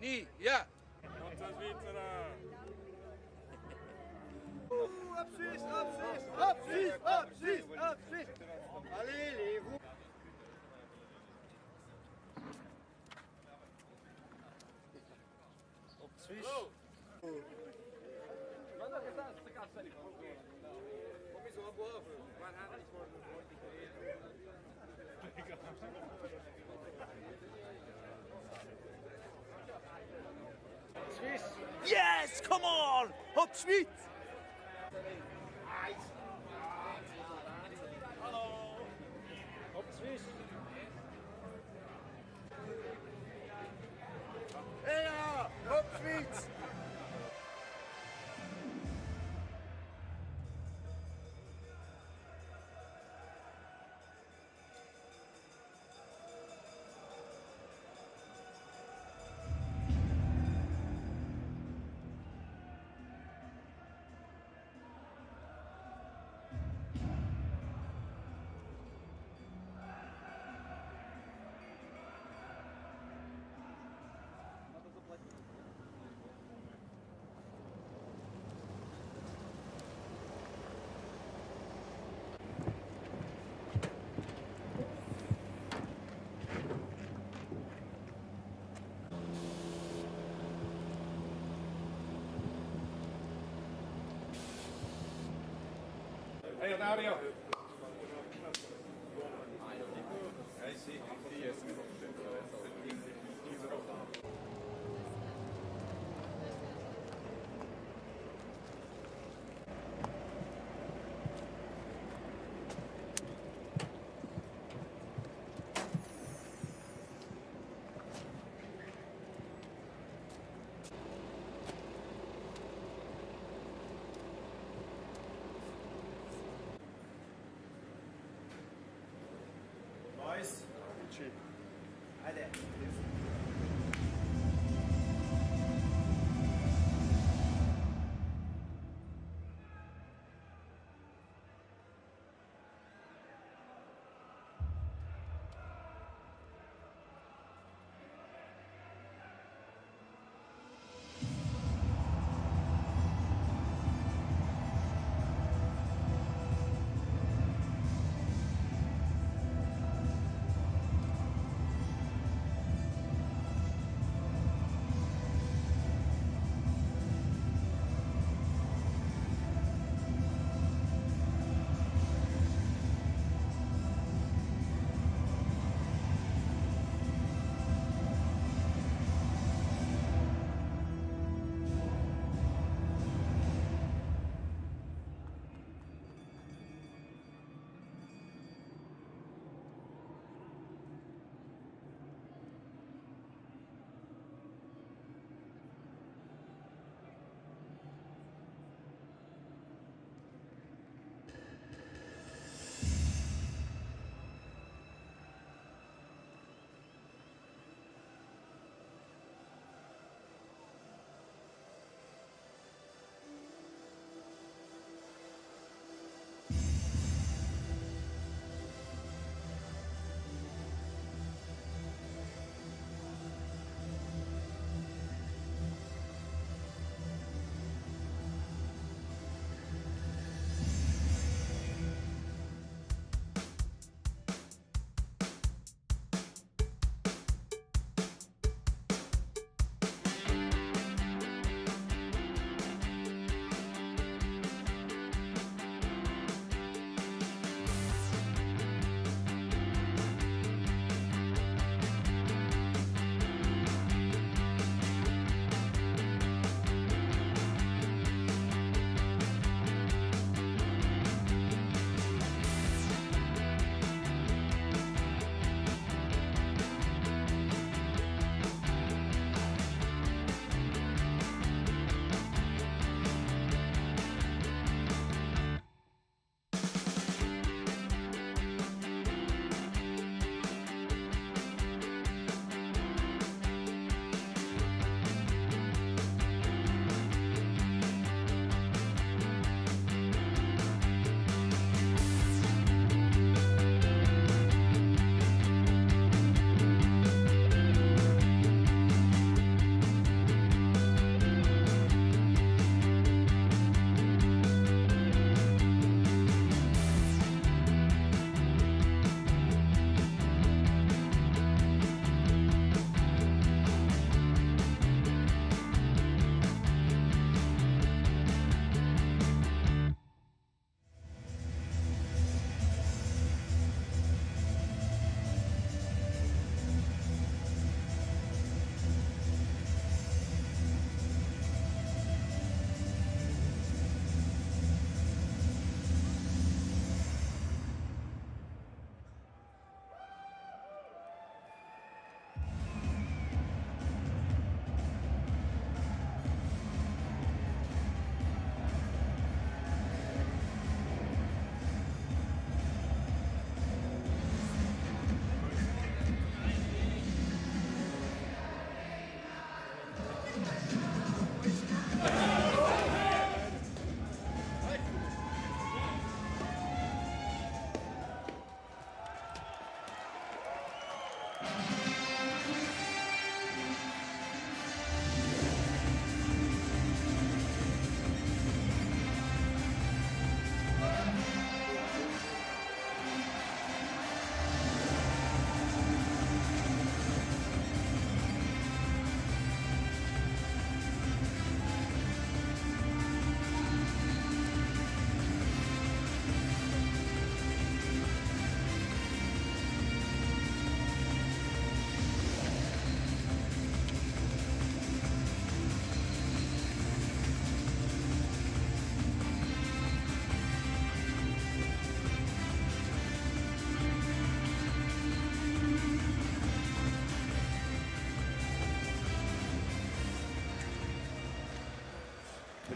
Slovenia. Allez, les vous. Yes, come on! Hop, sweet! Op Swiss. Ja, hop, sweet! Hey, Dario. I see. Yes. Boys. Hi there.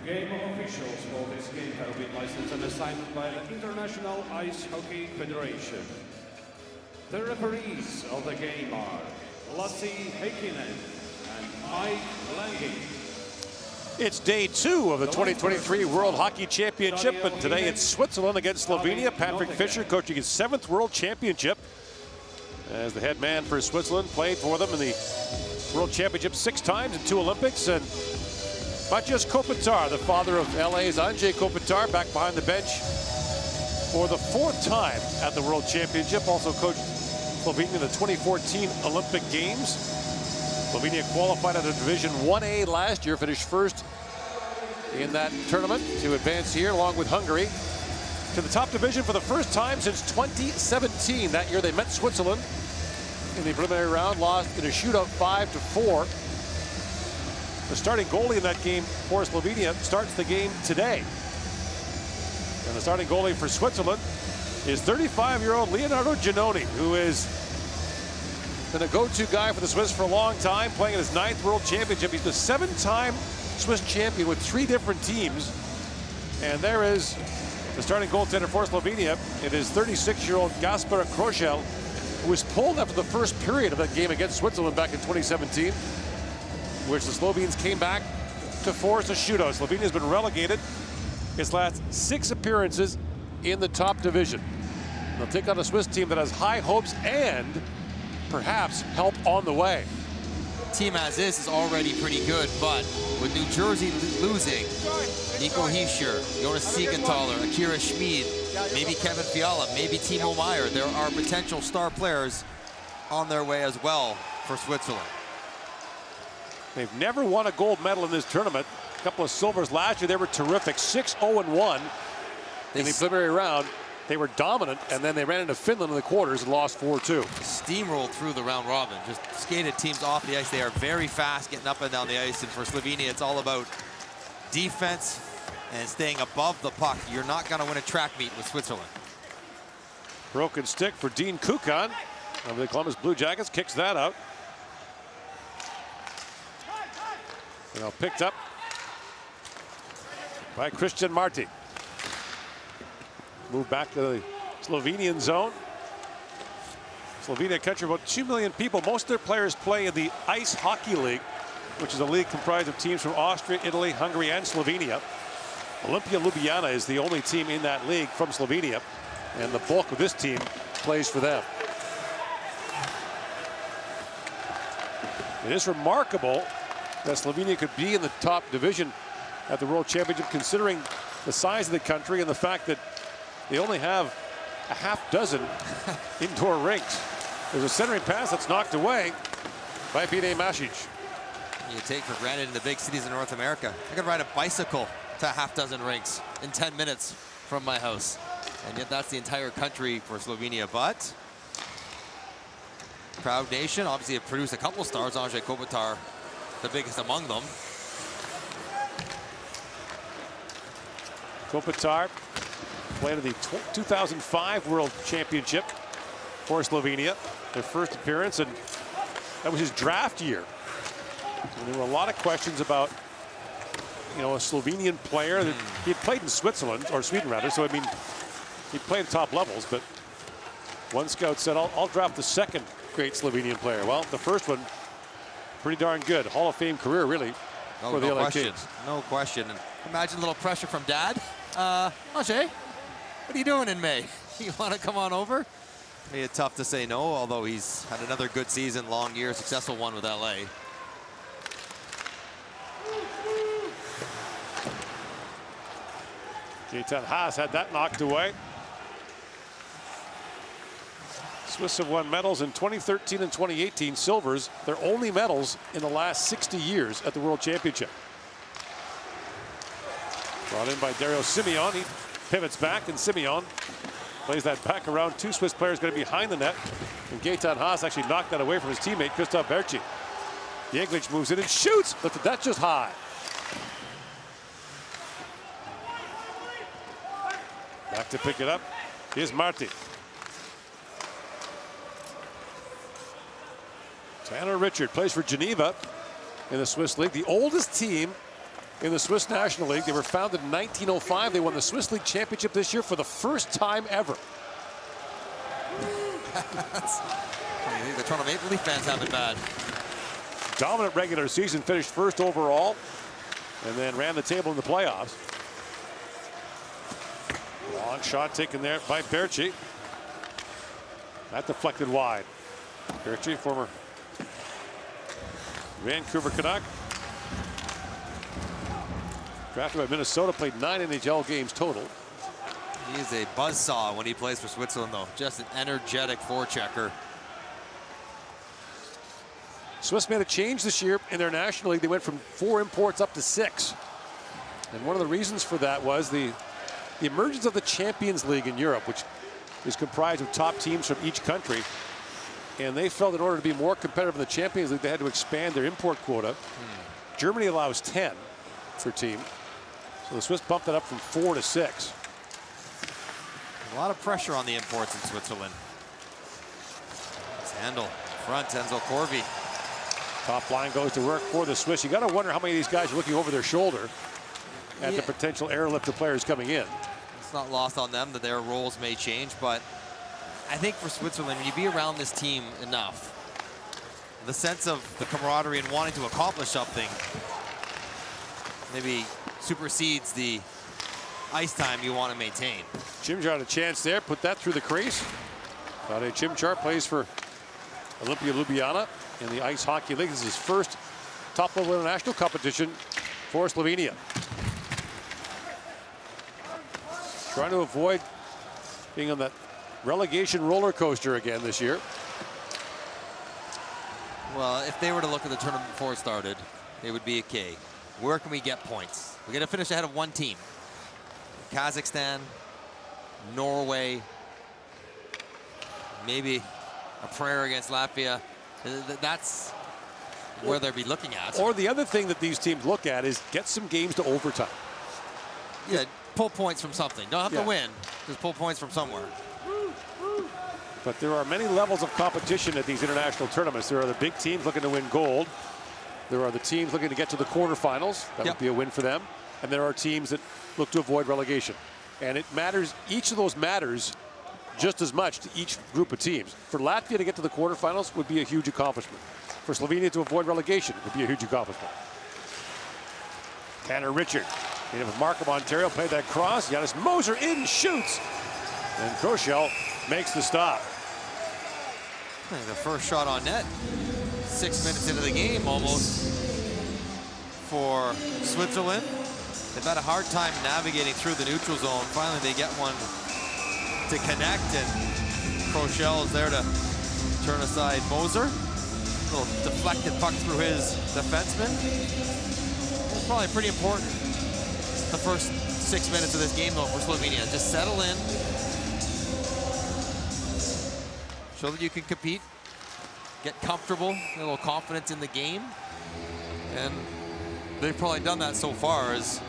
Game officials for this game have been licensed and assigned by the International Ice Hockey Federation. The referees of the game are Lassi Heikkinen and Mike Lange. It's day 2 of the 2023 World Hockey Championship, and today it's Switzerland against Slovenia. Patrick Fischer coaching his 7th World Championship as the head man for Switzerland. Played for them in the World Championship 6 times in 2 Olympics. And Maciej Kopitar, the father of LA's Andrzej Kopitar, back behind the bench for the 4th time at the World Championship. Also coached Slovenia in the 2014 Olympic Games. Slovenia qualified out of Division 1A last year, finished 1st in that tournament to advance here along with Hungary to the top division for the first time since 2017. That year they met Switzerland in the preliminary round, lost in a shootout 5-4. The starting goalie in that game for Slovenia starts the game today. And the starting goalie for Switzerland is 35-year-old Leonardo Giannoni, who is been a go-to guy for the Swiss for a long time, playing in his 9th World Championship. He's the 7-time Swiss champion with 3 different teams. And there is the starting goaltender for Slovenia. It is 36-year-old Gaspar Kroschel, who was pulled after the first period of that game against Switzerland back in 2017, which the Slovenes came back to force a shootout. Slovenia has been relegated its last 6 appearances in the top division. They'll take on a Swiss team that has high hopes and perhaps help on the way. Team as is already pretty good, but with New Jersey losing, Nico Hischier, Jonas Siegenthaler, Akira Schmid, maybe Kevin Fiala, maybe Timo Meyer, there are potential star players on their way as well for Switzerland. They've never won a gold medal in this tournament. A couple of silvers last year. They were terrific. 6-0-1 in the preliminary round. They were dominant, and then they ran into Finland in the quarters and lost 4-2. Steamrolled through the round robin, just skated teams off the ice. They are very fast getting up and down the ice, and for Slovenia, it's all about defense and staying above the puck. You're not going to win a track meet with Switzerland. Broken stick for Dean Kukan of the Columbus Blue Jackets. Kicks that out. You know, picked up by Christian Marti. Move back to the Slovenian zone. Slovenia, country of about 2 million people. Most of their players play in the Ice Hockey League, which is a league comprised of teams from Austria, Italy, Hungary, and Slovenia. Olimpia Ljubljana is the only team in that league from Slovenia, and the bulk of this team plays for them. It is remarkable that Slovenia could be in the top division at the World Championship, considering the size of the country and the fact that they only have a half dozen indoor rinks. There's a centering pass that's knocked away by Bine Maciej. You take for granted in the big cities in North America. I could ride a bicycle to a half dozen rinks in 10 minutes from my house. And yet that's the entire country for Slovenia. But proud nation, obviously have produced a couple stars. Andrzej Kopitar, the biggest among them. Kopitar played in the 2005 World Championship for Slovenia, their first appearance, and that was his draft year. And there were a lot of questions about, you know, a Slovenian player that he had played in Switzerland, or Sweden rather, so I mean, he played at top levels, but one scout said, I'll draft the 2nd great Slovenian player. Well, the first one, pretty darn good. Hall of Fame career, really, for the LA Kings. No question. And imagine a little pressure from Dad. Andrzej, what are you doing in May? You want to come on over? Made it tough to say no, although he's had another good season, long year, successful one with LA. Gaetan Haas had that knocked away. Swiss have won medals in 2013 and 2018, silvers, their only medals in the last 60 years at the World Championship. Brought in by Dario Simeon. He pivots back, and Simeon plays that back around. 2 Swiss players going to be behind the net. And Gaetan Haas actually knocked that away from his teammate, Christoph Berchi. Jäglic moves in and shoots. Lifted that just high. Back to pick it up. Here's Marti. Tanner Richard plays for Geneva in the Swiss League, the oldest team in the Swiss National League. They were founded in 1905. They won the Swiss League Championship this year for the first time ever. The Toronto Maple Leaf fans have it bad. Dominant regular season, finished first overall, and then ran the table in the playoffs. Long shot taken there by Berchi. That deflected wide. Berchi, former Vancouver Canuck. Drafted by Minnesota, played 9 NHL games total. He is a buzzsaw when he plays for Switzerland, though. Just an energetic forechecker. Swiss made a change this year in their National League. They went from 4 imports up to 6. And one of the reasons for that was the emergence of the Champions League in Europe, which is comprised of top teams from each country. And they felt in order to be more competitive in the Champions League, they had to expand their import quota. Germany allows 10 per team. So the Swiss bumped it up from 4 to 6. A lot of pressure on the imports in Switzerland. It's Handel, front, Enzo Corvi. Top line goes to work for the Swiss. You got to wonder how many of these guys are looking over their shoulder at the potential airlift of players coming in. It's not lost on them that their roles may change, but I think for Switzerland, when you be around this team enough, the sense of the camaraderie and wanting to accomplish something maybe supersedes the ice time you want to maintain. Chimchar had a chance there, put that through the crease. Tadej Chimchar plays for Olimpia Ljubljana in the Ice Hockey League. This is his first top-level international competition for Slovenia. Trying to avoid being on that relegation roller coaster again this year. Well, if they were to look at the tournament before it started, it would be okay. Where can we get points? We got to finish ahead of one team. Kazakhstan, Norway, maybe a prayer against Latvia. That's where they'll be looking at. Or the other thing that these teams look at is get some games to overtime. Yeah, pull points from something. Don't have to win, just pull points from somewhere. But there are many levels of competition at these international tournaments. There are the big teams looking to win gold. There are the teams looking to get to the quarterfinals. That would be a win for them. And there are teams that look to avoid relegation. And it matters, each of those matters just as much to each group of teams. For Latvia to get to the quarterfinals would be a huge accomplishment. For Slovenia to avoid relegation would be a huge accomplishment. Tanner Richard, native of Markham, Ontario, played that cross. Janis Moser in, shoots. And Kroschel makes the stop. The first shot on net, 6 minutes into the game almost for Switzerland. They've had a hard time navigating through the neutral zone. Finally, they get one to connect, and Kroschel is there to turn aside Moser. A little deflected puck through his defenseman. It's probably pretty important the first 6 minutes of this game, though, for Slovenia. Just settle in. Show that you can compete. Get comfortable, get a little confidence in the game. And they've probably done that so far. There's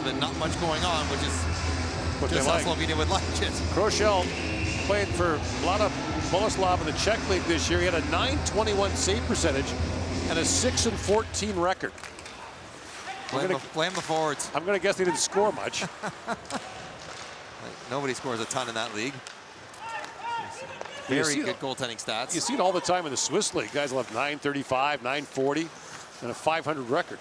been not much going on, which is what just how Slovenia would like it. Kroschel played for Vlada Boleslav in the Czech League this year. He had a .921 save percentage and a 6-14 record. Blame the forwards. I'm going to guess they didn't score much. Nobody scores a ton in that league. Very good goaltending stats. You see it all the time in the Swiss League. Guys will have .935, .940, and a .500 record.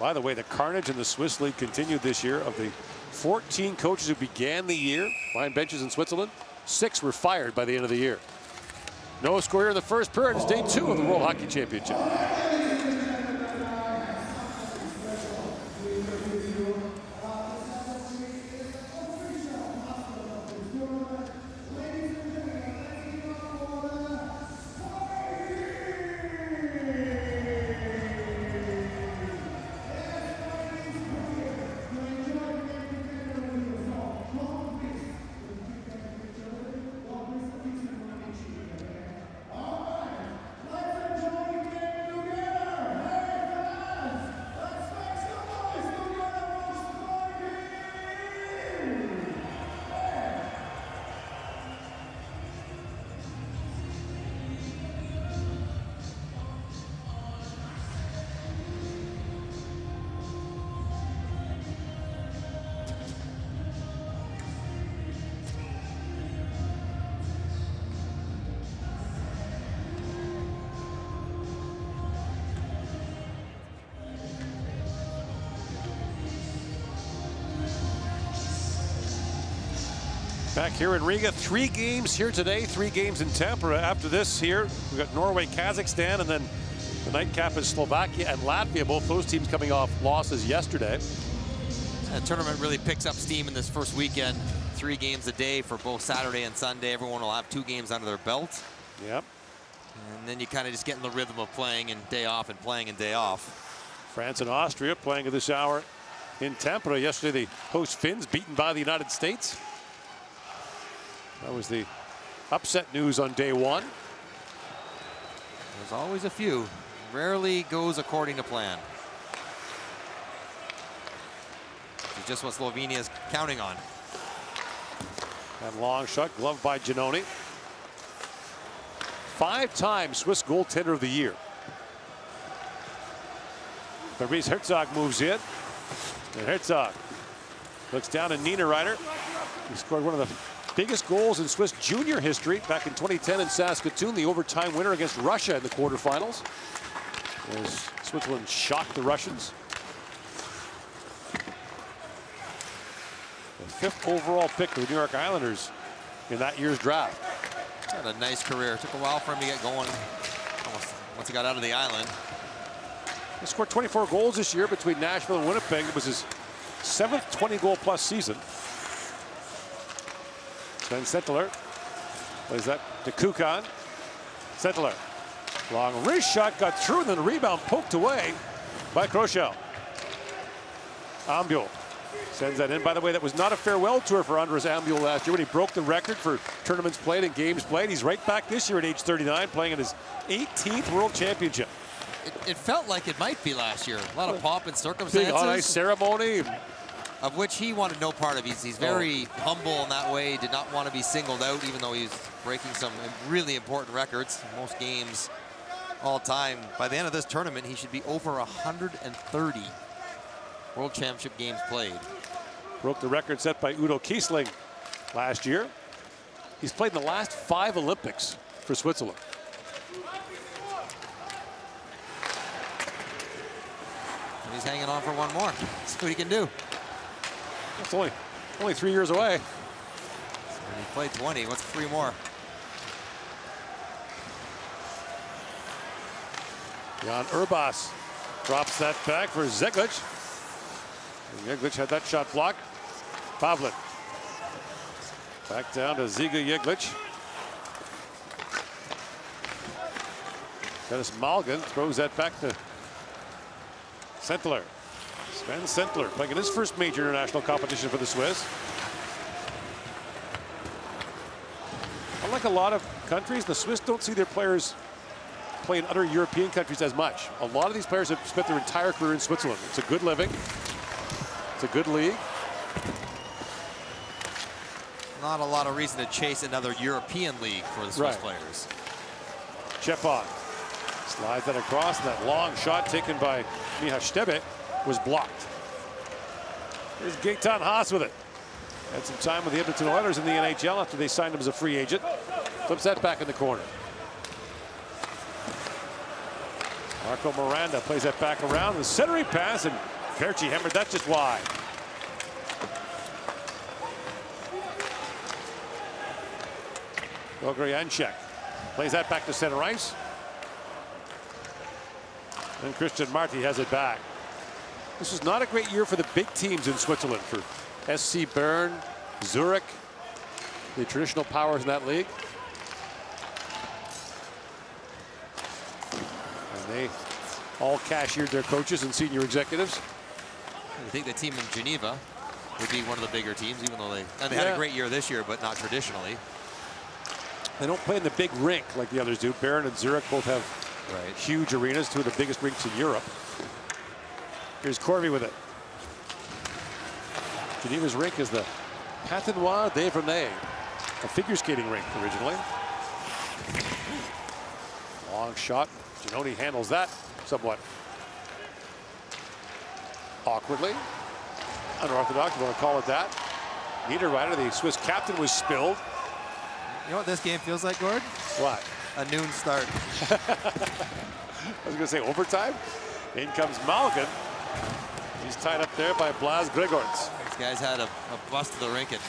By the way, the carnage in the Swiss League continued this year. Of the 14 coaches who began the year behind benches in Switzerland, 6 were fired by the end of the year. No score here in the first period. It's day 2 of the World Hockey Championship. Back here in Riga, 3 games here today, 3 games in Tampere. After this here, we've got Norway, Kazakhstan, and then the nightcap is Slovakia and Latvia. Both those teams coming off losses yesterday. The tournament really picks up steam in this first weekend. 3 games a day for both Saturday and Sunday. Everyone will have 2 games under their belt. Yep. And then you kind of just get in the rhythm of playing and day off and playing and day off. France and Austria playing at this hour in Tampere. Yesterday, the host Finns beaten by the United States. That was the upset news on day 1. There's always a few. Rarely goes according to plan. It's just what Slovenia is counting on. That long shot, gloved by Giannoni. 5-time Swiss goaltender of the year. Fabrice Herzog moves in. And Herzog looks down at Niederreiter. He scored one of the biggest goals in Swiss junior history back in 2010 in Saskatoon, the overtime winner against Russia in the quarterfinals. As Switzerland shocked the Russians. The 5th overall pick of the New York Islanders in that year's draft. Had a nice career. It took a while for him to get going once he got out of the island. He scored 24 goals this year between Nashville and Winnipeg. It was his 7th 20-goal-plus season. Sven Settler plays that to Kukan. Settler, long wrist shot, got through, and then the rebound poked away by Kroschel. Ambuel sends that in. By the way, that was not a farewell tour for Andres Ambuel last year when he broke the record for tournaments played and games played. He's right back this year at age 39, playing in his 18th World Championship. It felt like it might be last year. A lot of pomp and circumstances. Big on-ice ceremony. Of which he wanted no part of. He's very humble in that way. Did not want to be singled out, even though he's breaking some really important records. Most games all time. By the end of this tournament, he should be over 130 World Championship games played. Broke the record set by Udo Kiesling last year. He's played in the last 5 Olympics for Switzerland. And he's hanging on for one more. See what he can do. It's only 3 years away. So he played 20. What's 3 more? Jan Urbas drops that back for Zeglic. And Jeglic had that shot blocked. Pavlin. Back down to Ziga Jeglic. Dennis Malgin throws that back to Sentler. Sven Sentler playing in his first major international competition for the Swiss. Unlike a lot of countries, the Swiss don't see their players play in other European countries as much. A lot of these players have spent their entire career in Switzerland. It's a good living. It's a good league. Not a lot of reason to chase another European league for the Swiss players. Chepon slides that across, and that long shot taken by Miha Stebe was blocked. Here's Gaetan Haas with it. Had some time with the Edmonton Oilers in the NHL after they signed him as a free agent. Flips that back in the corner. Marco Miranda plays that back around. The centering pass, and Perchi hammered that just wide. Ogrianchek plays that back to center ice. And Christian Marty has it back. This was not a great year for the big teams in Switzerland, for SC Bern, Zurich, the traditional powers in that league. And they all cashiered their coaches and senior executives. I think the team in Geneva would be one of the bigger teams, even though they had a great year this year, but not traditionally. They don't play in the big rink like the others do. Bern and Zurich both have huge arenas, 2 of the biggest rinks in Europe. Here's Corby with it. Geneva's rink is the Patinoire d'Evernay, a figure skating rink originally. Long shot. Giannoni handles that somewhat awkwardly. Unorthodox, you want to call it that. Niederreiter, the Swiss captain, was spilled. You know what this game feels like, Gord? What? A noon start. I was going to say overtime. In comes Malgin. He's tied up there by Blas Gregorts. These guys had a bust to the rink at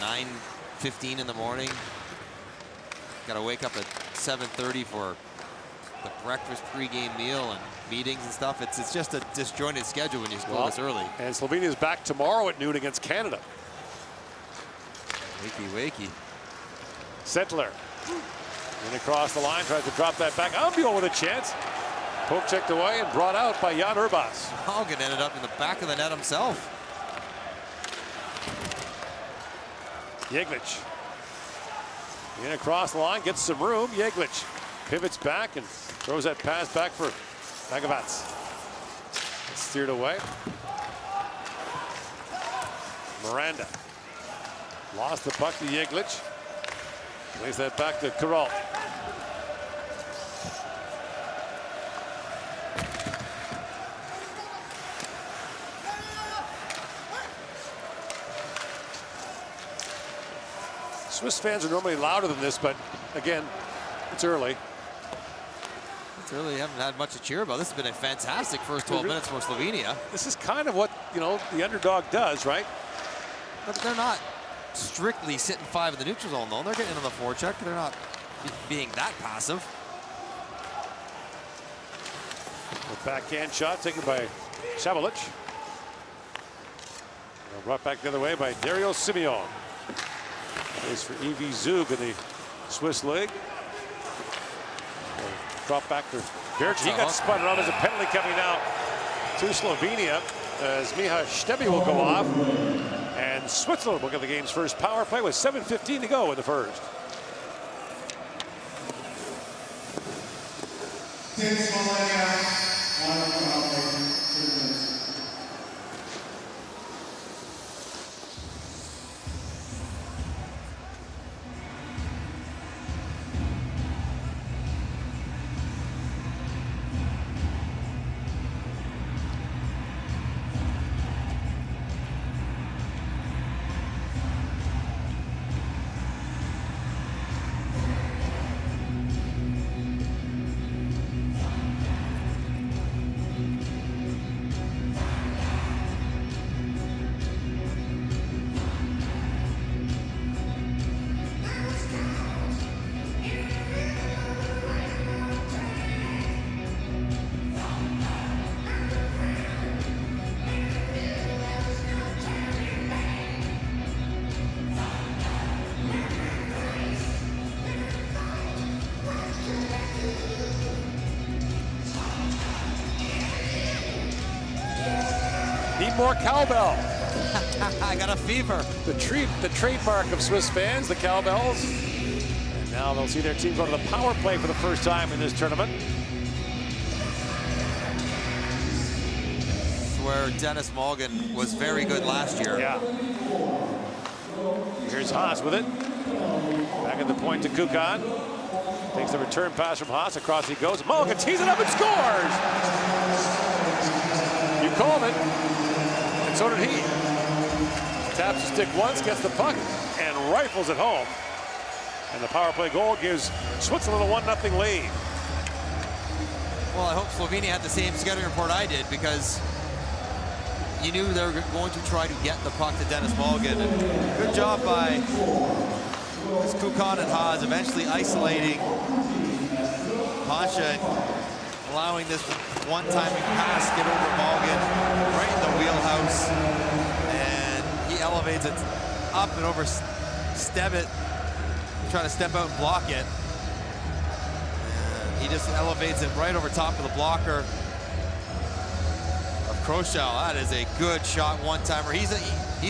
8:15 in the morning. Got to wake up at 7:30 for the breakfast pregame meal and meetings and stuff. It's just a disjointed schedule when you go this early. And Slovenia is back tomorrow at noon against Canada. Wakey. Settler. And across the line, tries to drop that back. Ambio with a chance. Poke checked away and brought out by Jan Urbas. Haugen ended up in the back of the net himself. Jeglic. In across the line, gets some room. Jeglic pivots back and throws that pass back for Magavats. Steered away. Miranda. Lost the puck to Jeglic. Plays that back to Karol. Swiss fans are normally louder than this, but again, it's early. It's early. Haven't had much to cheer about. This has been a fantastic first 12 minutes for Slovenia. This is kind of what, you know, the underdog does, right? But they're not strictly sitting 5 in the neutral zone, though. They're getting on the forecheck. They're not being that passive. A backhand shot taken by Šabolic. Brought back the other way by Dario Simeon. Plays for EV Zug in the Swiss league. Drop back for Barrage. He got spun on. There's a penalty coming out to Slovenia as Miha Štebe will go off. And Switzerland will get the game's first power play with 7:15 to go in the first. Need more cowbell. I got a fever. The trademark of Swiss fans, the cowbells. And now they'll see their team go to the power play for the first time in this tournament. Where Dennis Mulligan was very good last year. Yeah. Here's Haas with it. Back at the point to Kukan. Takes the return pass from Haas. Across he goes. Mulligan tees it up and scores! You called it. And so did he. Taps the stick once, gets the puck, and rifles it home. And the power play goal gives Switzerland a 1-0 lead. Well, I hope Slovenia had the same scouting report I did, because you knew they were going to try to get the puck to Dennis Mulligan. And good job by Kukan and Haas eventually isolating Pasha and allowing this one-timing pass get over Mulligan right in the wheelhouse. And he elevates it up and over Štebe, trying to step out and block it. And he just elevates it right over top of the blocker of Kroschau. That is a good shot, one-timer. He's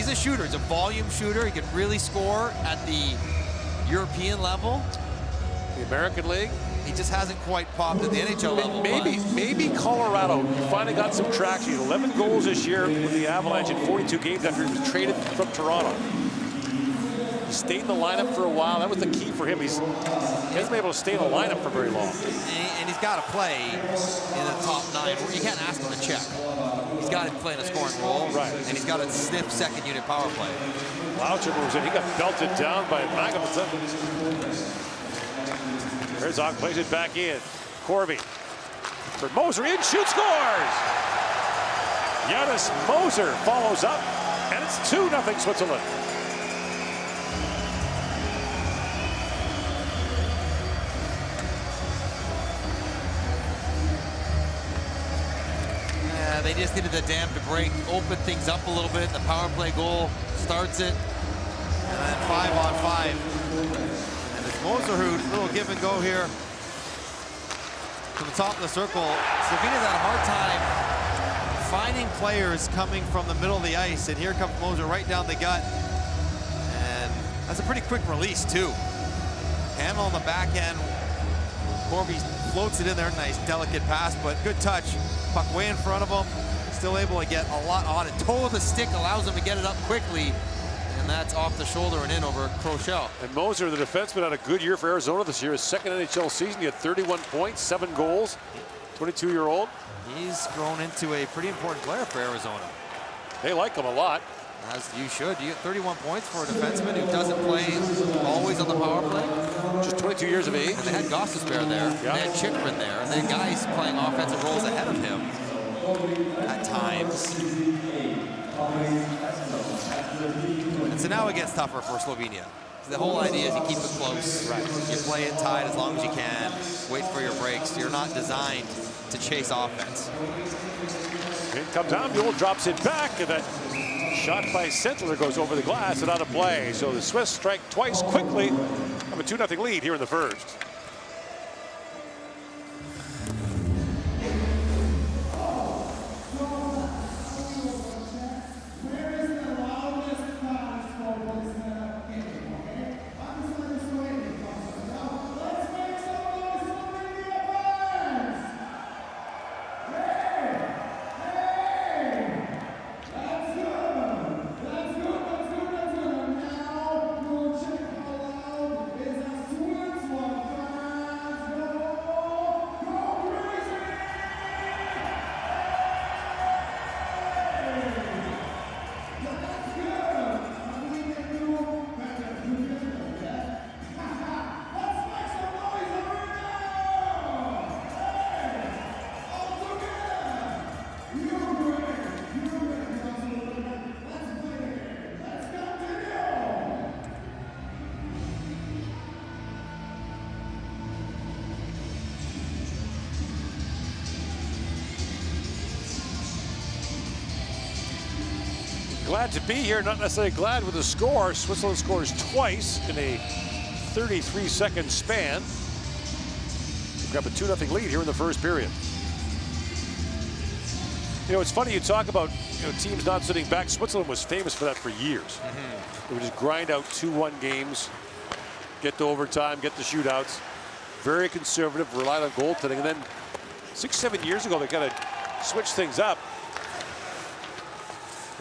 a shooter. He's a volume shooter. He can really score at the European level. The American League. He just hasn't quite popped at the NHL level. Maybe Colorado finally got some traction. 11 goals this year with the Avalanche in 42 games after he was traded from Toronto. He stayed in the lineup for a while. That was the key for him. He hasn't been able to stay in the lineup for very long. And he's got to play in the top 9. You can't ask him to check. He's got to play in a scoring role. Right. And he's got to sniff second unit power play. Laucher moves in. He got belted down by Magavats. Herzog plays it back in. Corby for Moser in, shoots, scores! Jonas Moser follows up, and it's 2-0 Switzerland. They just needed the dam to break, open things up a little bit. The power play goal starts it. And then 5-on-5. And it's Moserhut, little give and go here. To the top of the circle. Slovenia's had a hard time finding players coming from the middle of the ice. And here comes Moser right down the gut. And that's a pretty quick release, too. Handle on the back end. Corby floats it in there. Nice, delicate pass, but good touch. Puck way in front of him. Still able to get a lot on it. Toe of the stick allows him to get it up quickly. And that's off the shoulder and in over Crochel. And Moser, the defenseman, had a good year for Arizona this year. His second NHL season, he had 31 points, 7 goals. 22-year-old. He's grown into a pretty important player for Arizona. They like him a lot. As you should. You get 31 points for a defenseman who doesn't play always on the power play. Just 22 years of age. And they had Gossesbear there. Yeah. They had Chikrin there. And they had guys playing offensive roles ahead of him at times. And so now it gets tougher for Slovenia. The whole idea is you keep it close. Right. You play it tight as long as you can. Wait for your breaks. You're not designed to chase offense. In comes Ambuel, drops it back, and that shot by Sentler goes over the glass and out of play. So the Swiss strike twice quickly. Have a 2-0 lead here in the first. Glad to be here, not necessarily glad with the score. Switzerland scores twice in a 33-second span. We grab a 2-0 lead here in the first period. You know, it's funny you talk about teams not sitting back. Switzerland was famous for that for years. They would just grind out 2-1 games, get to overtime, get the shootouts. Very conservative, relied on goaltending. And then 6-7 years ago, they kind of switched things up.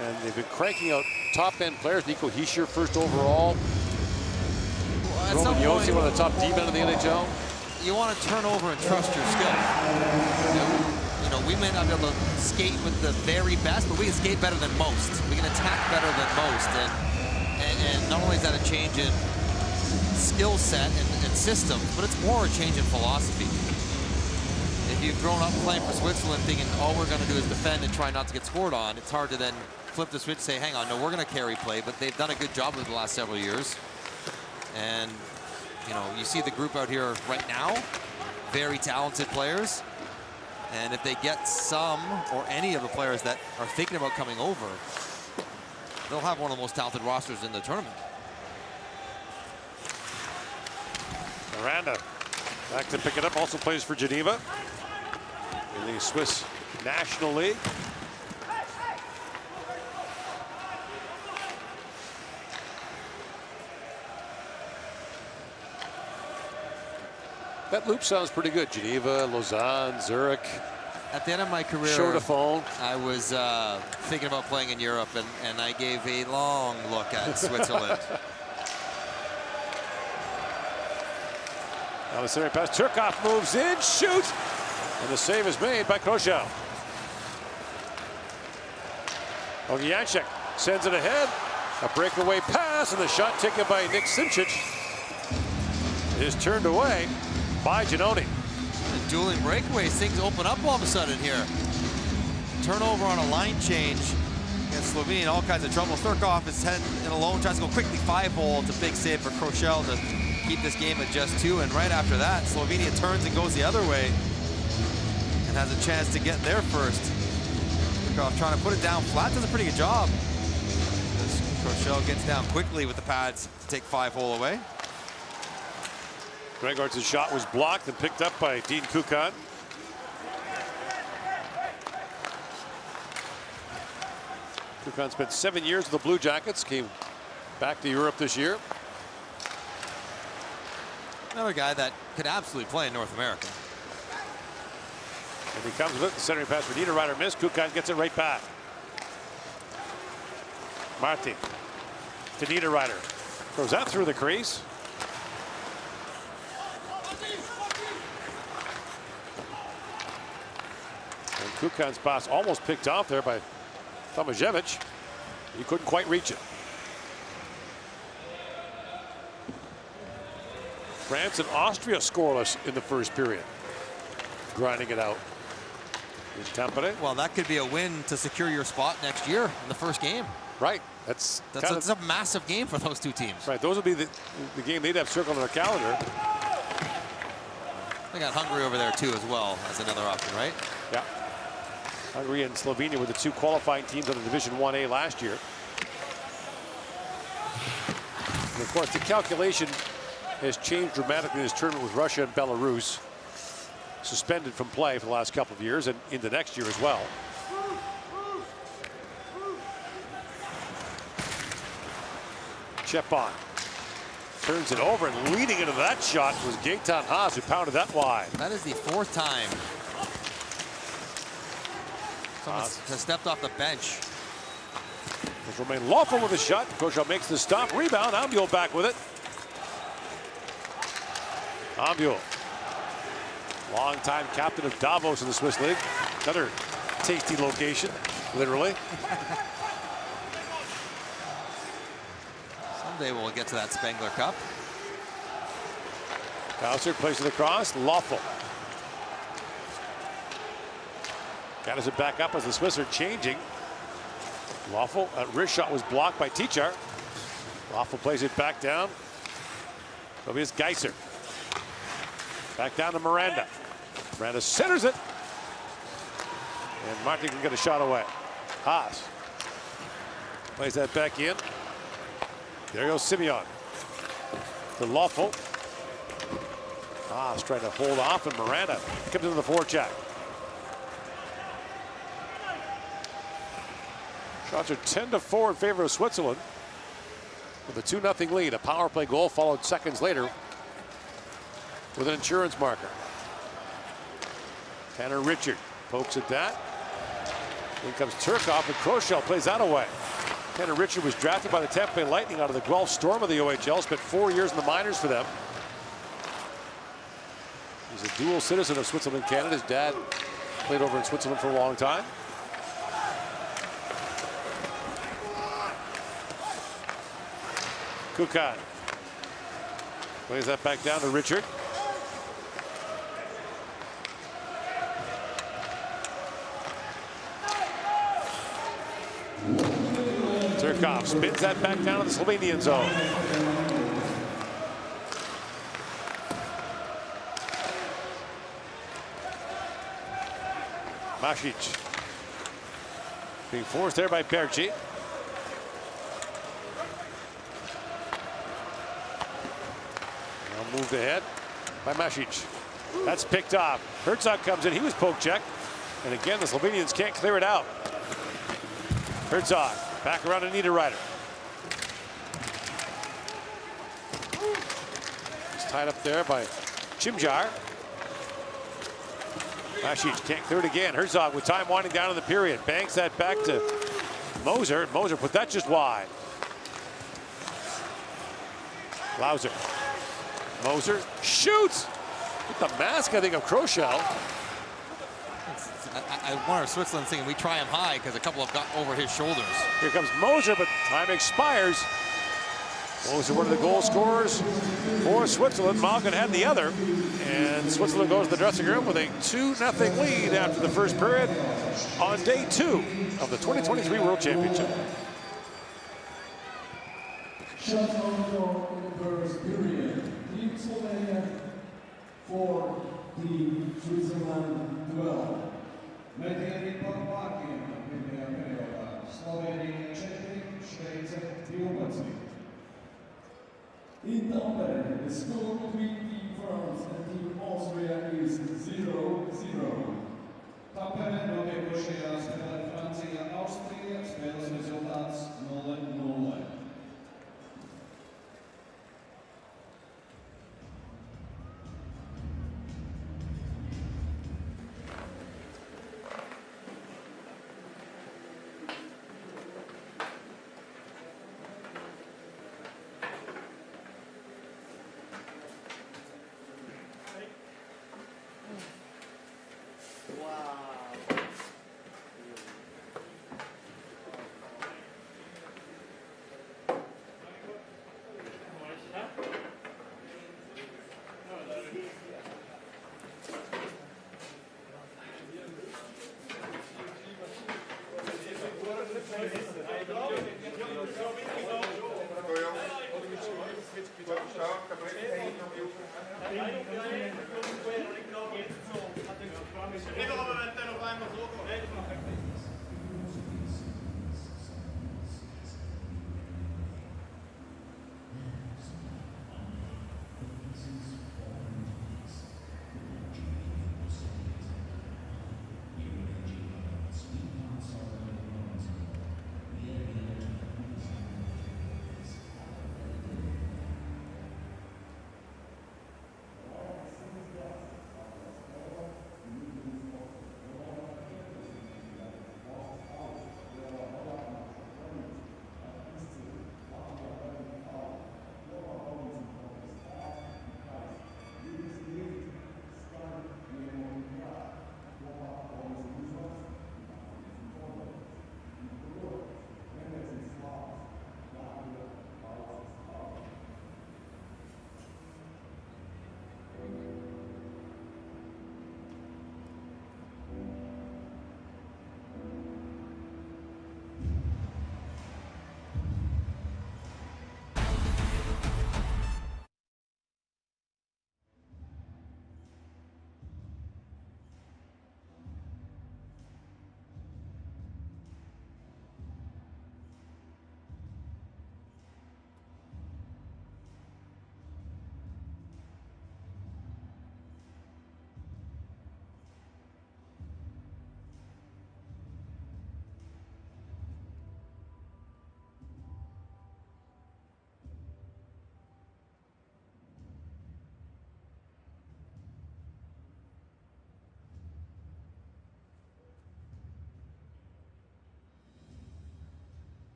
And they've been cranking out top-end players. Nico Hischier, first overall. Roman Josi, one of the top D-men in the NHL. You want to turn over and trust your skill. You know, we may not be able to skate with the very best, but we can skate better than most. We can attack better than most. And not only is that a change in skill set and systems, but it's more a change in philosophy. If you've grown up playing for Switzerland thinking all we're going to do is defend and try not to get scored on, it's hard to then flip the switch and say, hang on, no, we're going to carry play. But they've done a good job over the last several years. And, you know, you see the group out here right now, very talented players. And if they get some or any of the players that are thinking about coming over, they'll have one of the most talented rosters in the tournament. Miranda back to pick it up, also plays for Geneva in the Swiss National League. That loop sounds pretty good. Geneva, Lausanne, Zurich. At the end of my career, Chaux-de-Fonds. I was thinking about playing in Europe, and I gave a long look at Switzerland. Now the center pass. Turkov moves in, shoots, and the save is made by Kroschel. Ogianchik sends it ahead. A breakaway pass, and the shot taken by Nick Simčić is turned away by Giannone. And dueling breakaways, things open up all of a sudden here. Turnover on a line change against Slovenia in all kinds of trouble. Turkov is heading in alone, tries to go quickly 5-hole. It's a big save for Kroschel to keep this game at just 2. And right after that, Slovenia turns and goes the other way and has a chance to get there first. Turkov trying to put it down flat, does a pretty good job. As Kroschel gets down quickly with the pads to take 5-hole away. Gregor's shot was blocked and picked up by Dean Kukan. Kukan spent 7 years with the Blue Jackets, came back to Europe this year. Another guy that could absolutely play in North America. And he comes with it. The centering pass for Niederreiter missed. Kukan gets it right back. Martin to Niederreiter. Throws that through the crease. And Kukan's pass almost picked off there by Tomašević. He couldn't quite reach it. France and Austria scoreless in the first period. Grinding it out. Here's Tampere. Well, that could be a win to secure your spot next year in the first game. Right. That's a massive game for those two teams. Right. Those will be the game they'd have circled on their calendar. They got Hungary over there too as well as another option, right? Yeah. Hungary and Slovenia were the two qualifying teams on the Division 1A last year. And of course, the calculation has changed dramatically in this tournament with Russia and Belarus suspended from play for the last couple of years and into next year as well. Chepon turns it over, and leading into that shot was Gaetan Haas, who pounded that wide. That is the 4th time someone has stepped off the bench. It's Romain Lawful with a shot. Kroschel makes the stop. Rebound. Ambiol back with it. Ambiol, longtime captain of Davos in the Swiss League. Another tasty location, literally. Someday we'll get to that Spengler Cup. Hauser plays it across. Lawful. Got it back up as the Swiss are changing. Lawful, wrist shot was blocked by Tichar. Lawful plays it back down. Tobias Geiser. Back down to Miranda. Miranda centers it. And Martin can get a shot away. Haas plays that back in. There goes Simeon. To Lawful. Haas trying to hold off, and Miranda comes into the forecheck. Shots are 10-4 in favor of Switzerland with a 2-0 lead. A power play goal followed seconds later with an insurance marker. Tanner Richard pokes at that. In comes Turkov, and Kroschel plays that away. Tanner Richard was drafted by the Tampa Bay Lightning out of the Guelph Storm of the OHL. Spent 4 years in the minors for them. He's a dual citizen of Switzerland and Canada. His dad played over in Switzerland for a long time. Kukan plays that back down to Richard. Turkov spins that back down to the Slovenian zone. Masic being forced there by Bergi. Moved ahead by Masic. That's picked off. Herzog comes in. He was poke checked. And again, the Slovenians can't clear it out. Herzog back around to Niederreiter. He's tied up there by Chimjar. Masic can't clear it again. Herzog with time winding down in the period. Banks that back to Moser. Moser put that just wide. Lauser. Moser shoots with the mask, I think, of Kroschel. I wonder if Switzerland's thinking we try him high because a couple have got over his shoulders. Here comes Moser, but time expires. Moser, one of the goal scorers for Switzerland. Malkin had the other. And Switzerland goes to the dressing room with a 2-0 lead after the first period on day 2 of the 2023 World Championship. Shot on goal in the first period. Team Slovenia for Team Switzerland 12. Medvedev Slovakia, Slovenia 4, Švejce 3. In Tampere, the score between Team France and Team Austria is 0-0. Tampere dobie pierwszy raz spela Francja i Austria, spela z rezultat 0-0.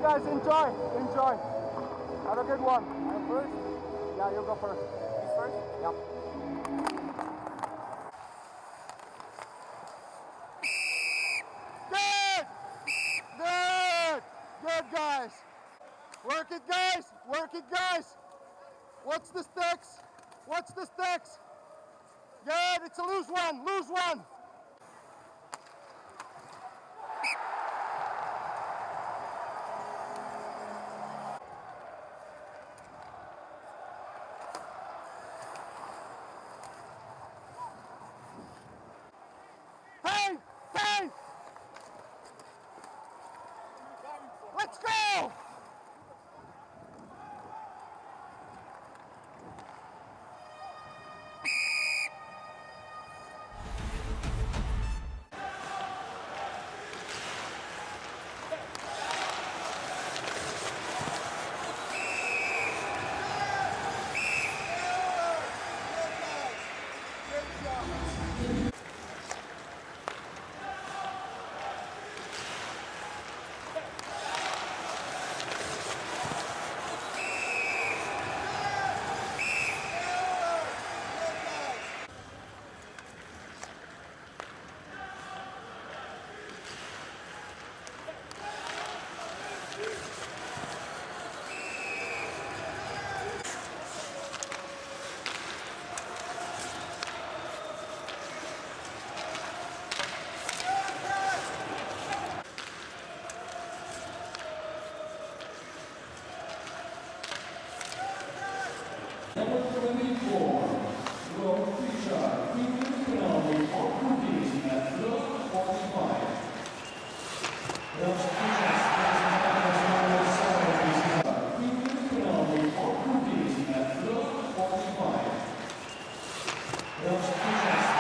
guys, enjoy. Enjoy. Have a good one. I'm first? Yeah, you go first. He's first? Yep. Good! Good! Good, guys. Work it, guys. Work it, guys. What's the sticks? What's the sticks? Good. It's a loose one. Loose one. Hey! Hey! Let's go! Number 24, Road Fisher, Queen penalty for cooking at plus 45. Road Fisher, Queen penalty for cooking at plus 45. Road Fisher,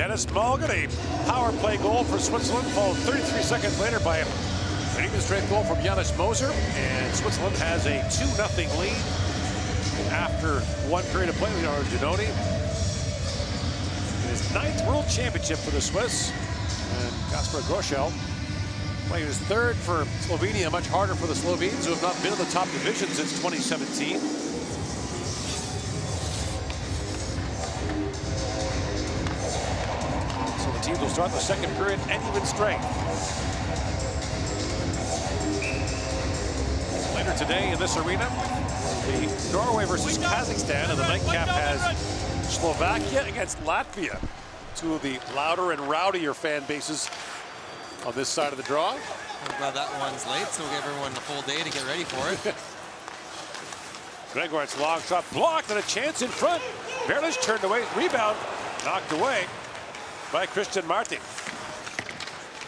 Dennis Mulligan, a power play goal for Switzerland, followed 33 seconds later by an even strength goal from Janis Moser, and Switzerland has a 2-0 lead after one period of play. Leonardo Giannoni. His 9th World Championship for the Swiss, and Kasper Groschel playing his 3rd for Slovenia. Much harder for the Slovenes, who have not been in the top division since 2017. So the teams will start the second period at even strength. Later today in this arena, the Norway versus Kazakhstan, and the nightcap has Slovakia against Latvia. Two of the louder and rowdier fan bases on this side of the draw. I'm glad that one's late, so we'll give everyone a full day to get ready for it. Gregor's long shot blocked, and a chance in front. Barrage turned away, rebound knocked away by Christian Martin.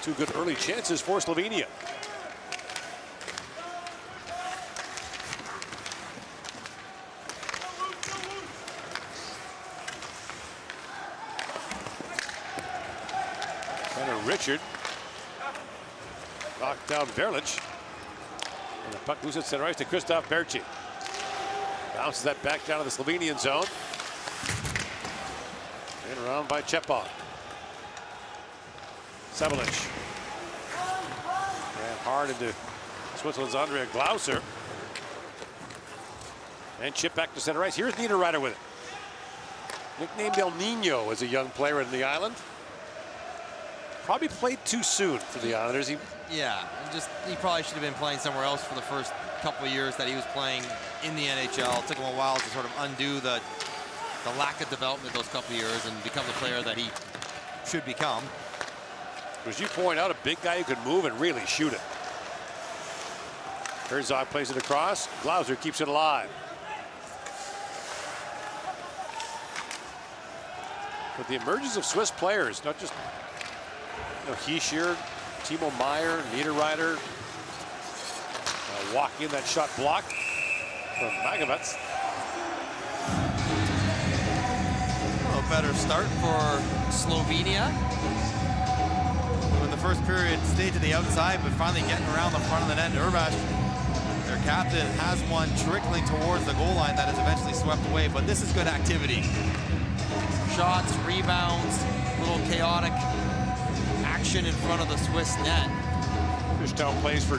Two good early chances for Slovenia. Richard knocked down Verlich, and the puck moves at center ice to Christoph Berchi. Bounces that back down to the Slovenian zone, and around by Chepov. Sevelich ran hard into Switzerland's Andrea Glauser, and chip back to center ice. Here's Niederreiter with it. Nicknamed El Nino as a young player in the island. Probably played too soon for the Islanders. Yeah, he probably should have been playing somewhere else for the first couple of years that he was playing in the NHL. It took him a while to sort of undo the lack of development those couple of years and become the player that he should become. As you point out, a big guy who could move and really shoot it. Herzog plays it across. Glauser keeps it alive. With the emergence of Swiss players, not just Hischier, Timo Meyer, Niederreiter, walking in that shot blocked from Magavets. A better start for Slovenia. In the first period, stayed to the outside, but finally getting around the front of the net. Urbash, their captain, has one trickling towards the goal line that is eventually swept away, but this is good activity. Shots, rebounds, a little chaotic action in front of the Swiss net. Fishtown plays for,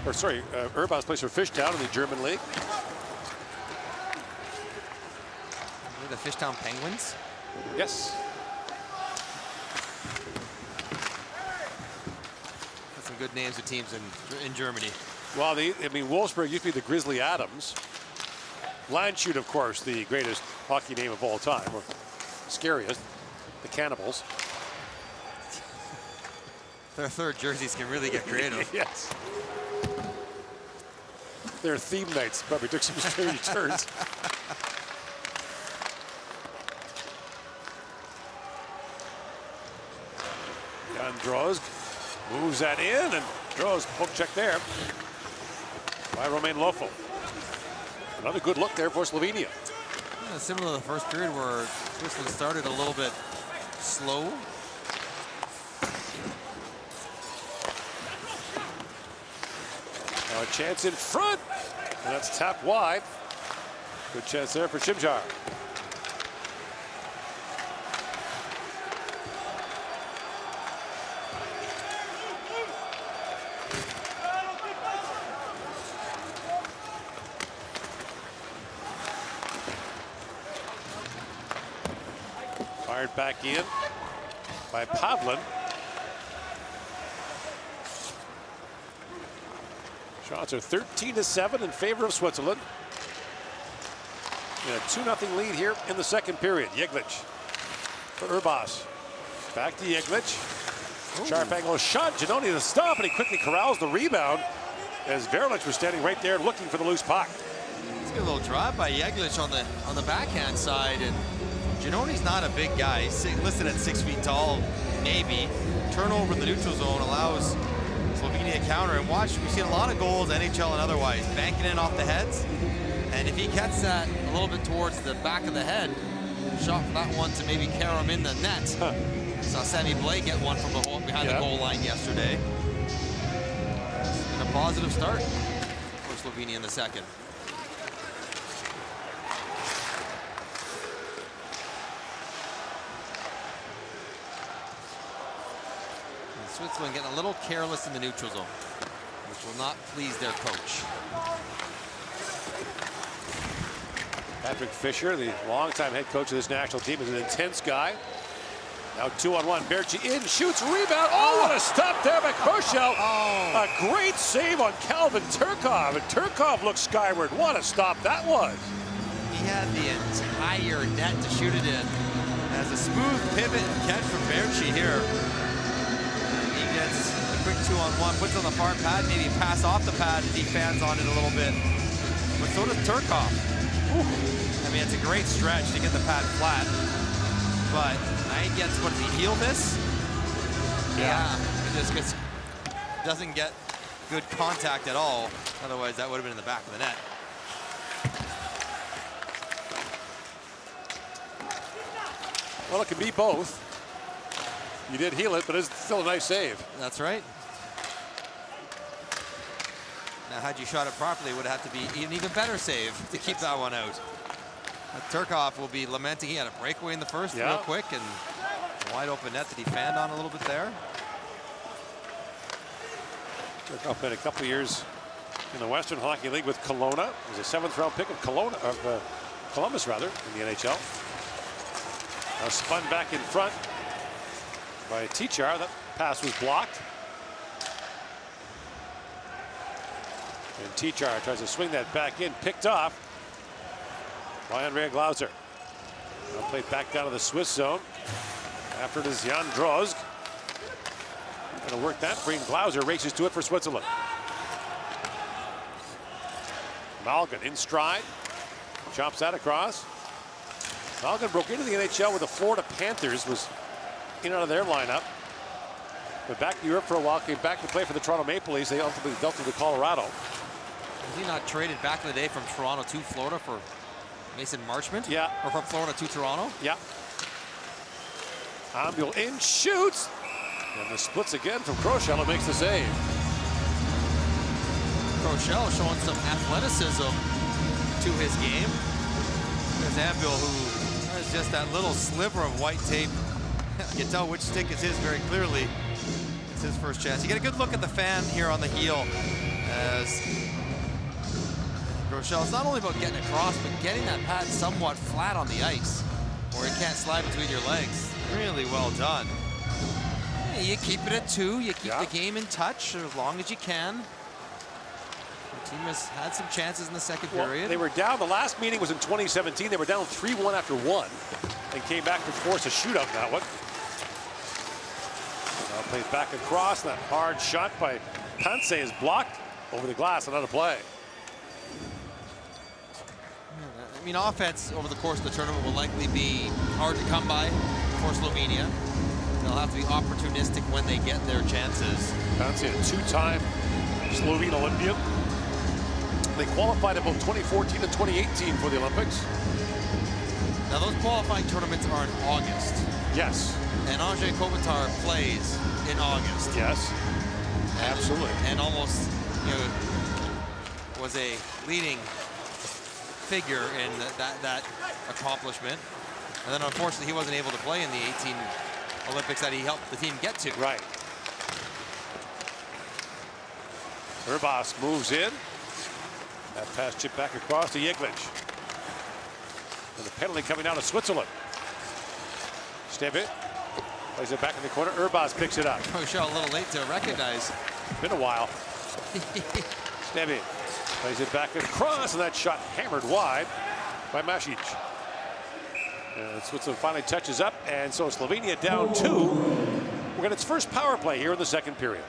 Urbas plays for Fishtown in the German league. The Fishtown Penguins? Yes. That's some good names of teams in Germany. Well, Wolfsburg used to be the Grizzly Adams. Landshut, of course, the greatest hockey name of all time, or scariest, the Cannibals. Their third jerseys can really get creative. Yes. Their theme nights probably took some strange turns. Jan Droz moves that in, and Droz poke check there by Romain Lofo. Another good look there for Slovenia. Yeah, similar to the first period where Switzerland started a little bit slow. A chance in front, and that's tapped wide. Good chance there for Shimjar. Fired back in by Pavlin. Shots are 13-7 in favor of Switzerland. And a 2-0 lead here in the second period. Jeglic for Urbas. Back to Jeglic. Sharp angle shot. Giannoni the stop, and he quickly corrals the rebound as Verlich was standing right there looking for the loose puck. It's a good little drive by Jeglic on the backhand side, and Giannoni's not a big guy. He's listed at 6 feet tall, maybe. Turnover in the neutral zone allows Slovenia counter, and watch, we've seen a lot of goals, NHL and otherwise, banking in off the heads. And if he gets that a little bit towards the back of the head, shot for that one to maybe carry him in the net. Saw Sammy Blake get one from behind the goal line yesterday. And a positive start for Slovenia in the second. And Switzerland getting a little careless in the neutral zone, which will not please their coach. Patrick Fisher, the longtime head coach of this national team, is an intense guy. Now 2-on-1, Berchi in, shoots, rebound. Oh, what a stop there by Koshel. A great save on Calvin Turkov, and Turkov looks skyward. What a stop that was. He had the entire net to shoot it in. As a smooth pivot and catch from Berchi here. And he gets a quick 2-on-1, puts it on the far pad, maybe pass off the pad as he fans on it a little bit. But so does Turkov. I mean, it's a great stretch to get the pad flat, but now he gets, what does he heel this? Yeah, he just doesn't get good contact at all. Otherwise, that would have been in the back of the net. Well, it can be both. You did heel it, but it's still a nice save. That's right. Now, had you shot it properly, it would have to be an even better save to keep that one out. Turkov will be lamenting he had a breakaway in the first real quick, and a wide open net that he fanned on a little bit there. Turkov played a couple of years in the Western Hockey League with Kelowna. He was a 7th-round pick of Columbus, rather, in the NHL. Now spun back in front by Tichar. That pass was blocked. And Tichar tries to swing that back in, picked off by Andrea Glauser. Now played back down to the Swiss zone. After it is Jan Drozg. Going to work that free, and Glauser races to it for Switzerland. Malgin in stride. Chops that across. Malgin broke into the NHL with the Florida Panthers, was in and out of their lineup. But back to Europe for a while, came back to play for the Toronto Maple Leafs. They ultimately dealt with Colorado. Was he not traded back in the day from Toronto to Florida for Mason Marchment? Yeah. Or from Florida to Toronto? Yeah. Ambul in, shoots. And the splits again from Kroschel, makes the save. Kroschel showing some athleticism to his game. There's Ambul, who has just that little sliver of white tape. You can tell which stick is his very clearly. It's his first chance. You get a good look at the fan here on the heel as Krochel's not only about getting across, but getting that pad somewhat flat on the ice where it can't slide between your legs. Really well done. Yeah, you keep it at 2. You keep the game in touch as long as you can. The team has had some chances in the second period. They were down. The last meeting was in 2017. They were down 3-1 after 1 and came back to force a shootout in that one. Now plays back across. That hard shot by Panse is blocked over the glass. Another play. I mean, offense over the course of the tournament will likely be hard to come by for Slovenia. They'll have to be opportunistic when they get their chances. Panse, a 2-time Slovene Olympian. They qualified in both 2014 and 2018 for the Olympics. Now, those qualifying tournaments are in August. Yes. And Andrzej Kopitar plays in August. Yes. Absolutely. And almost, you know, was a leading figure in that accomplishment. And then, unfortunately, he wasn't able to play in the 18 Olympics that he helped the team get to. Right. Urbas moves in. That pass chip back across to Jeglic. And the penalty coming down to Switzerland. Stebe plays it back in the corner. Urbas picks it up. Kroschel a little late to recognize. Been a while. Stebe plays it back across, and that shot hammered wide by Masic. And Switzerland finally touches up, and so Slovenia down 2. We're getting its first power play here in the second period.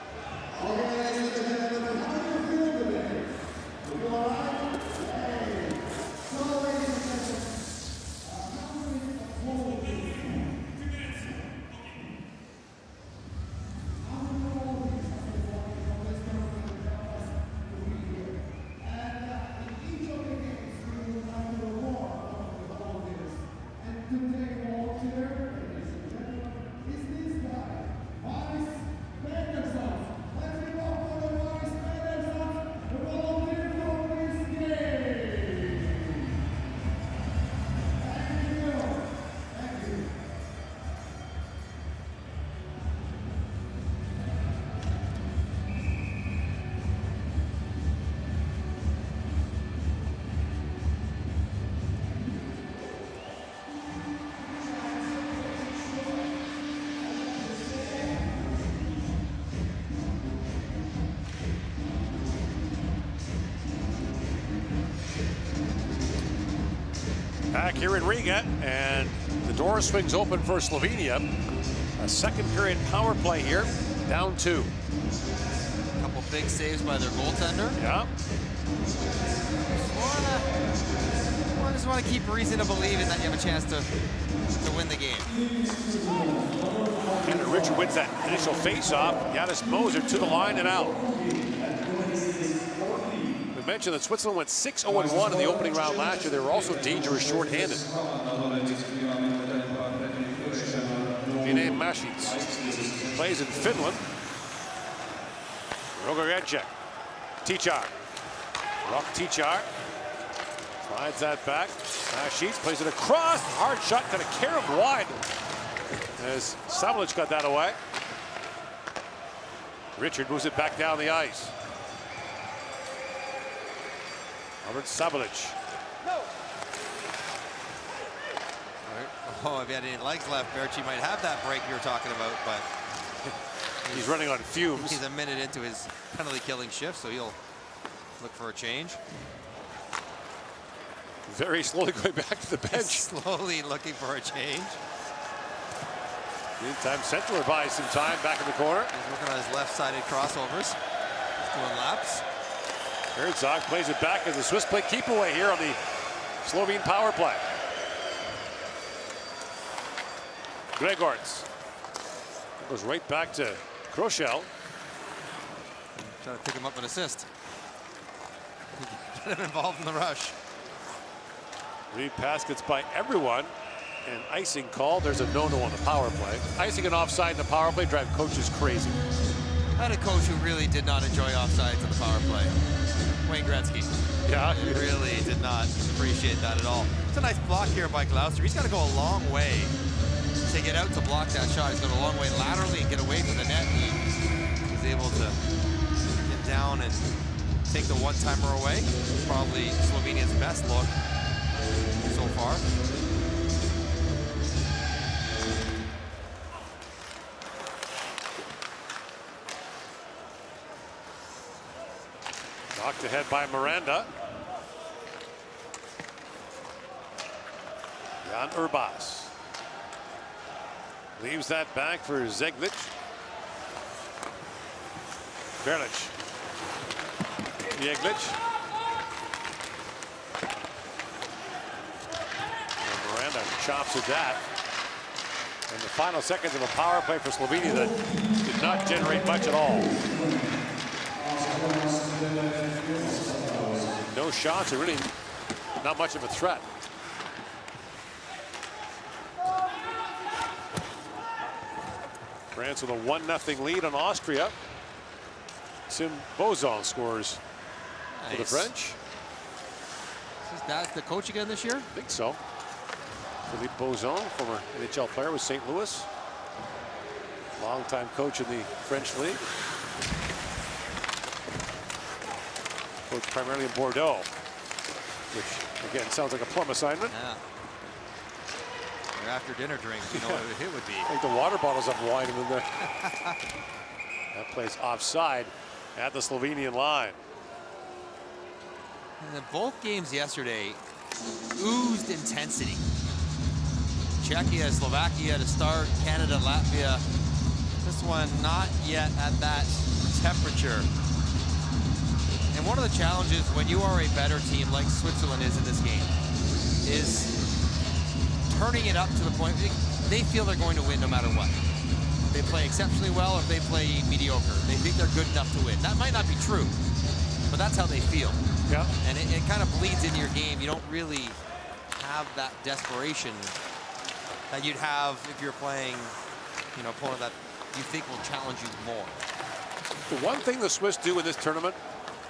back here in Riga, and the door swings open for Slovenia. A second period power play here, down 2. A couple big saves by their goaltender. Yeah. I just want to keep reason to believing that you have a chance to win the game. And Richard wins that initial face-off. Janis Moser to the line and out. We mentioned that Switzerland went 6-0-1 in the opening round last year. They were also dangerous short-handed. Vinay Masic plays in Finland. Rogorechek. Tichar. Rock Tichar. Slides that back. Masic plays it across. Hard shot, kind of carry him wide. As Sabolic got that away. Richard moves it back down the ice. Robert Sabolic. Oh, if he had any legs left, Berchi might have that break you're talking about, but he's running on fumes. He's a minute into his penalty-killing shift, so he'll look for a change. Very slowly going back to the bench. Slowly looking for a change. Meantime, Centler buys some time back in the corner. He's working on his left-sided crossovers. He's doing laps. Herzog plays it back as the Swiss play keep away here on the Slovene power play. Gregorts goes right back to Kroschel. Trying to pick him up an assist. Get him involved in the rush. Lead pass gets by everyone. And icing called. There's a no-no on the power play. Icing and offside in the power play drive coaches crazy. I had a coach who really did not enjoy offsides in the power play. Wayne Gretzky. Yeah. He really did not appreciate that at all. It's a nice block here by Gloucester. He's got to go a long way to get out to block that shot. He's going a long way laterally and get away from the net. He was able to get down and take the one-timer away. Probably Slovenia's best look so far. Knocked ahead by Miranda. Jan Urbas. Leaves that back for Zeglic. Berlich. Jeglic. And Miranda chops at that. And the final seconds of a power play for Slovenia that did not generate much at all. No shots, are really not much of a threat. France with a 1-0 lead on Austria. Tim Bozon scores for the French. Is that the coach again this year? I think so. Philippe Bozon, former NHL player with St. Louis. Longtime coach in the French league. Coach primarily in Bordeaux, which again sounds like a plum assignment. Yeah. Your after dinner drinks, you know what a hit would be. I think the water bottles have wine in there. That plays offside at the Slovenian line. And both games yesterday oozed intensity. Czechia, Slovakia to start, Canada, Latvia. This one not yet at that temperature. And one of the challenges when you are a better team like Switzerland is in this game is turning it up to the point they feel they're going to win no matter what. They play exceptionally well or they play mediocre. They think they're good enough to win. That might not be true, but that's how they feel. Yeah. And it kind of bleeds into your game. You don't really have that desperation that you'd have if you're playing, you know, opponent that you think will challenge you more. The one thing the Swiss do in this tournament,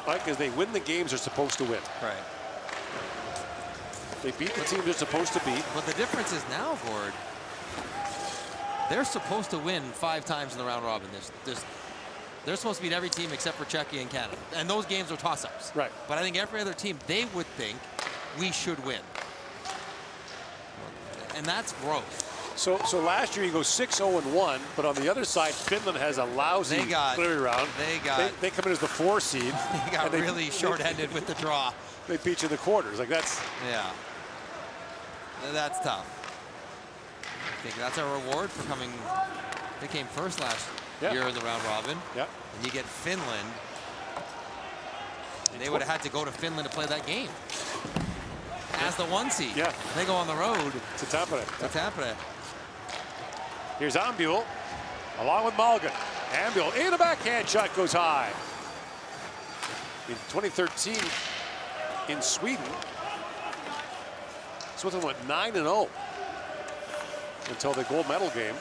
Mike, is they win the games they're supposed to win. Right. They beat the team they're supposed to beat. But the difference is now, Gord, they're supposed to win 5 times in the round robin. They're supposed to beat every team except for Czechia and Canada. And those games are toss-ups. Right. But I think every other team, they would think we should win. And that's growth. So last year you go 6-0-1, but on the other side, Finland has a lousy clear round. They come in as the 4 seed. They got really short-handed with the draw. They beat you in the quarters. Like that's. Yeah. That's tough. I think that's a reward for coming. They came first last year in the round robin. Yeah. And you get Finland. And they would have had to go to Finland to play that game as the 1 seed. Yeah. They go on the road to Tampere. To Tampere. Here's Ambul along with Malgin. Ambul in a backhand shot goes high. In 2013 in Sweden, Switzerland went 9-0 until the gold medal game,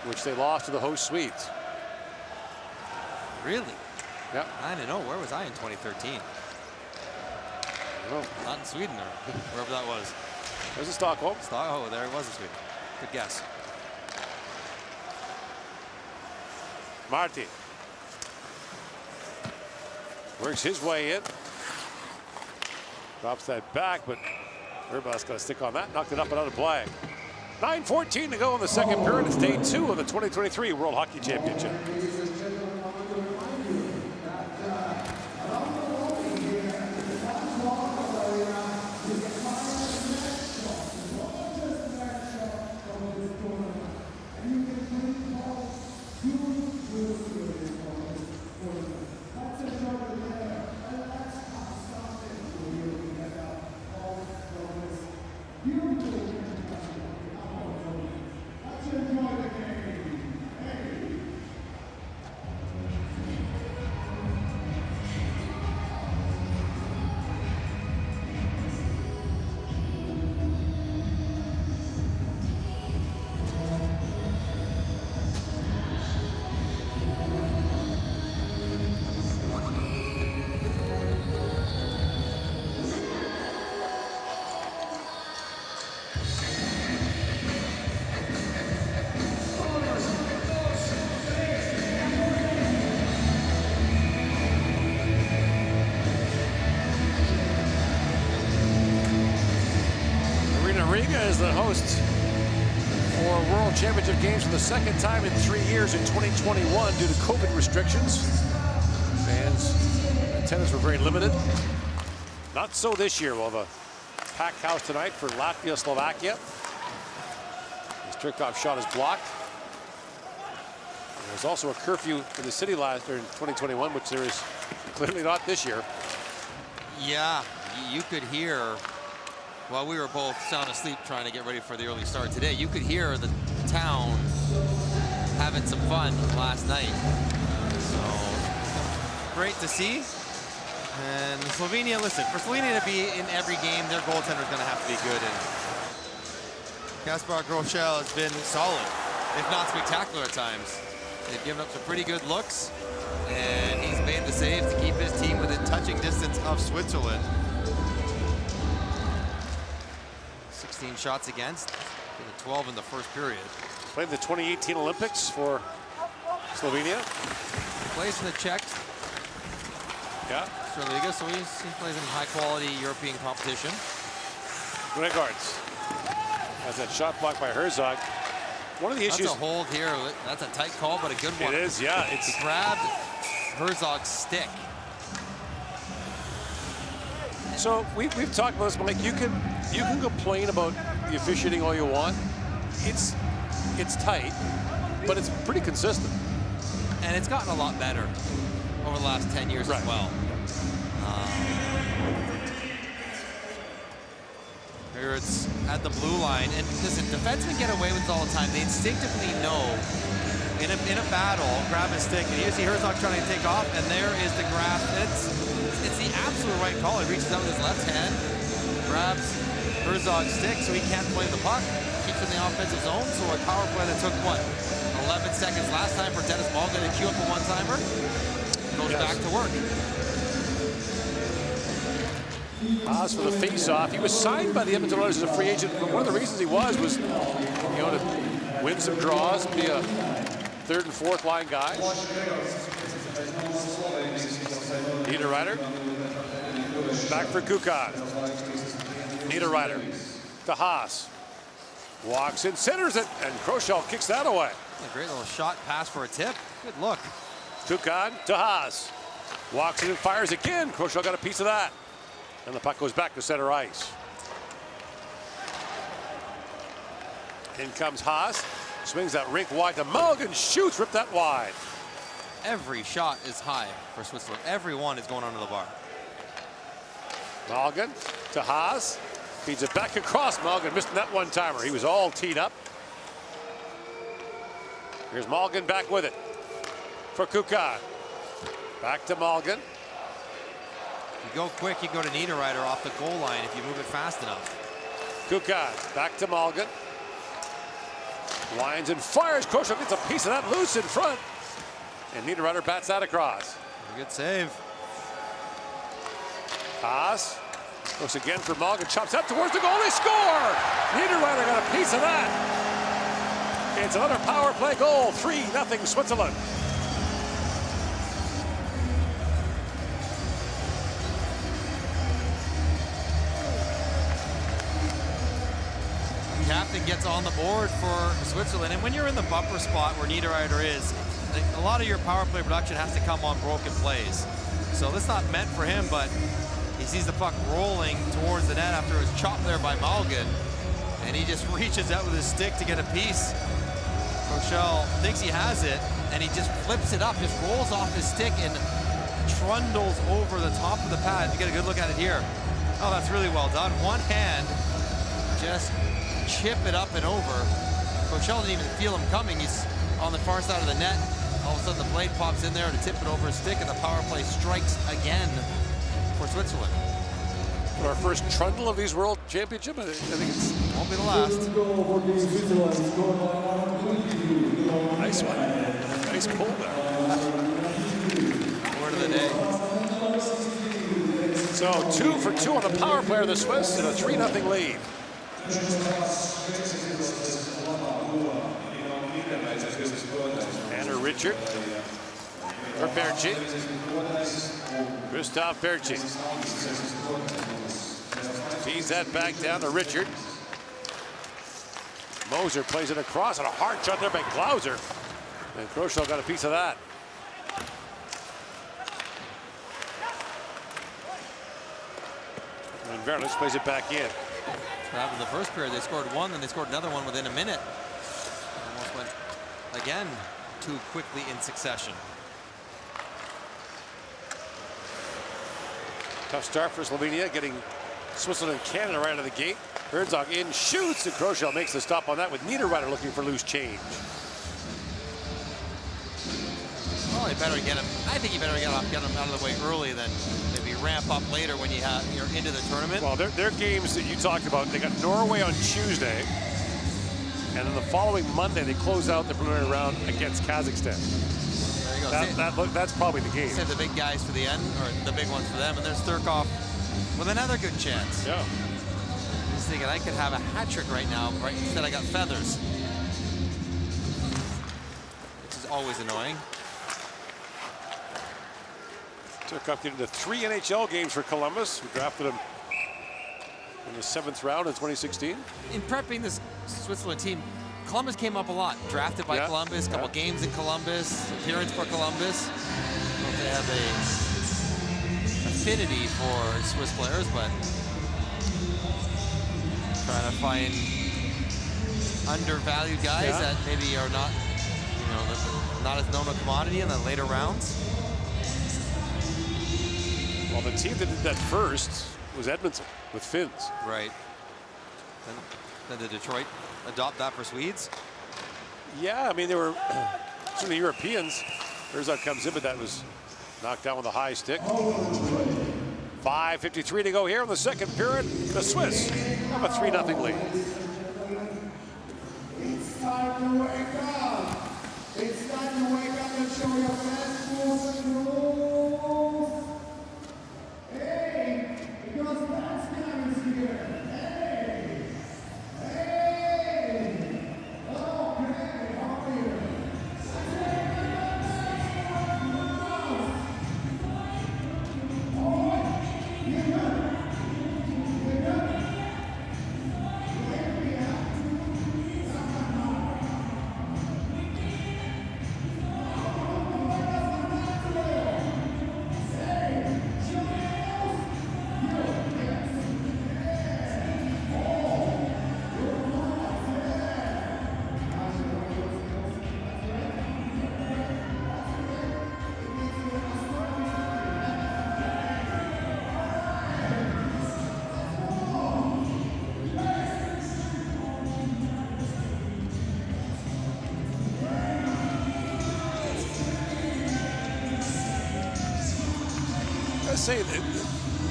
which they lost to the host Swedes. Really? Yeah. 9-0. Where was I in 2013? Not in Sweden or wherever that was. It was in Stockholm. Oh, there it was in Sweden. Good guess. Marty works his way in. Drops that back, but Urbas got to stick on that. Knocked it up and out of play. 9:14 to go in the second period. It's day 2 of the 2023 World Hockey Championship. Riga is the host for World Championship games for the second time in 3 years in 2021 due to COVID restrictions. Fans' attendance were very limited. Not so this year. We'll have a packed house tonight for Latvia, Slovakia. His Turkov shot is blocked. There was also a curfew in the city last year in 2021, which there is clearly not this year. Yeah, you could hear, while we were both sound asleep trying to get ready for the early start today, you could hear the town having some fun last night. So, great to see. And Slovenia, listen, for Slovenia to be in every game, their goaltender is going to have to be good. And Kaspar Groschel has been solid, if not spectacular at times. They've given up some pretty good looks, and he's made the save to keep his team within touching distance of Switzerland. 16 shots against, 12 in the first period. Played the 2018 Olympics for Slovenia. Plays for the Czechs. Yeah. Riga, so he plays in high-quality European competition. Regards. Has that shot blocked by Herzog. One of the issues. That's a hold here. That's a tight call, but a good one. It is, yeah. He grabbed Herzog's stick. So we've talked about this, but like you can complain about the officiating all you want. It's tight, but it's pretty consistent. And it's gotten a lot better over the last 10 years as well. Here it's at the blue line, and listen, defensemen get away with it all the time. They instinctively know in a battle, grab his stick, and you see Herzog trying to take off, and there is the grab. It's the absolute right call. He reaches out with his left hand, grabs Herzog's stick so he can't play the puck, keeps in the offensive zone. So a power play that took, what, 11 seconds last time for Dennis Malgin to queue up a one-timer, goes back to work. As for the face-off, he was signed by the Edmonton Oilers as a free agent, but one of the reasons he was, to win some draws and be a third and fourth line guy. Niederreiter. Back for Kukan. Niederreiter to Haas. Walks in, centers it, and Groschel kicks that away. A great little shot pass for a tip. Good look. Kukan to Haas. Walks in and fires again. Groschel got a piece of that. And the puck goes back to center ice. In comes Haas. Swings that rink wide to Mulligan. Shoots, ripped that wide. Every shot is high for Switzerland. Every one is going under the bar. Mulligan to Haas. Feeds it back across. Mulligan missed that one-timer. He was all teed up. Here's Mulligan back with it for Kuka. Back to Mulligan. You go quick, you go to Niederreiter off the goal line if you move it fast enough. Kuka back to Mulligan. Winds and fires. Kosho gets a piece of that loose in front. And Niederreiter bats that across. Good save. Haas looks again for Mulligan. Chops up towards the goal. They score! Niederreiter got a piece of that. It's another power play goal. 3-0 Switzerland. Captain gets on the board for Switzerland, and when you're in the bumper spot where Niederreiter is, a lot of your power play production has to come on broken plays. So this is not meant for him, but he sees the puck rolling towards the net after it was chopped there by Mulligan, and he just reaches out with his stick to get a piece. Rochelle thinks he has it, and he just flips it up, just rolls off his stick and trundles over the top of the pad. You get a good look at it here. Oh, that's really well done. One hand, just chip it up and over. Rochelle didn't even feel him coming. He's on the far side of the net. All of a sudden the blade pops in there to tip it over his stick, and the power play strikes again for Switzerland. Our first trundle of these World Championship. I think it's won't be the last. Nice one. Nice pull there. Word of the day. So 2 for 2 on the power play of the Swiss and a 3-0 lead. Anna Richard for Berchi. Christoph Berchi. Feeds that back down to Richard. Moser plays it across, and a hard shot there by Glauser. And Kroschel got a piece of that. And Verlis plays it back in. What happened in the first period? They scored one, then they scored another one within a minute. Almost went again too quickly in succession. Tough start for Slovenia, getting Switzerland and Canada right out of the gate. Herzog in, shoots, and Kroschel makes the stop on that with Niederreiter looking for loose change. Well, you better get him. I think you better get him out of the way early than maybe ramp up later when you're into the tournament. Well, their games that you talked about, they got Norway on Tuesday, and then the following Monday they close out the preliminary round against Kazakhstan. There you go. That's probably the game. Save the big guys for the end, or the big ones for them, and there's Thurkov with another good chance. Yeah. Just thinking I could have a hat trick right now, right? Instead I got feathers. Which is always annoying. Thurkov getting to 3 NHL games for Columbus. We drafted him in the 7th round in 2016. In prepping this Switzerland team, Columbus came up a lot. Drafted by Columbus, couple games in Columbus, appearance for Columbus. I don't know if they have a affinity for Swiss players, but trying to find undervalued guys that maybe are not, not as known a commodity in the later rounds. Well, the team that did that first was Edmonton with Finns. Right. Then did Detroit adopt that for Swedes? Yeah, I mean, they were certainly Europeans. Herzog comes in, but that was knocked down with a high stick. 5:53 to go here in the second period. The Swiss have a 3-0 lead. It's time to wake up. It's time to wake up and show your best moves and rules. Hey, because that's time is here. Hey, hey. Okay, how are you? gotta say, the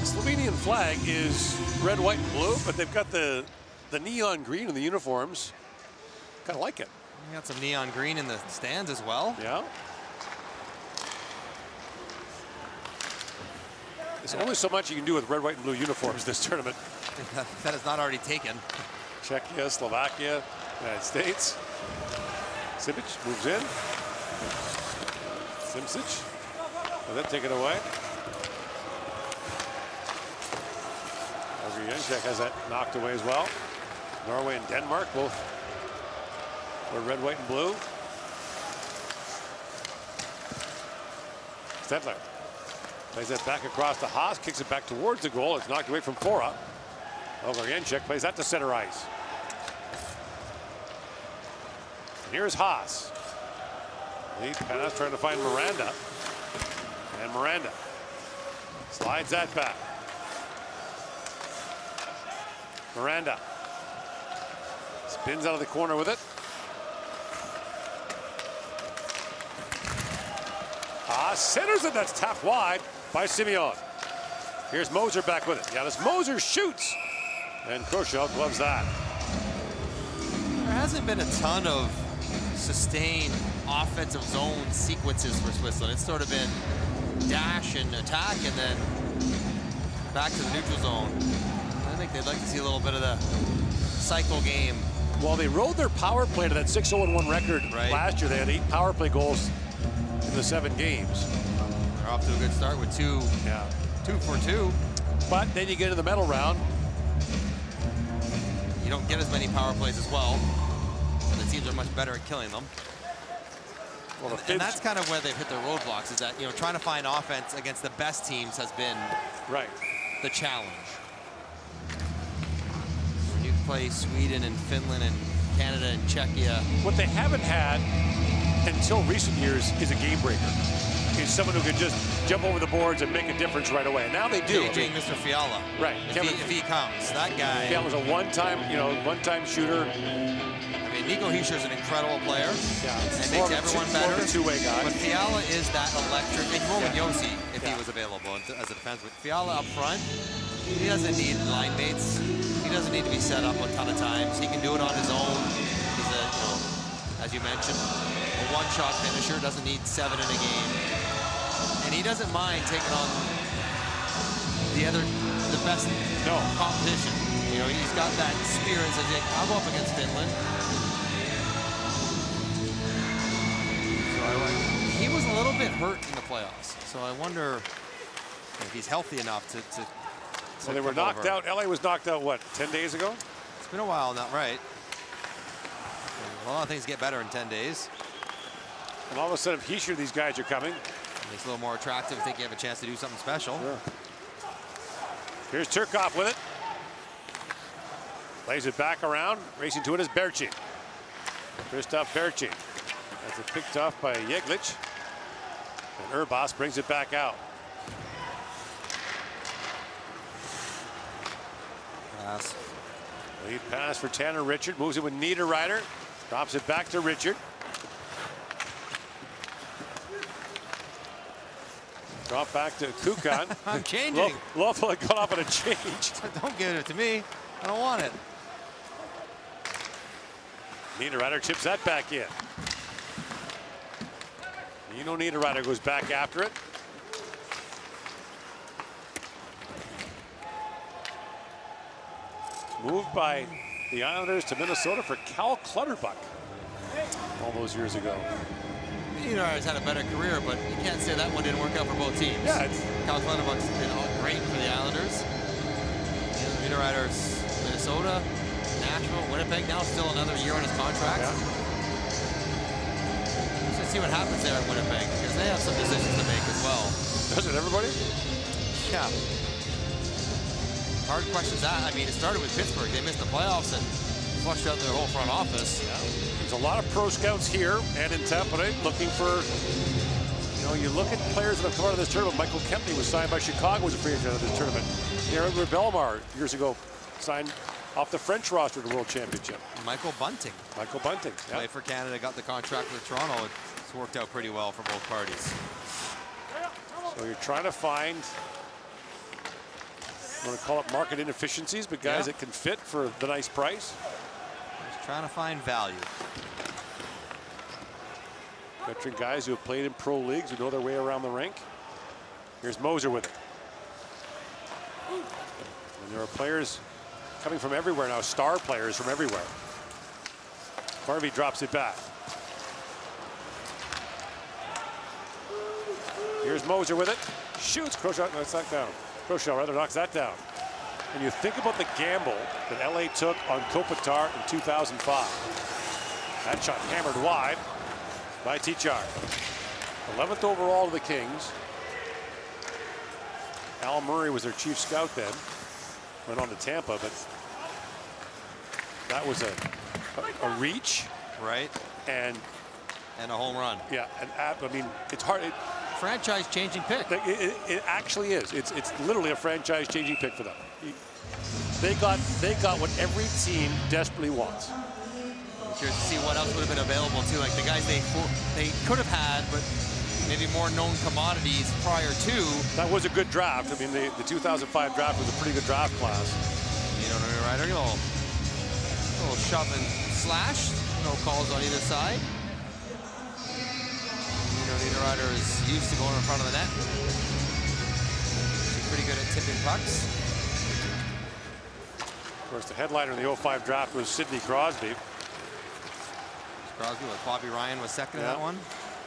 Slovenian flag is red, white, and blue, but they've got the neon green in the uniforms. Kind of like it. We got some neon green in the stands as well. Yeah. There's only so much you can do with red, white, and blue uniforms this tournament. That is not already taken. Czechia, Slovakia, United States. Sibic moves in. Simsic. And then take it away. Jenček has that knocked away as well. Norway and Denmark both were red, white, and blue. Stedler plays that back across to Haas, kicks it back towards the goal. It's knocked away from Fora. Jenček plays that to center ice. And here's Haas. Lead pass trying to find Miranda. And Miranda slides that back. Miranda spins out of the corner with it. Centers it. That's tapped wide by Simeon. Here's Moser back with it. Yanis Moser shoots. And Kroschel gloves that. There hasn't been a ton of sustained offensive zone sequences for Switzerland. It's sort of been dash and attack and then back to the neutral zone. I think they'd like to see a little bit of the cycle game. Well, they rode their power play to that 6-0-1 record last year. They had 8 power play goals in the 7 games. They're off to a good start with 2 for 2. But then you get in the medal round. You don't get as many power plays as well. The teams are much better at killing them. Well, and that's kind of where they've hit their roadblocks, is that, you know, trying to find offense against the best teams has been the challenge. When you play Sweden and Finland and Canada and Czechia. What they haven't had until recent years is a game breaker. Is someone who could just jump over the boards and make a difference right away. And now they do. Mr. Fiala. Right. If he comes, that guy. Fiala's a one-time shooter. I mean, Nico Hischier is an incredible player. Yeah. And makes everyone better. More of a two-way guy. But Fiala is that electric. And Roman Josi, if he was available as a defenseman. Fiala up front, he doesn't need line mates. He doesn't need to be set up a ton of times. He can do it on his own. He's a, as you mentioned, a one-shot finisher. Doesn't need 7 in a game. And he doesn't mind taking on the best competition. You know, he's got that spirit and says, I'll go up against Finland. So he was a little bit hurt in the playoffs. So I wonder if he's healthy enough to so they were knocked out. LA was knocked out, what, 10 days ago? It's been a while now, right? A lot of things get better in 10 days. And all of a sudden, if Hischier, these guys are coming. Makes it a little more attractive. I think you have a chance to do something special. Sure. Here's Turkov with it. Plays it back around. Racing to it is Berchi. Christoph Berchi. That's it picked off by Jeglic. And Urbas brings it back out. Pass. Lead pass for Tanner Richard. Moves it with Niederreiter. Drops it back to Richard. Drop back to Kukan. I'm changing. Loeffler got off on a change. Don't give it to me. I don't want it. Niederreiter chips that back in. Niederreiter goes back after it. Moved by the Islanders to Minnesota for Cal Clutterbuck all those years ago. Niederreiter's had a better career, but you can't say that one didn't work out for both teams. Yeah, Cal Clutterbuck's been great for the Islanders. Niederreiter's Minnesota, Nashville, Winnipeg, now still another year on his contract. Yeah. Let's see what happens there in Winnipeg, because they have some decisions to make as well. Doesn't everybody? Yeah. Hard questions that. I mean, it started with Pittsburgh. They missed the playoffs and flushed out their whole front office. Yeah. There's a lot of pro scouts here and in Tampere looking for, you look at players that have come out of this tournament. Michael Kempney was signed by Chicago as a free agent out of this tournament. Aaron Belmar years ago signed off the French roster to the World Championship. Michael Bunting. Yeah. Played for Canada, got the contract with Toronto. It's worked out pretty well for both parties. So you're trying to find I want to call it market inefficiencies, but guys that can fit for the nice price. Just trying to find value. Veteran guys who have played in pro leagues, who know their way around the rink. Here's Moser with it. And there are players coming from everywhere now, star players from everywhere. Harvey drops it back. Here's Moser with it. Shoots. Crochet knocks that down. Crochet rather knocks that down. And you think about the gamble that LA took on Kopitar in 2005. That shot hammered wide by Tichar. 11th overall to the Kings. Al Murray was their chief scout then. Went on to Tampa, but that was a reach. Right. And a home run. Yeah, and I mean, it's hard. Franchise-changing pick. It actually is. It's literally a franchise-changing pick for them. They got what every team desperately wants. I'm curious to see what else would have been available too. Like the guys they could have had, but maybe more known commodities prior to. That was a good draft. I mean, the 2005 draft was a pretty good draft class. You know, Ryder, a little shove and slash. No calls on either side. Ryder is used to going in front of the net. She's pretty good at tipping pucks. Of course, the headliner in the 05 draft was Sidney Crosby. Crosby with Bobby Ryan was second in that one.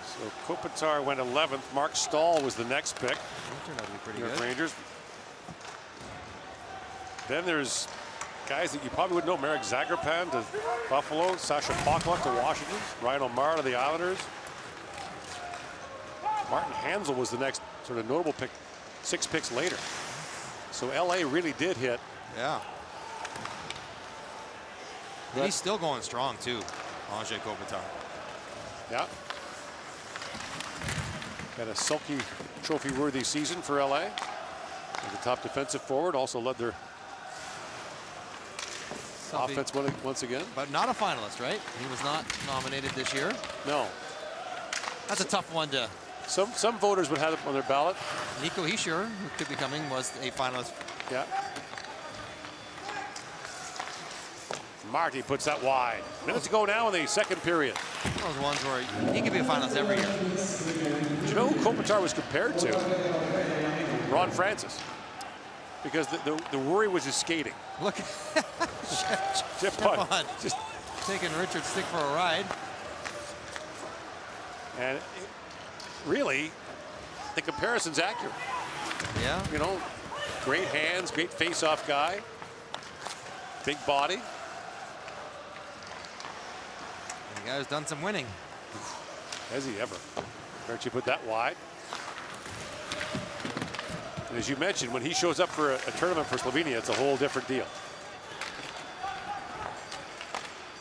So Kopitar went 11th. Mark Stahl was the next pick. That turned out to be pretty good. Rangers. Then there's guys that you probably would know. Marek Zagrapan to Buffalo. Sasha Pokluk to Washington. Ryan O'Mara to the Islanders. Martin Hansel was the next sort of notable pick 6 picks later. So LA really did hit. Yeah. And he's still going strong too, Andrzej Kopitar. Yeah. Had a sulky trophy-worthy season for LA. And the top defensive forward, also led their offense once again. But not a finalist, right? He was not nominated this year. No. That's a tough one to. Some voters would have it on their ballot. Nico Hischier, who could be coming, was a finalist. Yeah. Marty puts that wide. Minutes to go now in the second period. Those ones where he could be a finalist every year. Do you know who Kopitar was compared to? Ron Francis. Because the worry was his skating. Look. Chip on. Just taking Richard's stick for a ride. And really, the comparison's accurate. Yeah. You know, great hands, great face-off guy, big body. And the guy's done some winning. Has he ever? Don't you put that wide? And as you mentioned, when he shows up for a tournament for Slovenia, it's a whole different deal.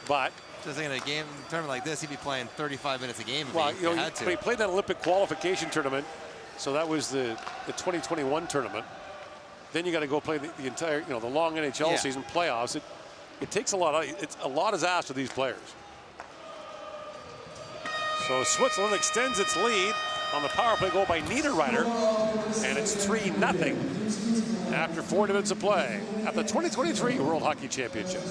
But just thinking a tournament like this, he'd be playing 35 minutes a game if he had to. But he played that Olympic qualification tournament, so that was the 2021 tournament. Then you got to go play the entire, the long NHL season, playoffs. It takes a lot. A lot is asked of these players. So Switzerland extends its lead on the power play goal by Niederreiter, and it's 3-0 after 4 minutes of play at the 2023 World Hockey Championship.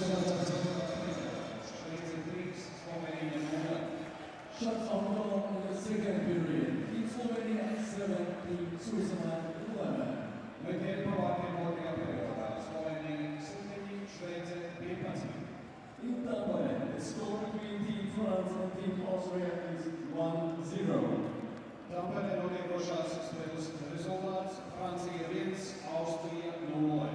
Shots on goal in the second period. In Slovenia 7, Switzerland 11. Lepiej Polakiem Olga Perioda. Slovenia 7, Szwecja 15. In Dublin, the score between Team France and Team Austria is 1-0. Tampere Noge Košas rezultat Francie 1, Austria 0.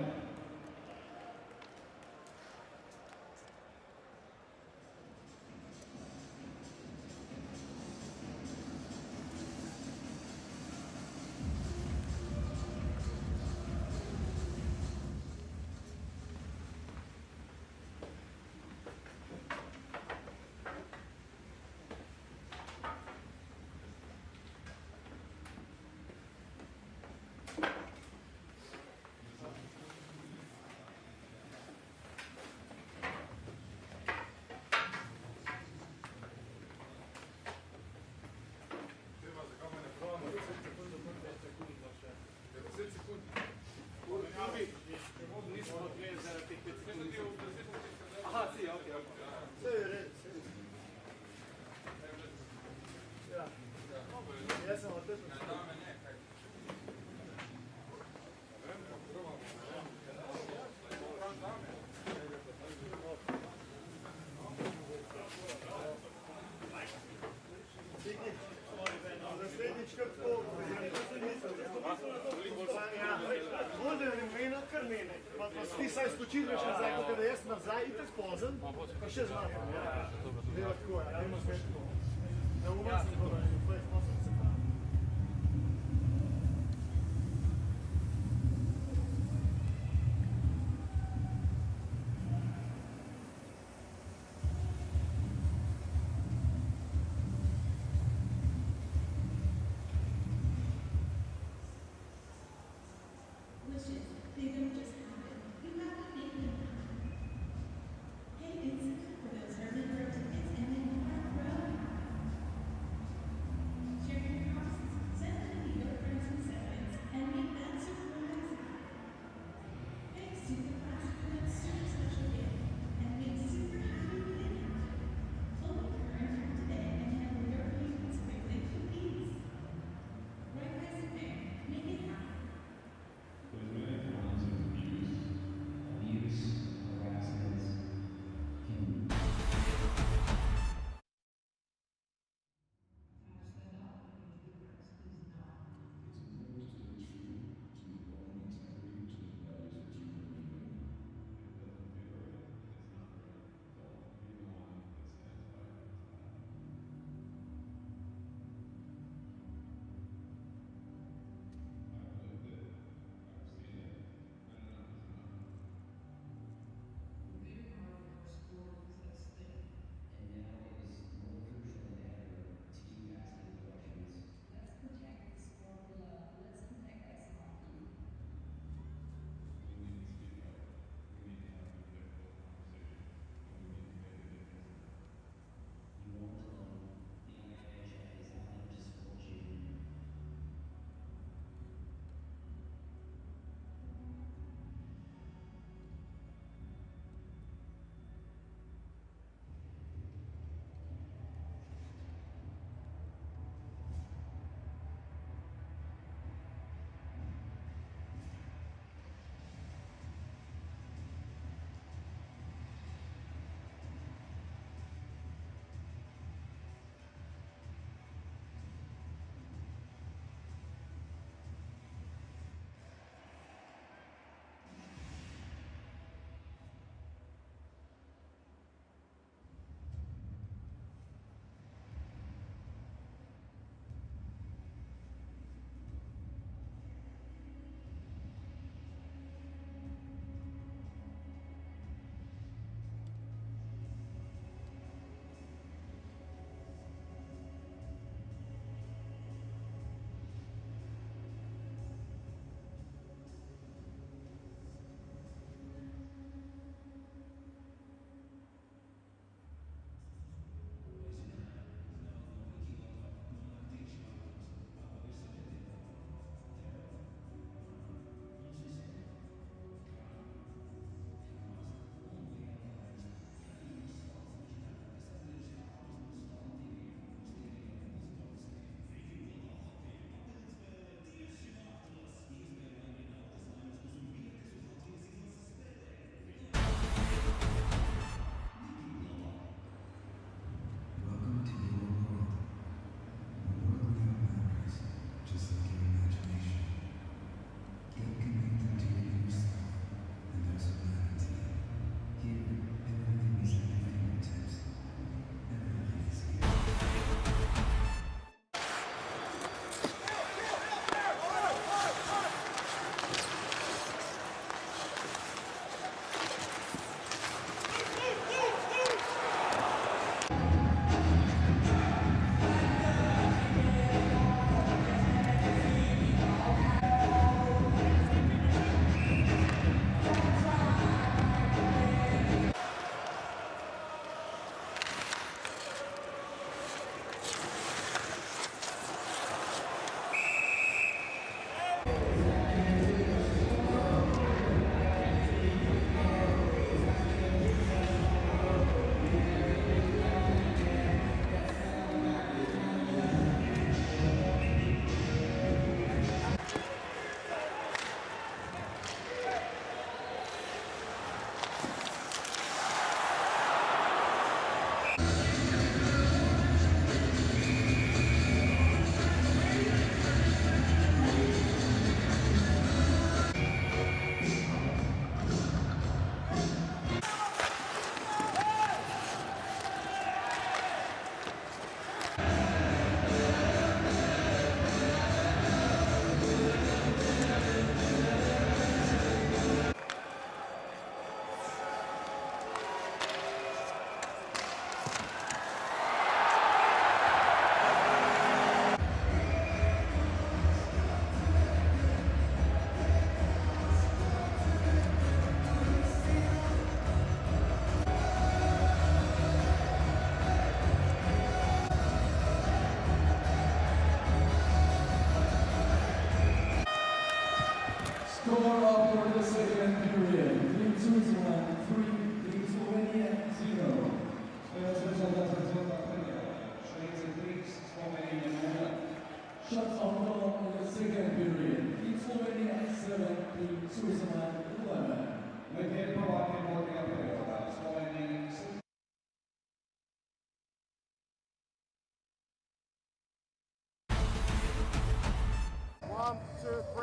Ti saj skočili še nazaj, kot da jaz nazaj, itek spozen, pa še zlato. Deva tako, dajmo spet tako. Da umem se to, da je tvoj spozen se pravi.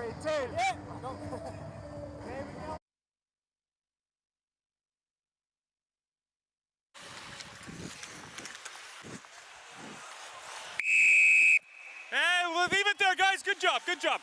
18. Yeah. Go. Hey, we'll leave it there, guys. Good job, good job.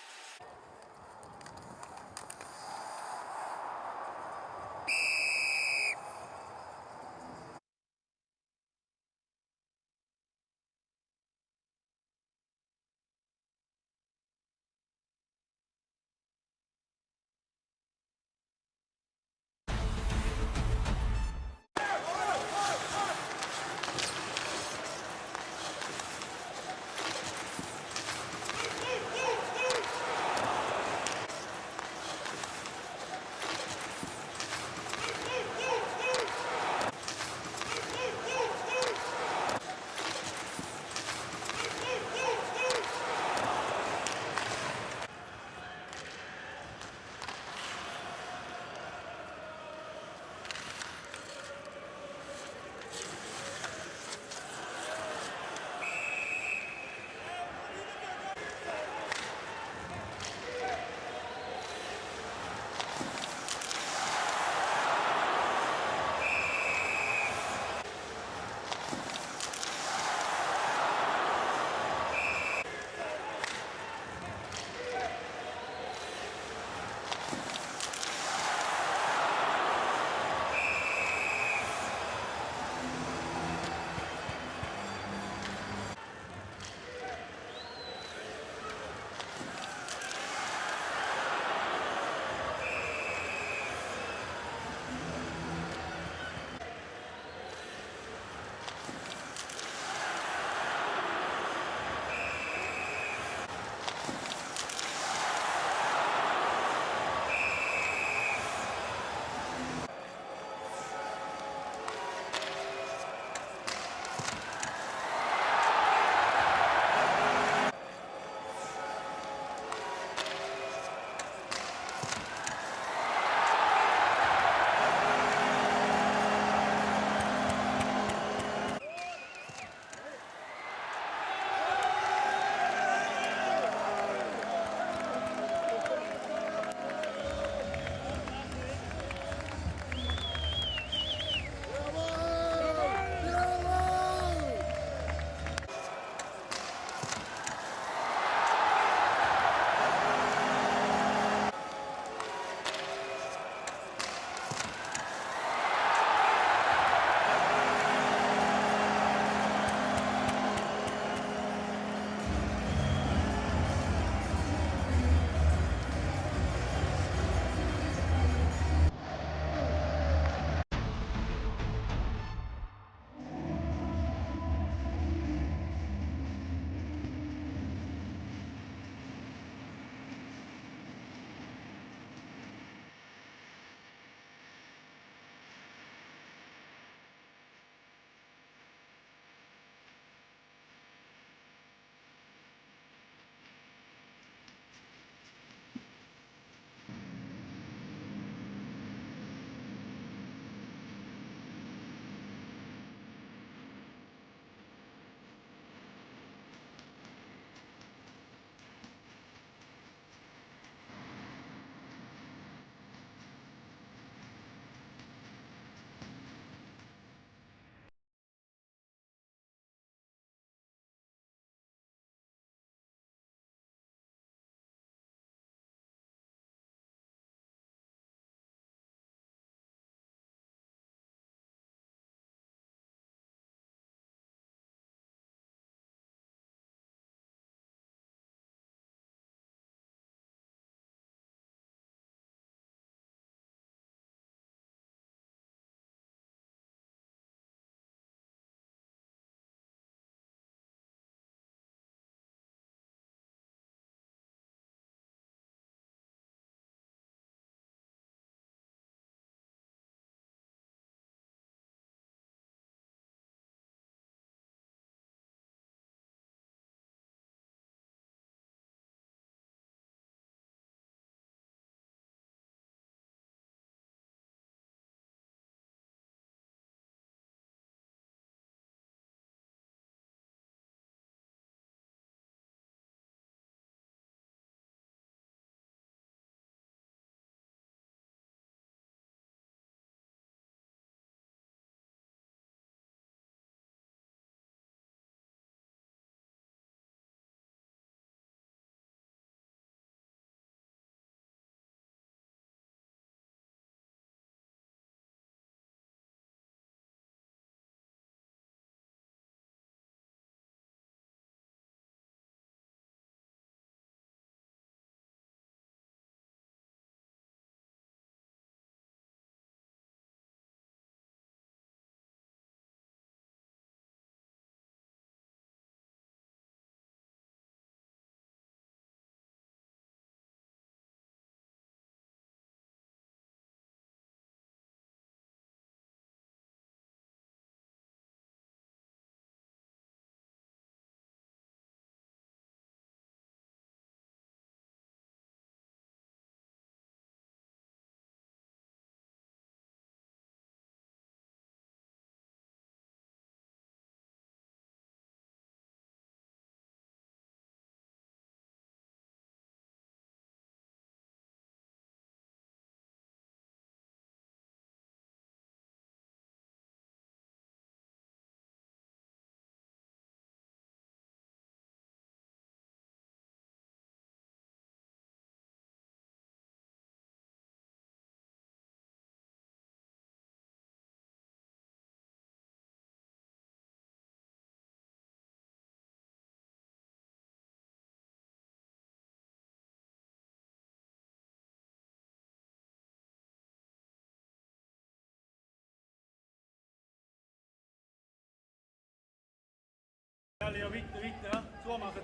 Ali, witte, ja. Zumachen.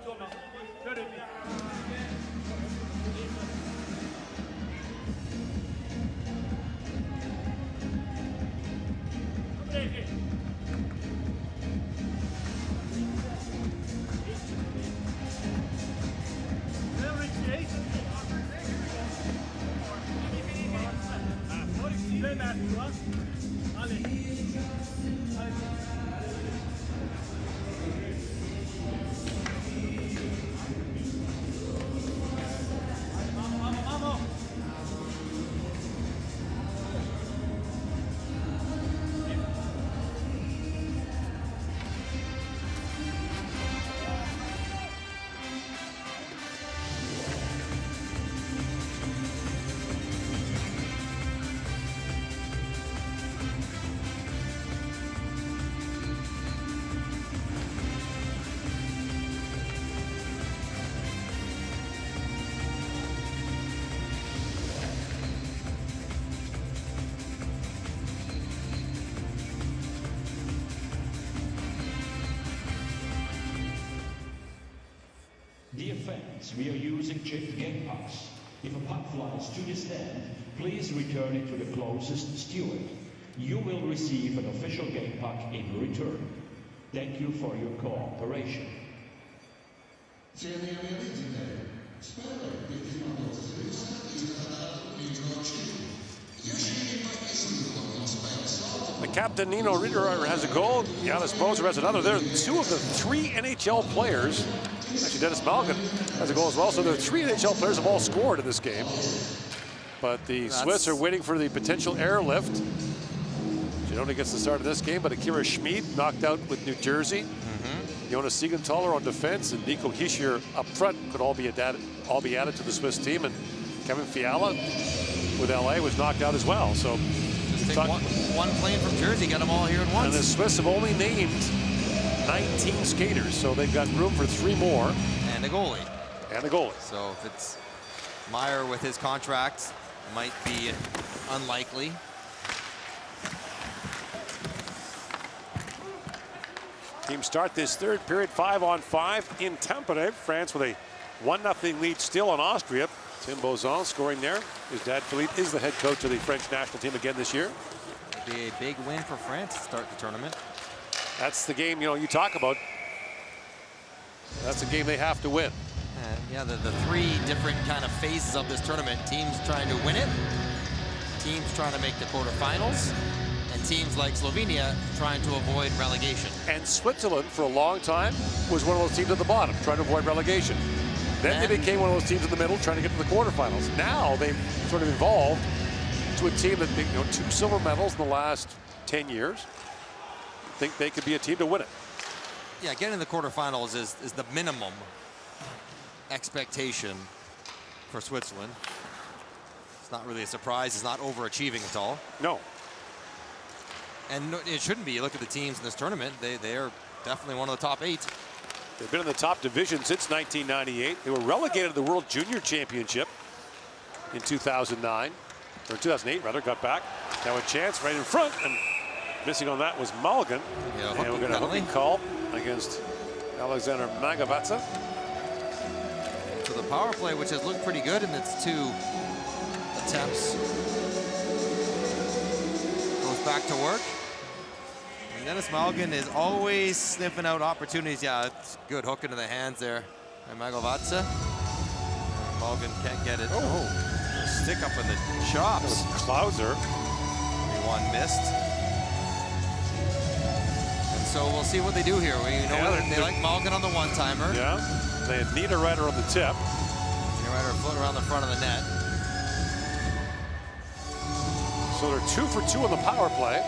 Kör du mit. Dear fans, we are using chipped game pucks. If a puck flies to this end, please return it to the closest steward. You will receive an official game puck in return. Thank you for your cooperation. The captain, Nino Rieder, has a goal. Janis Bozer has another. They're two of the three NHL players. Actually, Dennis Malgin has a goal as well. So the three NHL players have all scored in this game. But the Swiss are waiting for the potential airlift. Girona gets the start of this game, but Akira Schmid knocked out with New Jersey. Jonas Siegenthaler on defense and Nico Hischier up front could all be added to the Swiss team. And Kevin Fiala with LA was knocked out as well. So just take one plane from Jersey, get them all here at once. And the Swiss have only named 19 skaters, so they've got room for 3 more. And a goalie. So if it's Meyer with his contract, might be unlikely. Teams start this third period 5-on-5 in Tampere. France with a 1-0 lead still on Austria. Tim Bozan scoring there. His dad, Philippe, is the head coach of the French national team again this year. It'll be a big win for France to start the tournament. That's the game, you talk about. That's a game they have to win. Yeah, the 3 different kind of phases of this tournament. Teams trying to win it, teams trying to make the quarterfinals, and teams like Slovenia trying to avoid relegation. And Switzerland, for a long time, was one of those teams at the bottom, trying to avoid relegation. Then they became one of those teams in the middle, trying to get to the quarterfinals. Now they've sort of evolved to a team that, 2 silver medals in the last 10 years. I think they could be a team to win it. Yeah, getting to the quarterfinals is the minimum expectation for Switzerland. It's not really a surprise. It's not overachieving at all. No. And it shouldn't be. You look at the teams in this tournament, they are definitely one of the top 8. They've been in the top division since 1998. They were relegated to the World Junior Championship in 2009, or 2008 rather, got back. Now a chance right in front, and missing on that was Malgin. Yeah, and we're going to hooking call against Alexander Magavatsa. So the power play, which has looked pretty good in its 2 attempts, goes back to work. And Dennis Malgin is always sniffing out opportunities. Yeah, it's good hook into the hands there by Magavatsa. Malgin can't get it. Oh, stick up in the chops. Klauser. One missed. And so we'll see what they do here. They like Malgin on the one-timer. Yeah, they had Niederreiter on the tip. Niederreiter floating around the front of the net. So they're 2 for 2 on the power play.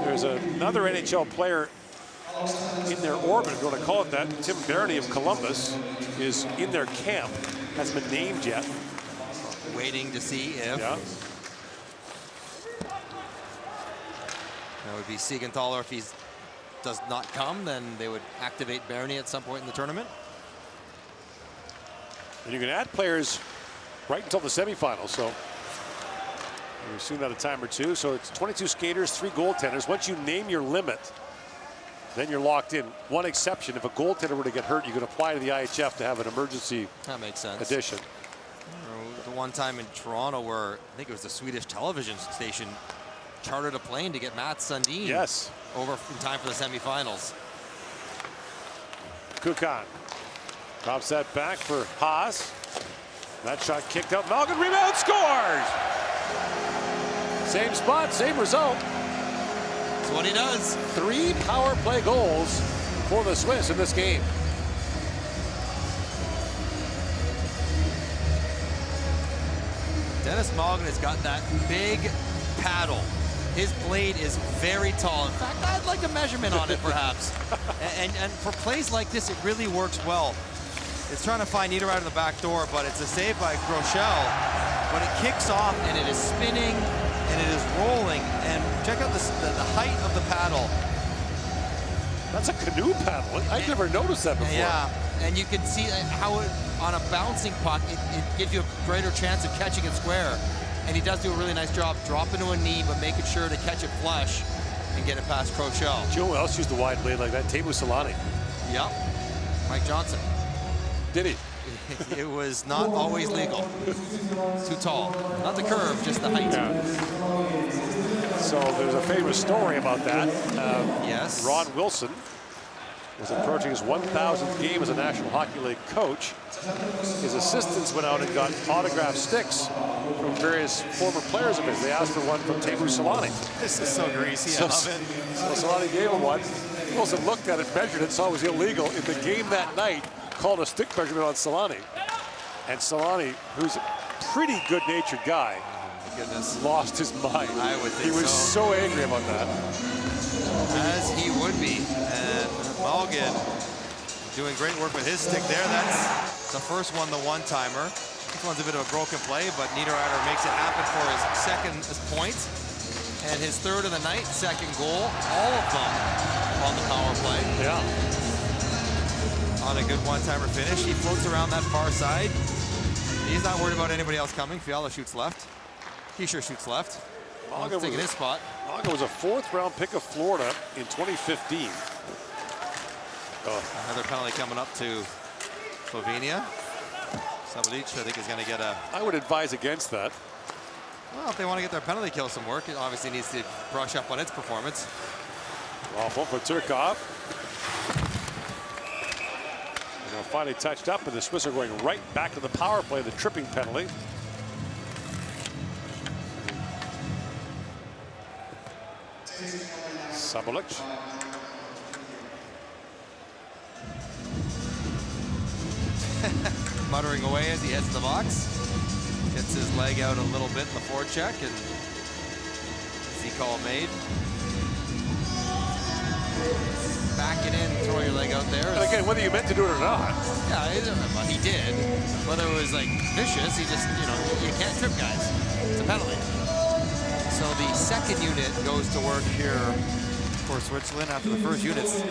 There's another NHL player in their orbit, if you want to call it that. Tim Bernie of Columbus is in their camp. Hasn't been named yet. Waiting to see if. Yeah. That would be Siegenthaler. If he does not come, then they would activate Bernie at some point in the tournament. And you can add players right until the semifinals. So We've seen that a time or two. So it's 22 skaters, 3 goaltenders. Once you name your limit, then you're locked in. One exception, if a goaltender were to get hurt, you can apply to the IIHF to have an emergency addition. The one time in Toronto where I think it was the Swedish television station chartered a plane to get Mats Sundin over in time for the semifinals. Kukan drops that back for Haas. That shot kicked up. Malgin rebound, scores! Same spot, same result. That's what he does. 3 power play goals for the Swiss in this game. Dennis Malgin has got that big paddle. His blade is very tall. In fact, I'd like a measurement on it, perhaps. and for plays like this, it really works well. It's trying to find Niederreiter in the back door, but it's a save by Groeschel. But it kicks off, and it is spinning, and it is rolling. And check out the height of the paddle. That's a canoe paddle. I've never noticed that before. Yeah, and you can see how on a bouncing puck, it gives you a greater chance of catching it square. And he does do a really nice job dropping to a knee, but making sure to catch it flush and get it past Groeschel. Do you know who else used a wide blade like that? Teemu Selanne. Yep. Mike Johnson. Did he? It was not always legal. Too tall. Not the curve, just the height. Yeah. So there's a famous story about that. Yes. Ron Wilson was approaching his 1,000th game as a National Hockey League coach. His assistants went out and got autograph sticks from various former players of his. They asked for one from Teemu Selanne. This is so greasy. I love it. So Selanne gave him one. Wilson looked at it, measured it, saw it was illegal. In the game that night, called a stick measurement on Selanne. And Selanne, who's a pretty good-natured guy, lost his mind. I would think he was so angry about that. As he would be. And Malgin doing great work with his stick there. That's the first one, the one-timer. This one's a bit of a broken play, but Niederreiter makes it happen for his second point. And his third of the night, second goal, all of them on the power play. Yeah. On a good one-timer finish. He floats around that far side. He's not worried about anybody else coming. Fiala shoots left. Hischier shoots left. Malgin taking his spot. Malgin was a 4th-round pick of Florida in 2015. Another penalty coming up to Slovenia. Sabolic, I think, is going to get a... I would advise against that. Well, if they want to get their penalty kill some work, it obviously needs to brush up on its performance. Awful for Turkov. Now finally touched up, and the Swiss are going right back to the power play, the tripping penalty. Sabolic. Muttering away as he heads to the box. Gets his leg out a little bit in the forecheck, and easy call made. Back it in, throw your leg out there. And again, whether you meant to do it or not. Yeah, he did. Whether it was like vicious, he just, you can't trip guys. It's a penalty. So the second unit goes to work here for Switzerland after the first unit's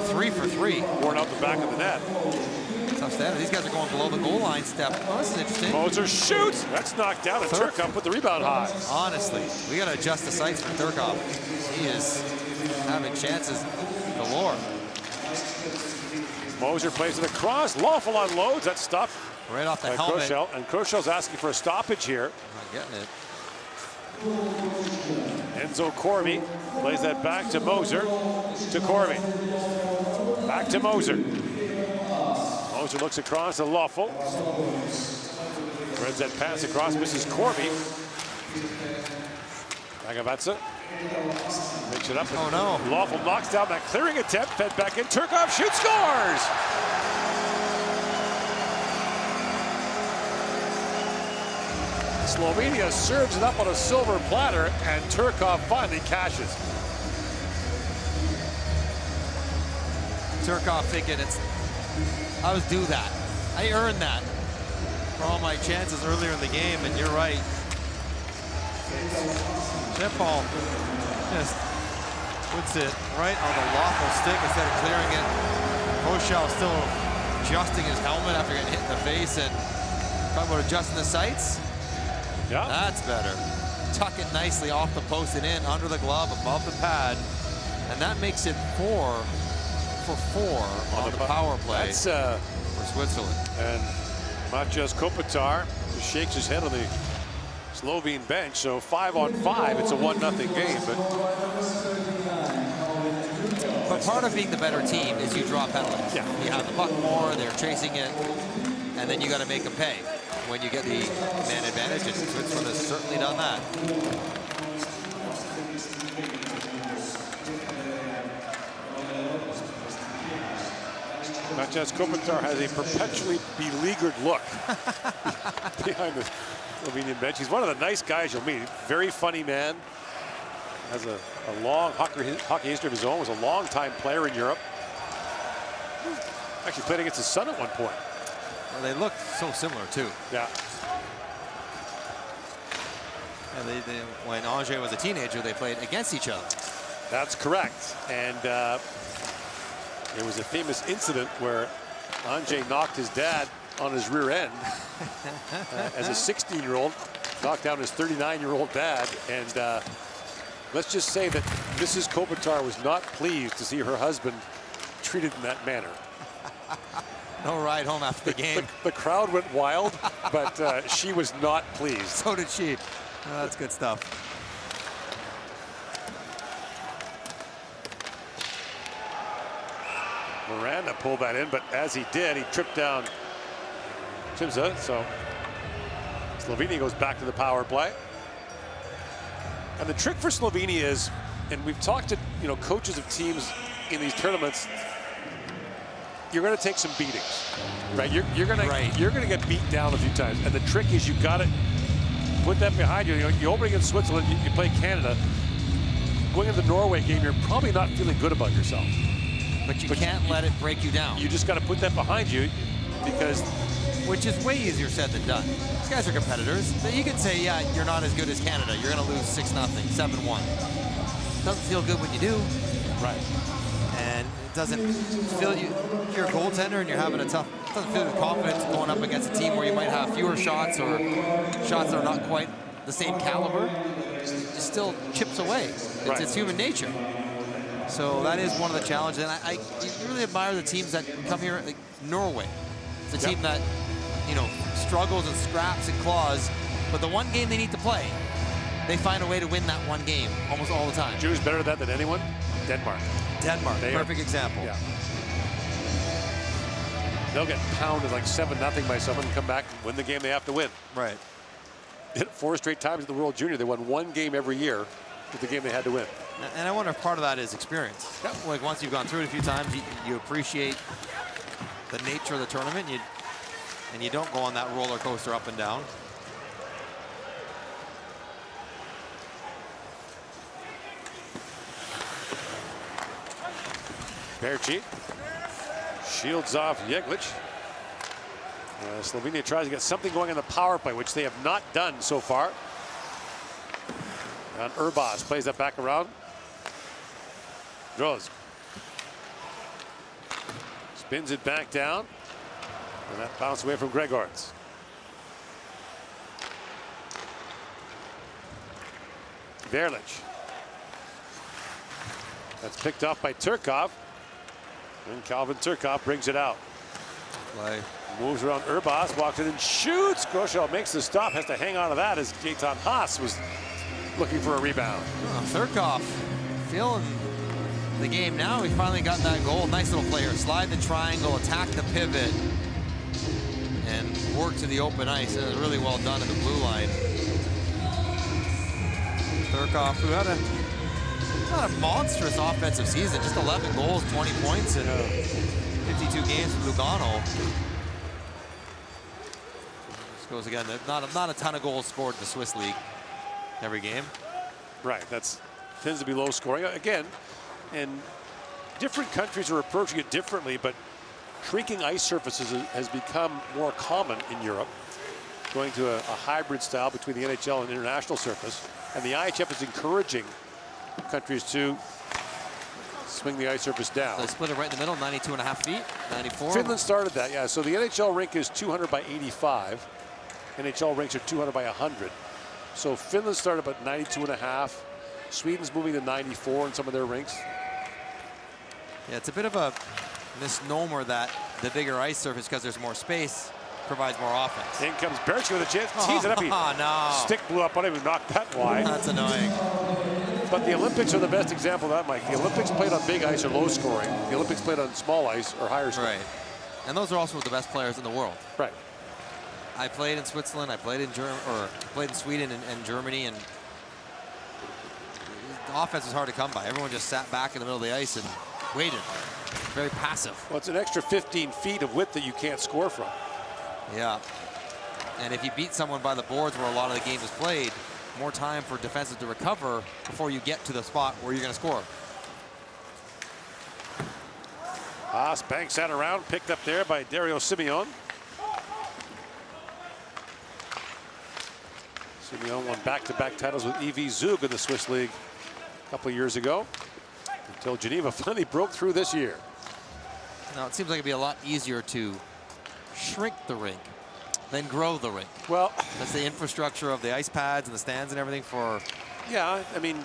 3 for 3. Worn out the back of the net. Tough standard. These guys are going below the goal line step. Oh, this is interesting. Moser shoots. That's knocked down, and Turkov put the rebound high. Honestly, we got to adjust the sights for Turkov. He is having chances galore. Moser plays it across. Lawful unloads. That's stopped right off the by helmet. Groeschel. And Groeschel's asking for a stoppage here. Not getting it. Enzo Corvi plays that back to Moser. To Corvi. Back to Moser. Moser looks across to Lawful. Threads that pass across, misses Corvi. Magavatsa picks it up. Oh no. Lawful knocks down that clearing attempt, fed back in. Turkov shoots, scores! Slovenia serves it up on a silver platter, and Turkov finally cashes. Turkov thinking I was due that. I earned that for all my chances earlier in the game, and you're right. Paul just puts it right on the Lawful stick instead of clearing it. Groeschel still adjusting his helmet after getting hit in the face, and talking about adjusting the sights. Yeah. That's better. tuck it nicely off the post and in, under the glove, above the pad. And that makes it 4 for 4 on the power play. That's for Switzerland. And Maciej Kopitar just shakes his head on the Slovene bench. So 5 on 5, it's a 1-0 game. But part of being the better team is you draw penalties. Yeah. You have the puck more, they're chasing it, and then you got to make them pay when you get the man advantage, and Switzerland has certainly done that. Maciej Kopitar has a perpetually beleaguered look behind the Slovenian bench. He's one of the nice guys you'll meet. Very funny man. Has a long hockey history of his own. Was a long-time player in Europe. Actually played against his son at one point. Well, they look so similar too. Yeah. And when Andrzej was a teenager, they played against each other. That's correct. And there was a famous incident where Andrzej knocked his dad on his rear end as a 16-year-old, knocked down his 39-year-old dad. And let's just say that Mrs. Kopitar was not pleased to see her husband treated in that manner. No ride home after the game. The crowd went wild, but she was not pleased. So did she. Oh, that's good stuff. Miranda pulled that in, but as he did, he tripped down Chimza. So Slovenia goes back to the power play. And the trick for Slovenia is, and we've talked to coaches of teams in these tournaments, you're going to take some beatings, right? You're going to get beat down a few times, and the trick is you got to put that behind you. You open against Switzerland, you play Canada. Going into the Norway game, you're probably not feeling good about yourself. But you can't let it break you down. You just got to put that behind you, because which is way easier said than done. These guys are competitors. But you can say, yeah, you're not as good as Canada. You're going to lose 6-0, 7-1. Doesn't feel good when you do. Right. And it doesn't feel you. If you're a goaltender and you're having a tough, it doesn't feel with confidence going up against a team where you might have fewer shots or shots that are not quite the same caliber. It still chips away. It's human nature. So that is one of the challenges. And I really admire the teams that come here, like Norway. It's a team that, struggles and scraps and claws, but the one game they need to play, they find a way to win that one game almost all the time. Who's better at that than anyone? Denmark. Denmark, perfect example. Yeah. They'll get pounded like 7-0 by someone and come back and win the game they have to win. Right. 4 straight times at the World Junior. They won one game every year with the game they had to win. And I wonder if part of that is experience. Yep. Like once you've gone through it a few times, you appreciate the nature of the tournament, and you don't go on that roller coaster up and down. Berchi shields off Jeglic. Slovenia tries to get something going on the power play, which they have not done so far. And Urbas plays that back around. Droz spins it back down, and that bounced away from Gregorts. Verlich. That's picked up by Turkov, and Calvin Turkov brings it out. Play. Moves around Urbas, walks in and shoots. Groschel makes the stop, has to hang on to that as Gaetan Haas was looking for a rebound. Turkov feeling the game now. He finally got that goal. Nice little player. Slide the triangle, attack the pivot, and work to the open ice. It was really well done in the blue line. Turkov, who had not a monstrous offensive season, just 11 goals, 20 points in 52 games with Lugano. This goes again, not a ton of goals scored in the Swiss league every game. Right, that's tends to be low scoring. Again, and different countries are approaching it differently, but shrinking ice surfaces has become more common in Europe, going to a hybrid style between the NHL and international surface. And the IIHF is encouraging countries to swing the ice surface down. So they split it right in the middle, 92.5 feet, 94. Finland started that, yeah. So the NHL rink is 200 by 85. NHL rinks are 200 by 100. So Finland started about 92.5. Sweden's moving to 94 in some of their rinks. Yeah, it's a bit of a misnomer that the bigger ice surface, because there's more space, provides more offense. In comes Berch with a chance. Tease it up. No. Stick blew up. I didn't even knock that wide. That's annoying. But the Olympics are the best example of that, Mike. The Olympics played on big ice or low scoring. The Olympics played on small ice or higher scoring. Right. And those are also the best players in the world. Right. I played in Switzerland. I played in played in Sweden and Germany, and the offense was hard to come by. Everyone just sat back in the middle of the ice and waited. Very passive. Well, it's an extra 15 feet of width that you can't score from. Yeah. And if you beat someone by the boards where a lot of the game is played, more time for defenses to recover before you get to the spot where you're going to score. Haas banks that around, picked up there by Dario Simeon. Simeon won back-to-back titles with EV Zug in the Swiss League a couple of years ago, until Geneva finally broke through this year. Now, it seems like it'd be a lot easier to shrink the rink than grow the rink. Well, that's the infrastructure of the ice pads and the stands and everything for... Yeah, I mean, you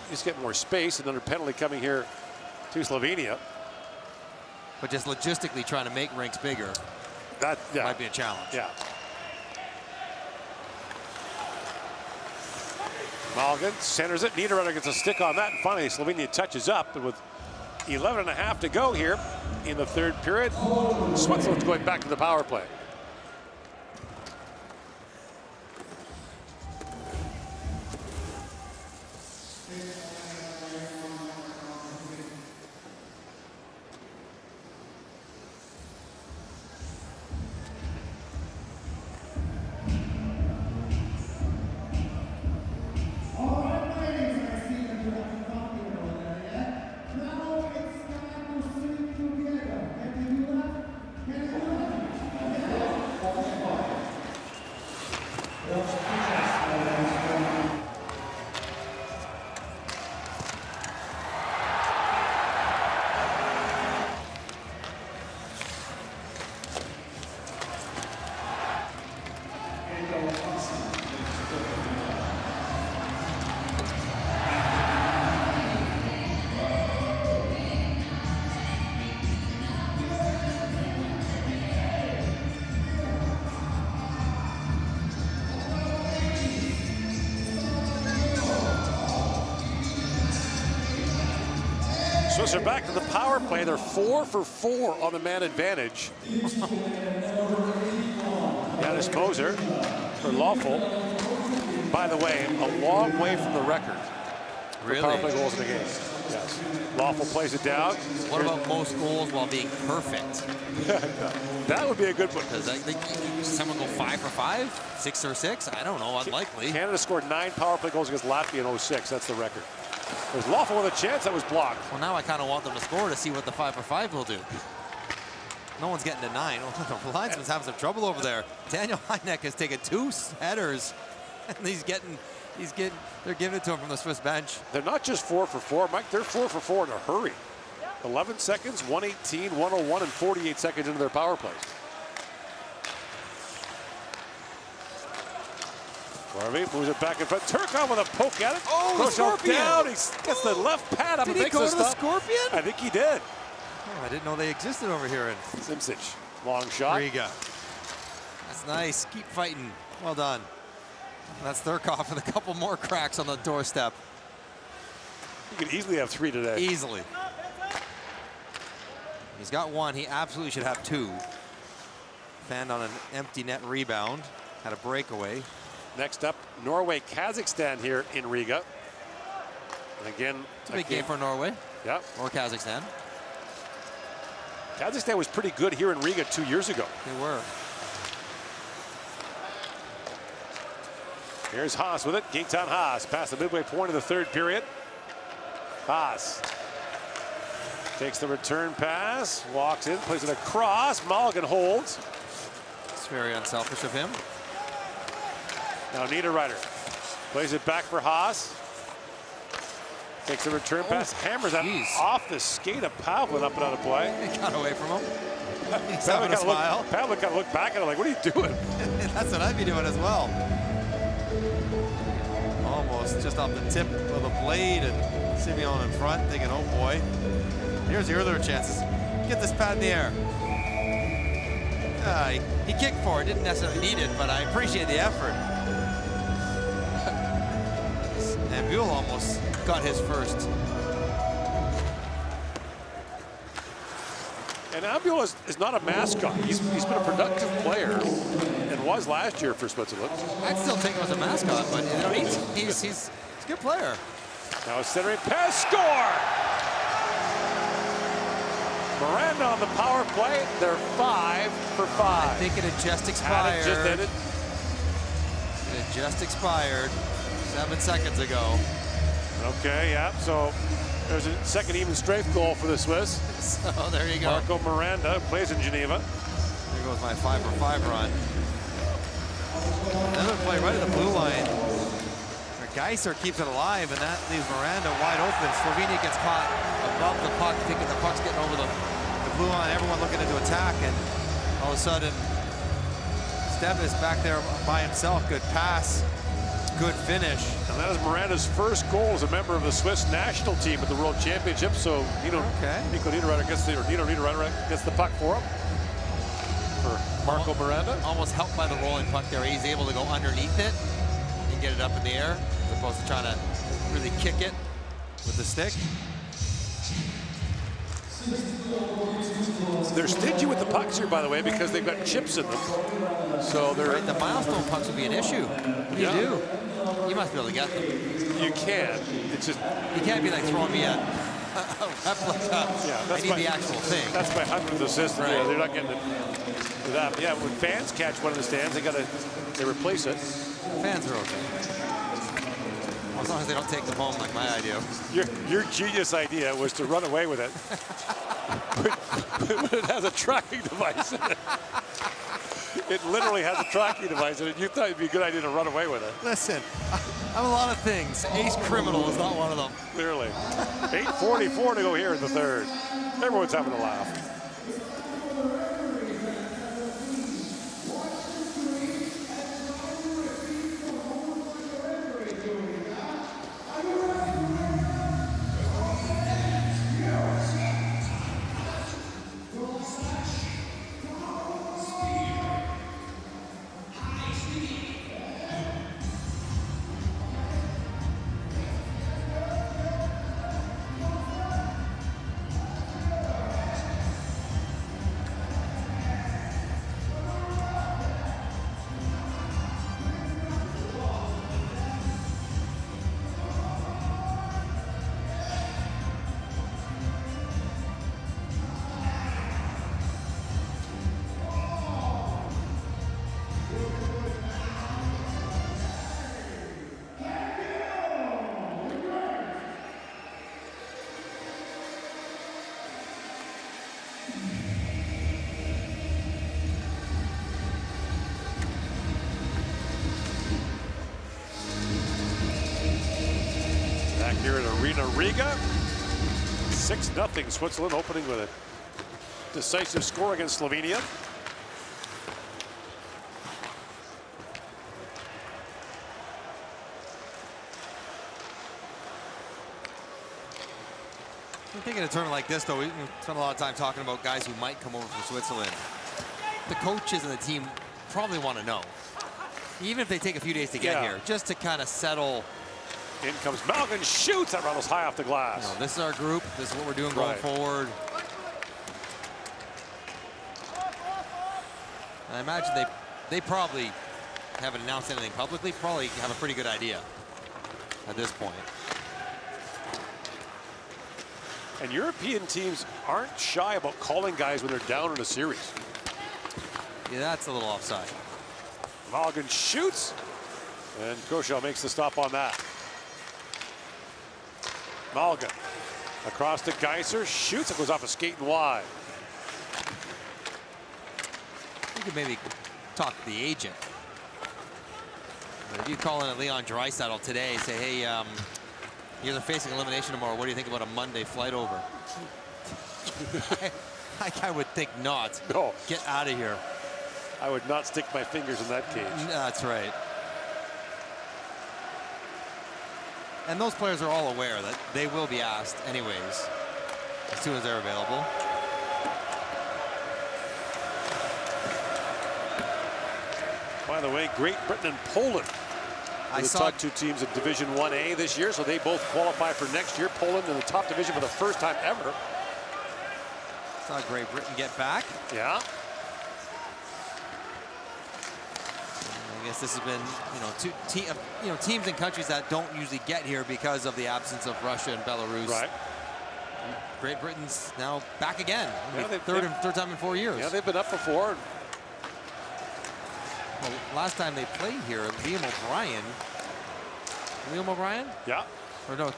just get more space, and under penalty coming here to Slovenia. But just logistically trying to make rinks bigger, that might be a challenge. Yeah. Malgin centers it. Niederreiter gets a stick on that, and finally Slovenia touches up. And with 11.5 to go here in the third period, Switzerland's going back to the power play. Swiss are back to the power play. They're 4 for 4 on the man advantage. Janis Moser for Lawful. By the way, a long way from the record. Really? For power play goals in the game. Yes. Lawful plays it down. What about most goals while being perfect? That would be a good one. Does someone go 5 for 5? 6 or 6? I don't know. Unlikely. Canada scored 9 power play goals against Latvia in 06. That's the record. There's Lawful with a chance that was blocked. Well, now I kind of want them to score to see what the 5 for 5 will do. No one's getting to 9. The linesman's having some trouble over there. Daniel Heineck has taken 2 headers, and they're giving it to him from the Swiss bench. They're not just 4 for 4, Mike. They're 4 for 4 in a hurry. 11 seconds, 118, 101, and 48 seconds into their power plays. Harvey moves it back in front. Turkon with a poke at it. Oh, the Scorpion! Down. He gets the left pad up. Did and he go makes to the Scorpion? I think he did. Oh, I didn't know they existed over here in Simsic. Long shot. Riga. That's nice. Keep fighting. Well done. That's Thurkoff with a couple more cracks on the doorstep. You could easily have 3 today. Easily. He's got 1. He absolutely should have 2. Fanned on an empty net rebound. Had a breakaway. Next up, Norway, Kazakhstan here in Riga. And again, it's a big game for Norway. Yeah. Or Kazakhstan. Kazakhstan was pretty good here in Riga 2 years ago. They were. Here's Haas with it. Gaetan Haas past the midway point of the third period. Haas takes the return pass, walks in, plays it across. Mulligan holds. It's very unselfish of him. Now Niederreiter plays it back for Haas. Takes the return pass, hammers that off the skate of Pavlin up and out of play. He got away from him. He's having a smile. Pavlin kind of looked back at him like, what are you doing? That's what I'd be doing as well. almost just off the tip of the blade, and Simeon in front thinking, oh boy. Here's the earlier chances. Get this pad in the air. He kicked for it, didn't necessarily need it, but I appreciate the effort. And Buell almost got his first. And Abul is not a mascot. He's been a productive player and was last year for Switzerland. I'd still take him as a mascot, but you know, he's a good player. Now it's centering pass, score! Miranda on the power play. They're 5 for 5. I think it had just expired. Just ended. It had just expired 7 seconds ago. Okay, yeah. So there's a second even strength goal for the Swiss. So there you go. Marco Miranda plays in Geneva. There goes my 5 for 5 run. Another play right at the blue line. Geiser keeps it alive, and that leaves Miranda wide open. Slovenia gets caught above the puck, thinking the puck's getting over the blue line. Everyone looking to attack, and all of a sudden, Stev is back there by himself. Good pass, good finish. And that is Miranda's first goal as a member of the Swiss national team at the World Championship. So Nico Niederreiter gets the puck for him. For Marco Miranda. Almost helped by the rolling puck there. He's able to go underneath it and get it up in the air, as opposed to trying to really kick it with the stick. They're stingy with the pucks here, by the way, because they've got chips in them. So they're right, the milestone pucks would be an issue. What do you do? You must be able to get them. You can. It's just you can't be like throwing me a replica. Yeah, I need the actual thing. That's my 100th assist. Right. Yeah, they're not getting it with that. Yeah, when fans catch one of the stands, they replace it. Fans are okay. Well, as long as they don't take them home like my idea. Your genius idea was to run away with it. But it has a tracking device in it. It literally has a tracking device in it. You thought it'd be a good idea to run away with it. Listen, I'm a lot of things. Ace criminal is not one of them. Clearly. 8:44 to go here in the third. Everyone's having a laugh. Here at Riga, 6-0 Switzerland, opening with a decisive score against Slovenia. I think in a tournament like this, though, we spend a lot of time talking about guys who might come over from Switzerland. The coaches and the team probably want to know, even if they take a few days to get here, just to kind of settle. In comes Malkin, shoots. That rattles high off the glass. You know, this is our group. This is what we're doing going forward. I imagine they probably haven't announced anything publicly. Probably have a pretty good idea at this point. And European teams aren't shy about calling guys when they're down in a series. Yeah, that's a little offside. Malkin shoots, and Koshel makes the stop on that. Malkin across to Geiser, shoots, it goes off a skate and wide. You could maybe talk to the agent. But if you call in at Leon Draisaitl today, say, hey, you're facing elimination tomorrow. What do you think about a Monday flight over? I would think not. No. Get out of here. I would not stick my fingers in that cage. That's right. And those players are all aware that they will be asked anyways as soon as they're available. By the way, Great Britain and Poland are the top two teams in Division 1A this year, so they both qualify for next year. Poland in the top division for the first time ever. Saw Great Britain get back. Yeah. I guess this has been, teams and countries that don't usually get here because of the absence of Russia and Belarus. Right. Great Britain's now back again. Yeah, third time in 4 years. Yeah, they've been up before. Well, last time they played here, Liam O'Brien? Yeah. Or no,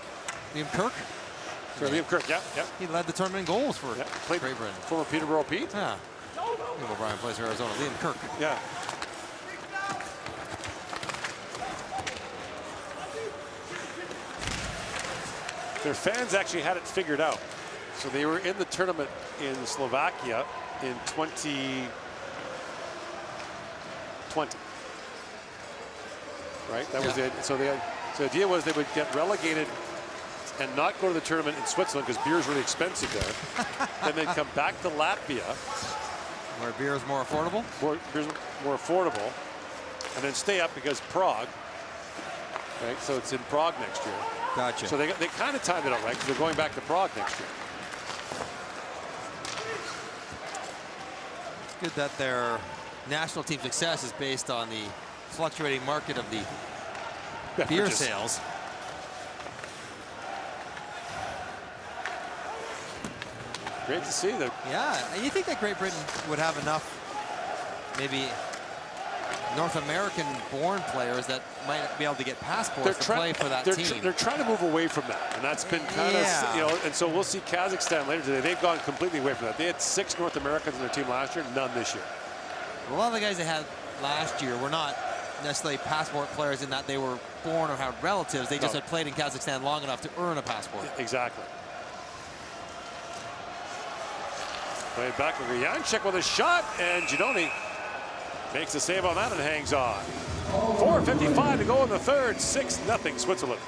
Liam Kirk? Sorry, Liam Kirk, yeah. He led the tournament in goals for Great Britain. Former Peterborough Pete? Yeah. Liam O'Brien plays for Arizona. Liam Kirk. Yeah. Their fans actually had it figured out. So they were in the tournament in Slovakia in 2020. Right? That was it. So the idea was they would get relegated and not go to the tournament in Switzerland because beer is really expensive there. Then they'd come back to Latvia. Where beer is more affordable? Beer's more affordable. And then stay up because Prague. Right? So it's in Prague next year. Gotcha. So they kind of timed it out, right? Because they're going back to Prague next year. It's good that their national team success is based on the fluctuating market of the beer sales. Great to see that. Yeah, and you think that Great Britain would have enough, maybe North American-born players that might be able to get passports to play for that team. They're trying to move away from that, and that's been kind of, and so we'll see Kazakhstan later today. They've gone completely away from that. They had 6 North Americans in their team last year, none this year. A lot of the guys they had last year were not necessarily passport players in that they were born or had relatives. They just had played in Kazakhstan long enough to earn a passport. Exactly. Played back with Janček with a shot, and Giannoni makes the save on that and hangs on. 4:55 to go in the third. 6-0 Switzerland.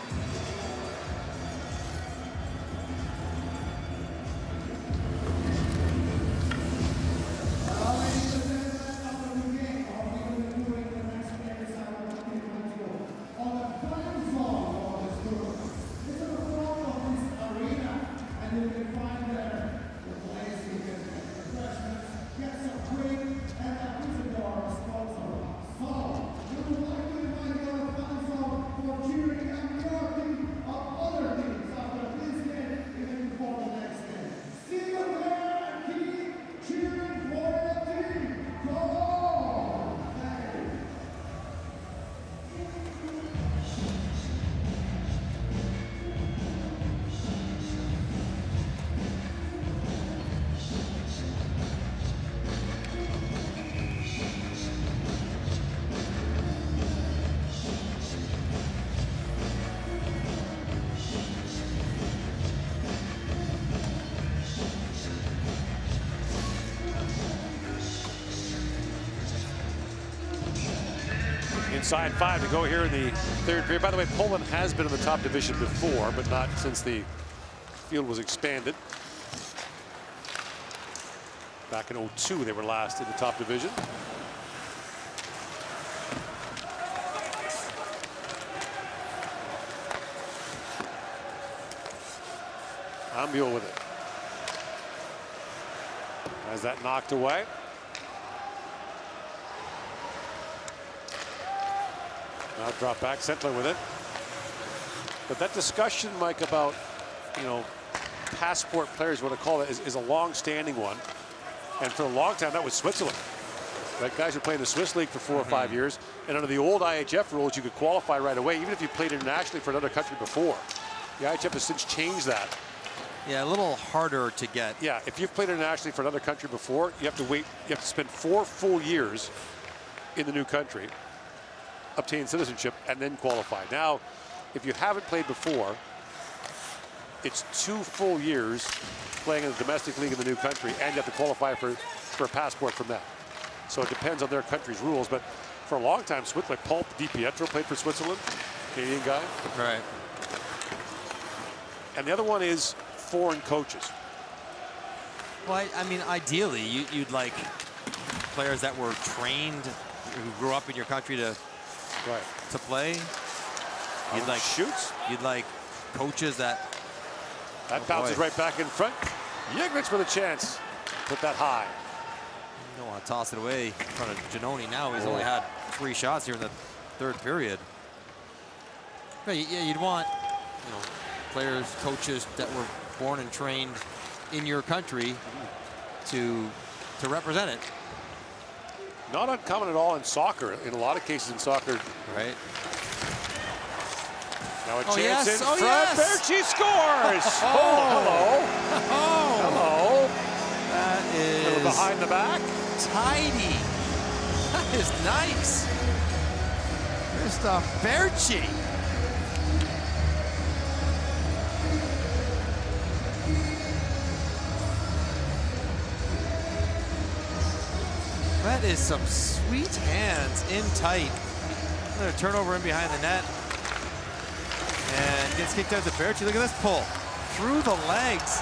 Inside 5 to go here in the third period. By the way, Poland has been in the top division before, but not since the field was expanded. Back in 2002, they were last in the top division. Ambiel with it. Has that knocked away. Now drop back, Sentler with it. But that discussion, Mike, about, passport players, what I call it, is a long-standing one. And for a long time, that was Switzerland. Right? Guys were playing the Swiss League for 4 or 5 years. And under the old IIHF rules, you could qualify right away, even if you played internationally for another country before. The IIHF has since changed that. Yeah, a little harder to get. Yeah, if you've played internationally for another country before, you have to wait. You have to spend 4 full years in the new country, obtain citizenship, and then qualify. Now, if you haven't played before, it's 2 full years playing in the domestic league in the new country, and you have to qualify for a passport from that. So it depends on their country's rules. But for a long time, Switzerland, Paul Di Pietro played for Switzerland, Canadian guy. Right. and the other one is foreign coaches. Well, I mean, ideally, you'd like players that were trained, who grew up in your country to play. You'd like shoots. You'd like coaches that. That bounces right back in front. Yeglich with a chance. Put that high. You don't want to toss it away in front of Giannone now. He's only had 3 shots here in the 3rd period. But yeah, you'd want, you know, players, coaches that were born and trained in your country to represent it. Not uncommon at all in soccer. In a lot of cases in soccer. Right. Now a chance in front. Yes. Berchi scores. Hello. Hello. That is behind the back. Tidy. That is nice. Christoph Berchi. That is some sweet hands in tight. Another turnover in behind the net. And gets kicked out to Berchi. Look at this pull. Through the legs.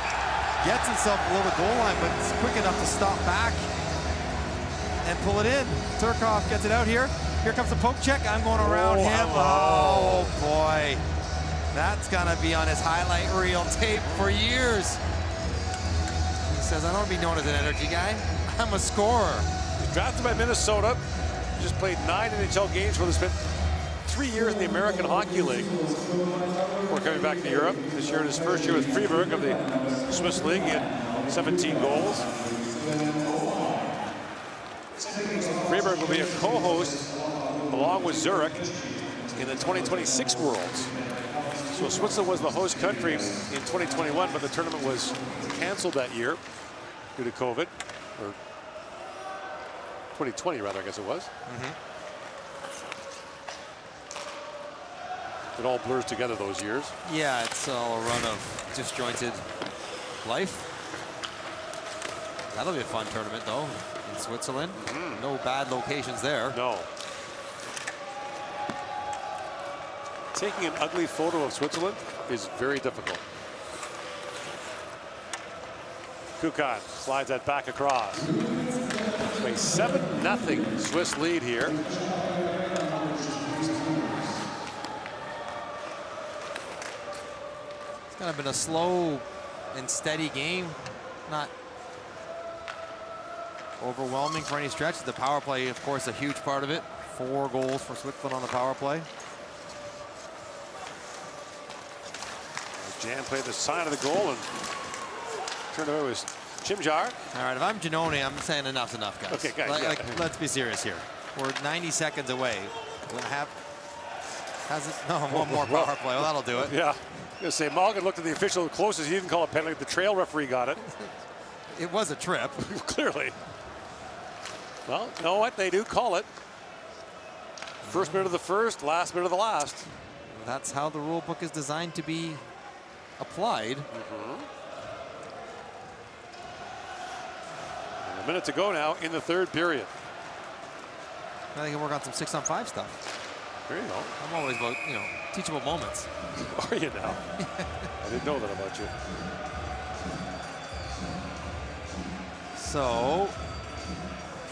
Gets himself below the goal line, but it's quick enough to stop back and pull it in. Turkov gets it out here. Here comes the poke check. I'm going around him. Hello. Oh, boy. That's going to be on his highlight reel tape for years. He says, I don't want to be known as an energy guy. I'm a scorer. He's drafted by Minnesota. Just played 9 NHL games for them. Spent 3 years in the American Hockey League before coming back to Europe. This year in his first year with Freiburg of the Swiss League, he had 17 goals. Freiburg will be a co-host along with Zurich in the 2026 Worlds. So Switzerland was the host country in 2021, but the tournament was canceled that year due to COVID, or 2020 rather, I guess it was. It all blurs together those years. Yeah, it's all a run of disjointed life. That'll be a fun tournament, though, in Switzerland. No bad locations there. No. Taking an ugly photo of Switzerland is very difficult. Kukan slides that back across. A 7-0 Swiss lead here. It's kind of been a slow and steady game. Not overwhelming for any stretch. The power play, of course, a huge part of it. 4 goals for Switzerland on the power play. Jan played the sign of the goal and turned it over to Chimjar. All right, if I'm Giannone, I'm saying enough's enough, guys. Okay, guys. Let's be serious here. We're 90 seconds away. We'll have. One more power play. Well, that'll do it. Yeah. I was going to say, Mulligan looked at the official closest. He didn't call a penalty. The trail referee got it. It was a trip. Clearly. Well, you know what? They do call it. First minute of the first, last minute of the last. That's how the rule book is designed to be applied. And a minute to go now in the 3rd period. I think I can work on some 6-on-5 stuff. There you go. I'm always about, teachable moments. Are you now? I didn't know that about you. So,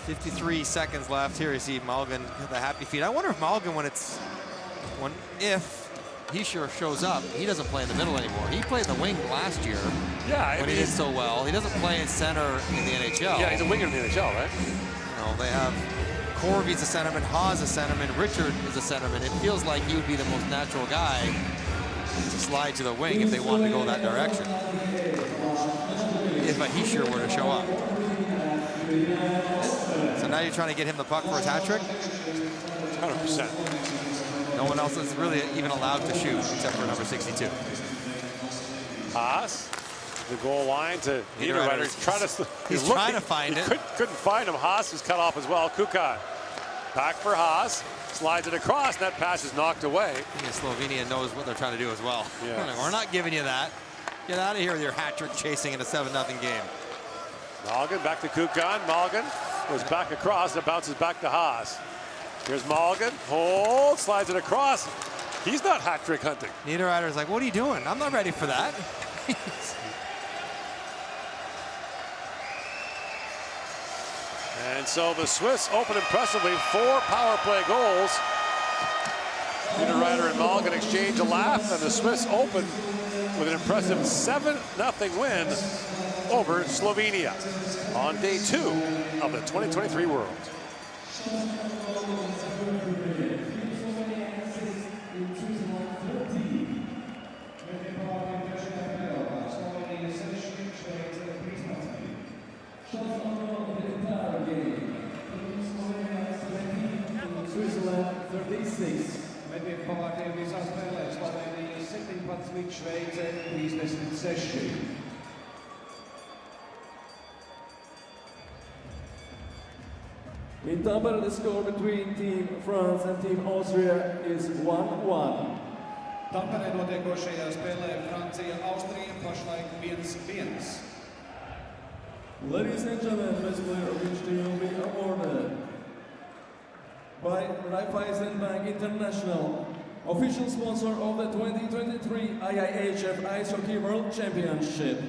53 seconds left. Here you see Mulligan with the happy feet. I wonder if Mulligan, if he sure shows up, he doesn't play in the middle anymore. He played in the wing last year. Yeah, when he did so well. He doesn't play in center in the NHL. Yeah, he's a winger in the NHL, right? They have Corvy's a centerman, Haas a centerman, Richard is a centerman. It feels like he would be the most natural guy to slide to the wing if they wanted to go that direction. If he sure were to show up. So now you're trying to get him the puck for his hat trick? 100%. No one else is really even allowed to shoot except for number 62. Haas, the goal line to Niederreiter. He's trying to find it. Couldn't find him. Haas is cut off as well. Kukan back for Haas. Slides it across. That pass is knocked away. I think Slovenia knows what they're trying to do as well. Yeah. We're not giving you that. Get out of here with your hat trick chasing in a 7-0 game. Mulligan back to Kukan. Mulligan goes back across. It bounces back to Haas. Here's Mulligan. Hold. Slides it across. He's not hat trick hunting. Niederreiter's like, what are you doing? I'm not ready for that. And so the Swiss open impressively, 4 power play goals. Niederreiter and Malgin exchange a laugh, and the Swiss open with an impressive 7-0 win over Slovenia on day 2 of the 2023 World. Switzerland 36. Medien pavārtiem visās spēlēs Slovenija 17, Šveice 36. In Tampere, the score between Team France and Team Austria is 1-1. Tamperē notiekošajā spēlē Francija-Austrija pašlaik 1-1. Ladies and gentlemen, best player of each team will be awarded by Raiffeisen Bank International, official sponsor of the 2023 IIHF Ice Hockey World Championship.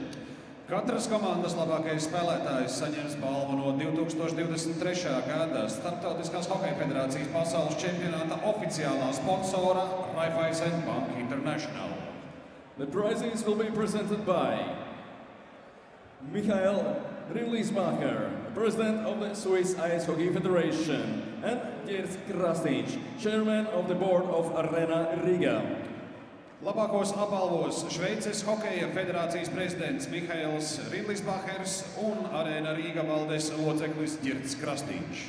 Katras komandas labākais spēlētājs saņems balvu no 2023. gada Starptautiskās hokeja federācijas pasaules čempionāta oficiālā sponsora Raiffeisen Bank International. The prizes will be presented by Michael Rimlismacher, President of the Swiss Ice Hockey Federation, and Gerd Krasnic, Chairman of the Board of Arena Riga. Labākos apbalvos Šveices hokeja federācijas prezidents Mihails Rimlismachers un Arena Riga valdes loceklis Gerds Krasnic.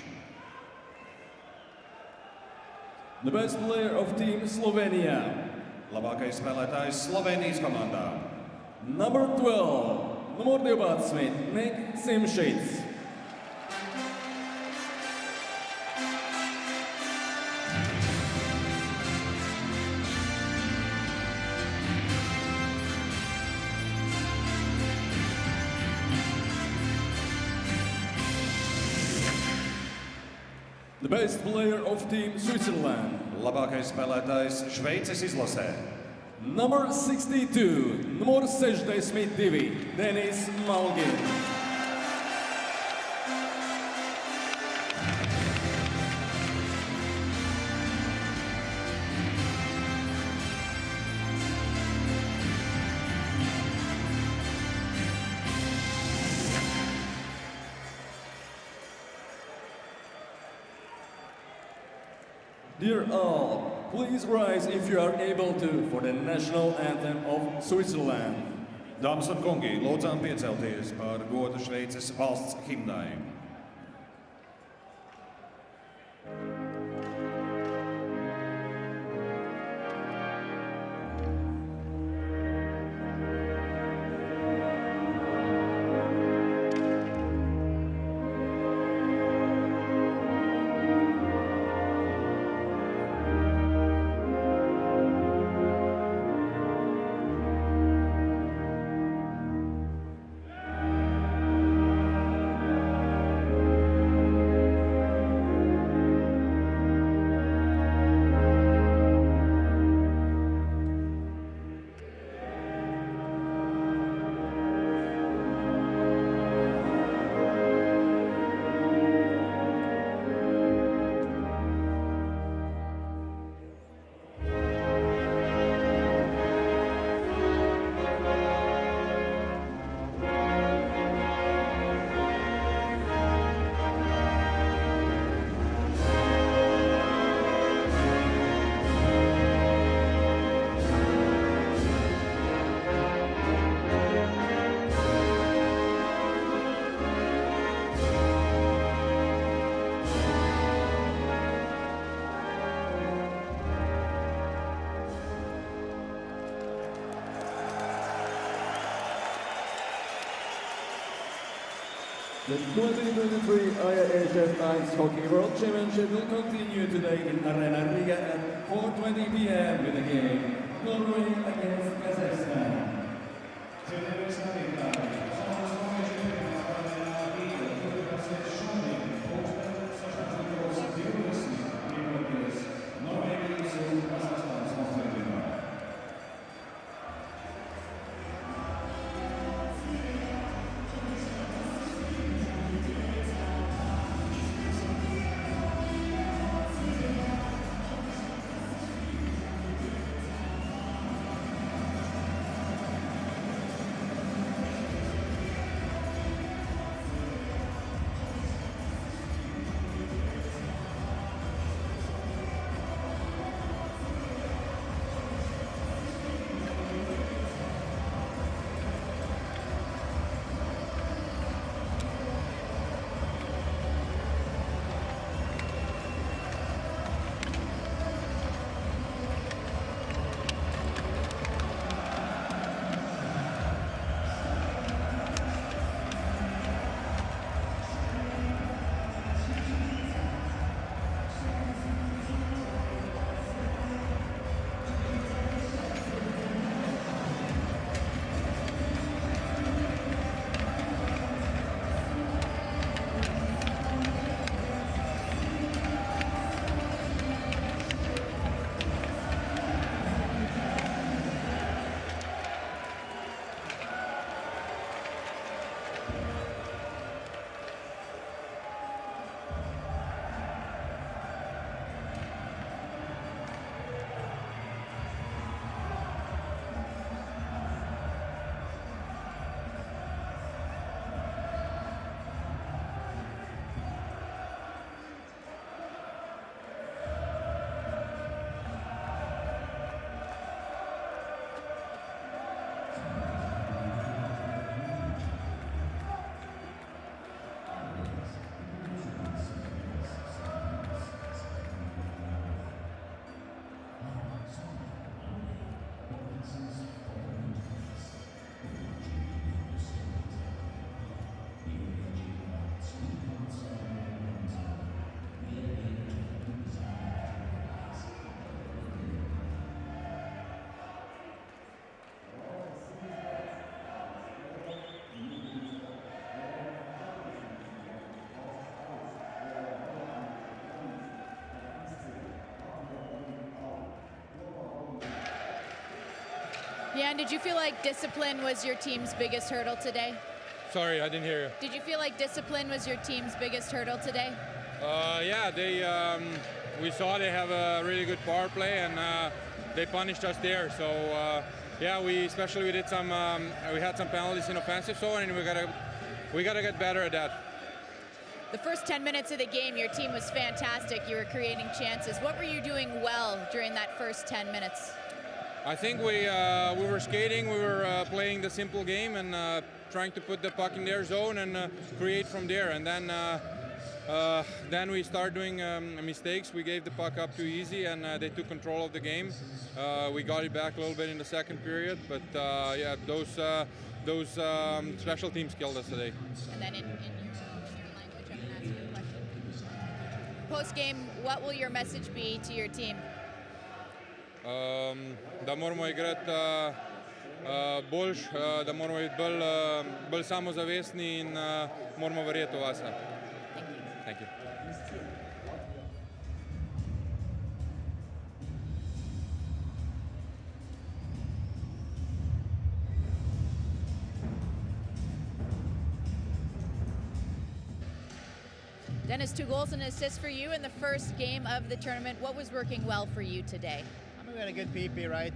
The best player of Team Slovenia. Labākais spēlētājs Slovenijas komandā. Number 12. Numur 12, Nick Simšits. The best player of Team Switzerland. Labākais spēlētājs Šveices izlasē. Number 62, numur 62, Denis Malgin. Dear all, please rise if you are able to for the national anthem of Switzerland. Dāmas un kungi, lūdzām piecelties par godu Šveices valsts himnai. The 2023 IIHF Ice Hockey World Championship will continue today in Arena Riga at 4:20 p.m. with the game Norway against Kazakhstan. Dan, did you feel like discipline was your team's biggest hurdle today? Sorry, I didn't hear you. Did you feel like discipline was your team's biggest hurdle today? Yeah, we saw they have a really good power play, and they punished us there. So yeah, we had some penalties in offensive zone, and we gotta get better at that. The first 10 minutes of the game, your team was fantastic. You were creating chances. What were you doing well during that first 10 minutes? I think we were skating, we were playing the simple game and trying to put the puck in their zone and create from there. And then we started doing mistakes. We gave the puck up too easy, and they took control of the game. We got it back a little bit in the second period, but yeah, those special teams killed us today. And then in your language, I'm going to ask you a question. Post-game, what will your message be to your team? Da moramo igrati boljš, da moramo biti bolj samozavestni in moramo verjeti v vas. Thank you. Dennis, 2 goals and an assist for you in the first game of the tournament. What was working well for you today? I mean, we had a good PP, right?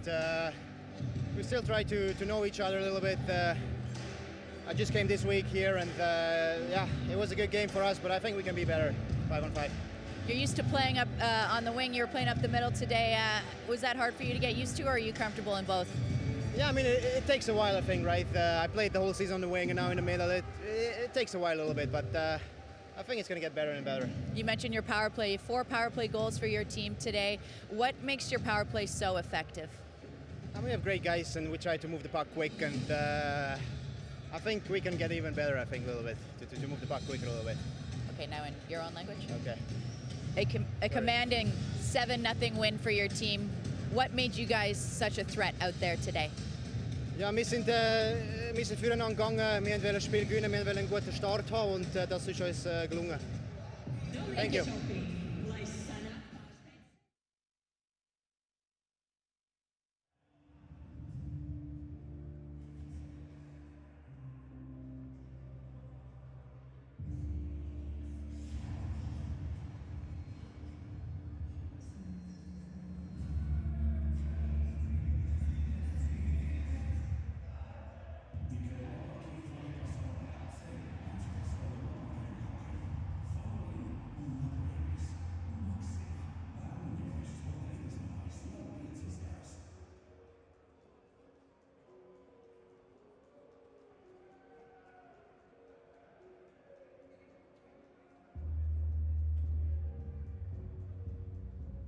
We still try to know each other a little bit. I just came this week here, and yeah, it was a good game for us, but I think we can be better 5-on-5. You're used to playing up on the wing. You were playing up the middle today. Was that hard for you to get used to, or are you comfortable in both? Yeah, I mean, it takes a while, I think, right? I played the whole season on the wing, and now in the middle. It takes a while a little bit, but I think it's going to get better and better. You mentioned your power play, 4 power play goals for your team today. What makes your power play so effective? We have great guys, and we try to move the puck quick, and I think we can get even better, I think, a little bit, to move the puck quicker a little bit. Okay, now in your own language? Okay. A commanding 7-0 win for your team. What made you guys such a threat out there today? Ja, wir sind füreinander gegangen, wir wollten das Spiel gewinnen, wir wollten einen guten Start haben, und das ist uns gelungen. Thank you.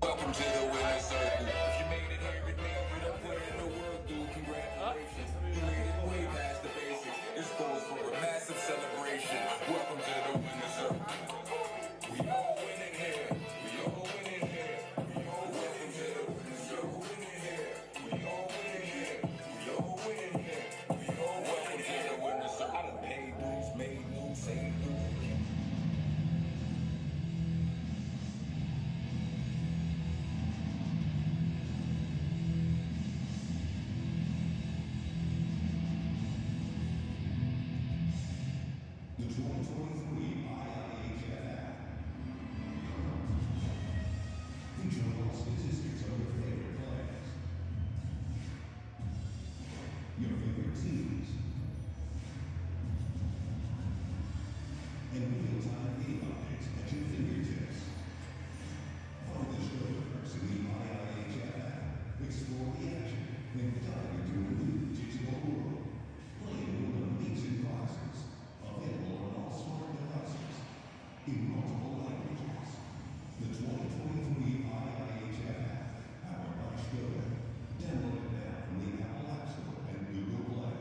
Welcome to the winner's circle. If you made it here with me, you done put in the work, dude. Congratulations. You made it way past the basics. This goes for a massive celebration. Welcome to the winner's circle. We all winning here. We all winning here. We all winning to the winner's circle. Winning here. We all winning here. We all winning here. We all welcome to the winner's circle. I done paid dues, made moves, saved dues. The 2023 IIHF. Feature all statistics of your favorite players, your favorite teams, and real-time game updates at your fingertips. Follow the show universe in the IIHF app. Explore the action and dive into a new digital world. Play in one of amazing classes. Available on all smart devices in multiple languages. The 2023 IIHF app, powered by Skoda. Download it now from the Apple App Store and Google Play.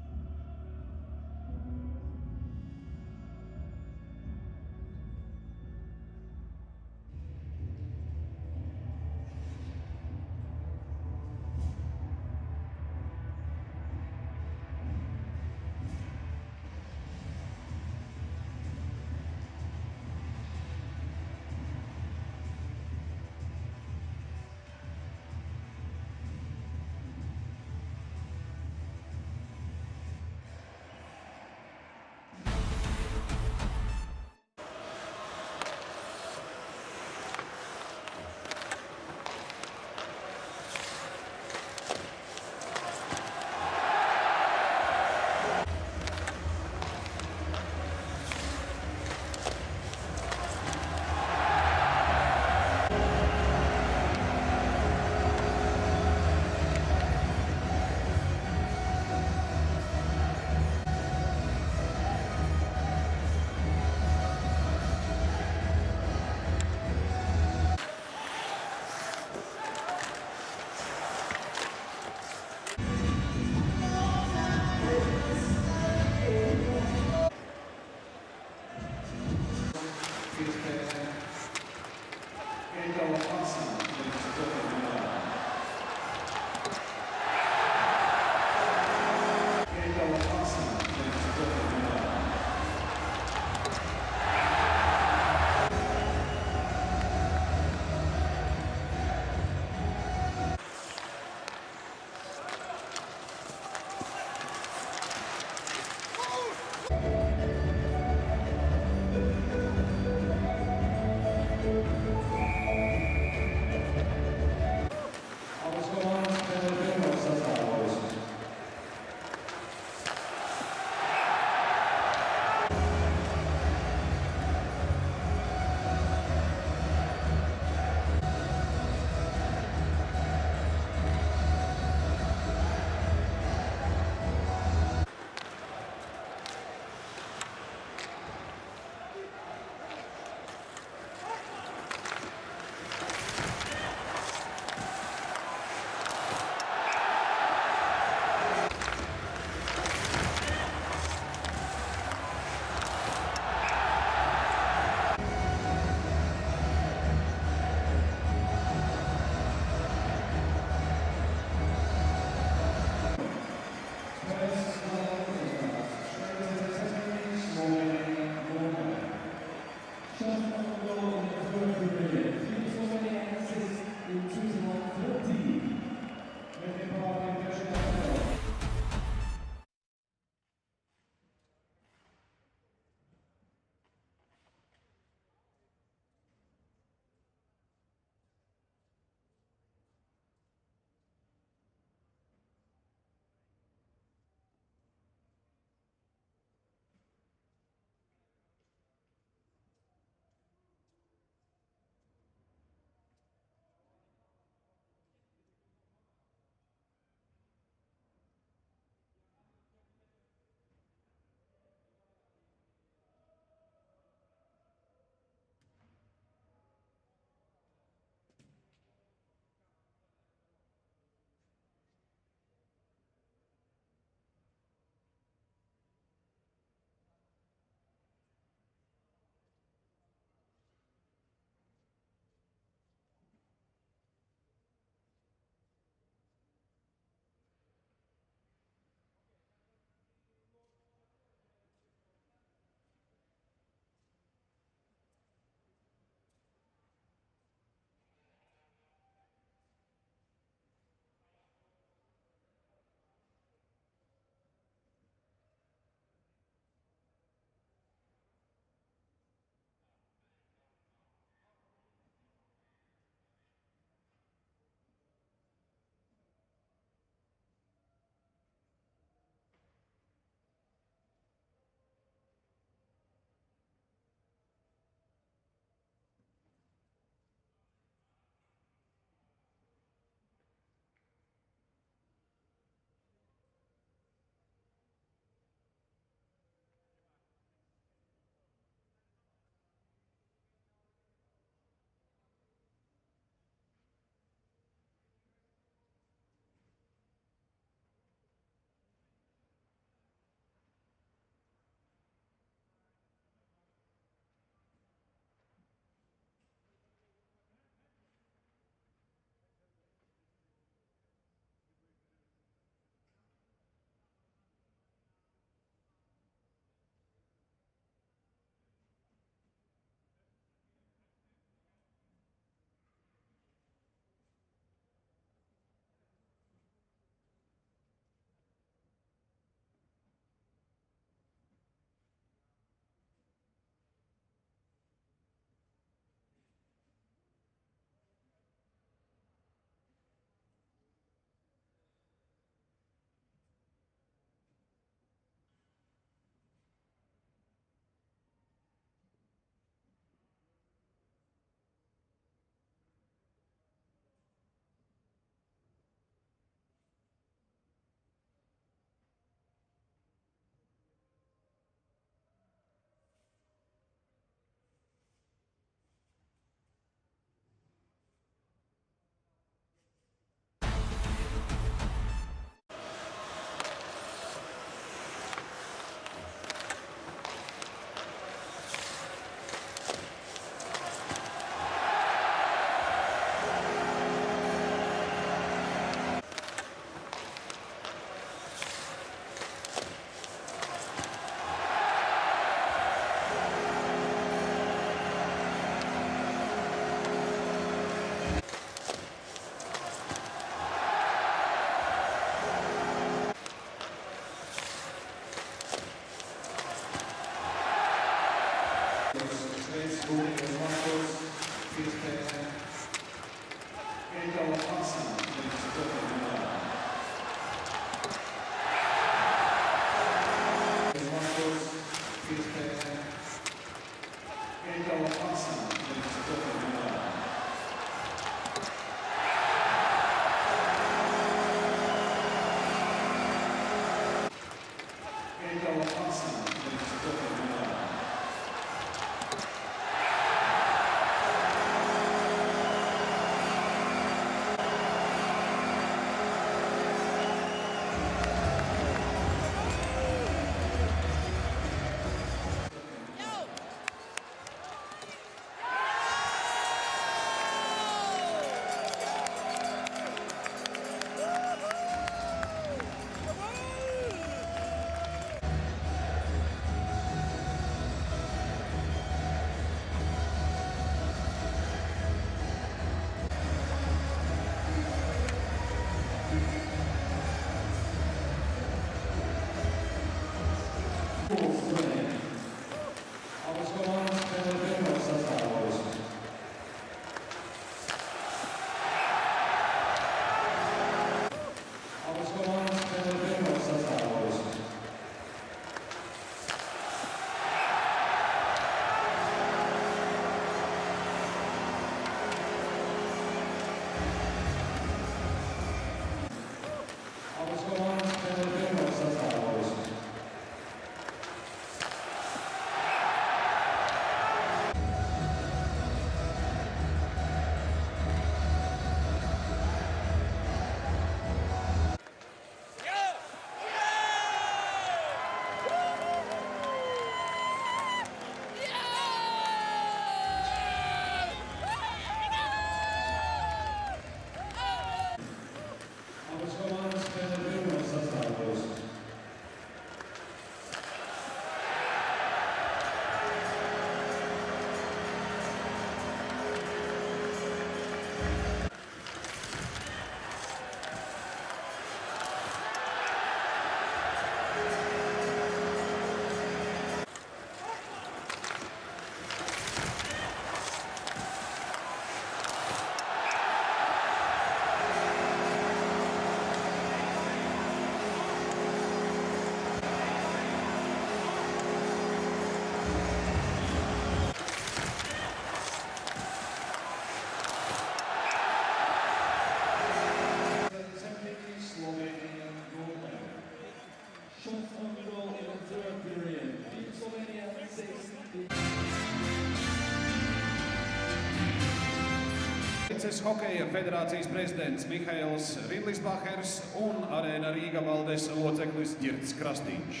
Hokeja federācijas prezidents Mihails Rimlisbachers un arēna Riga valdes loceklis Ģirds Krastīņš.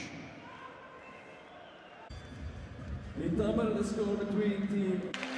In Tamar, the score between team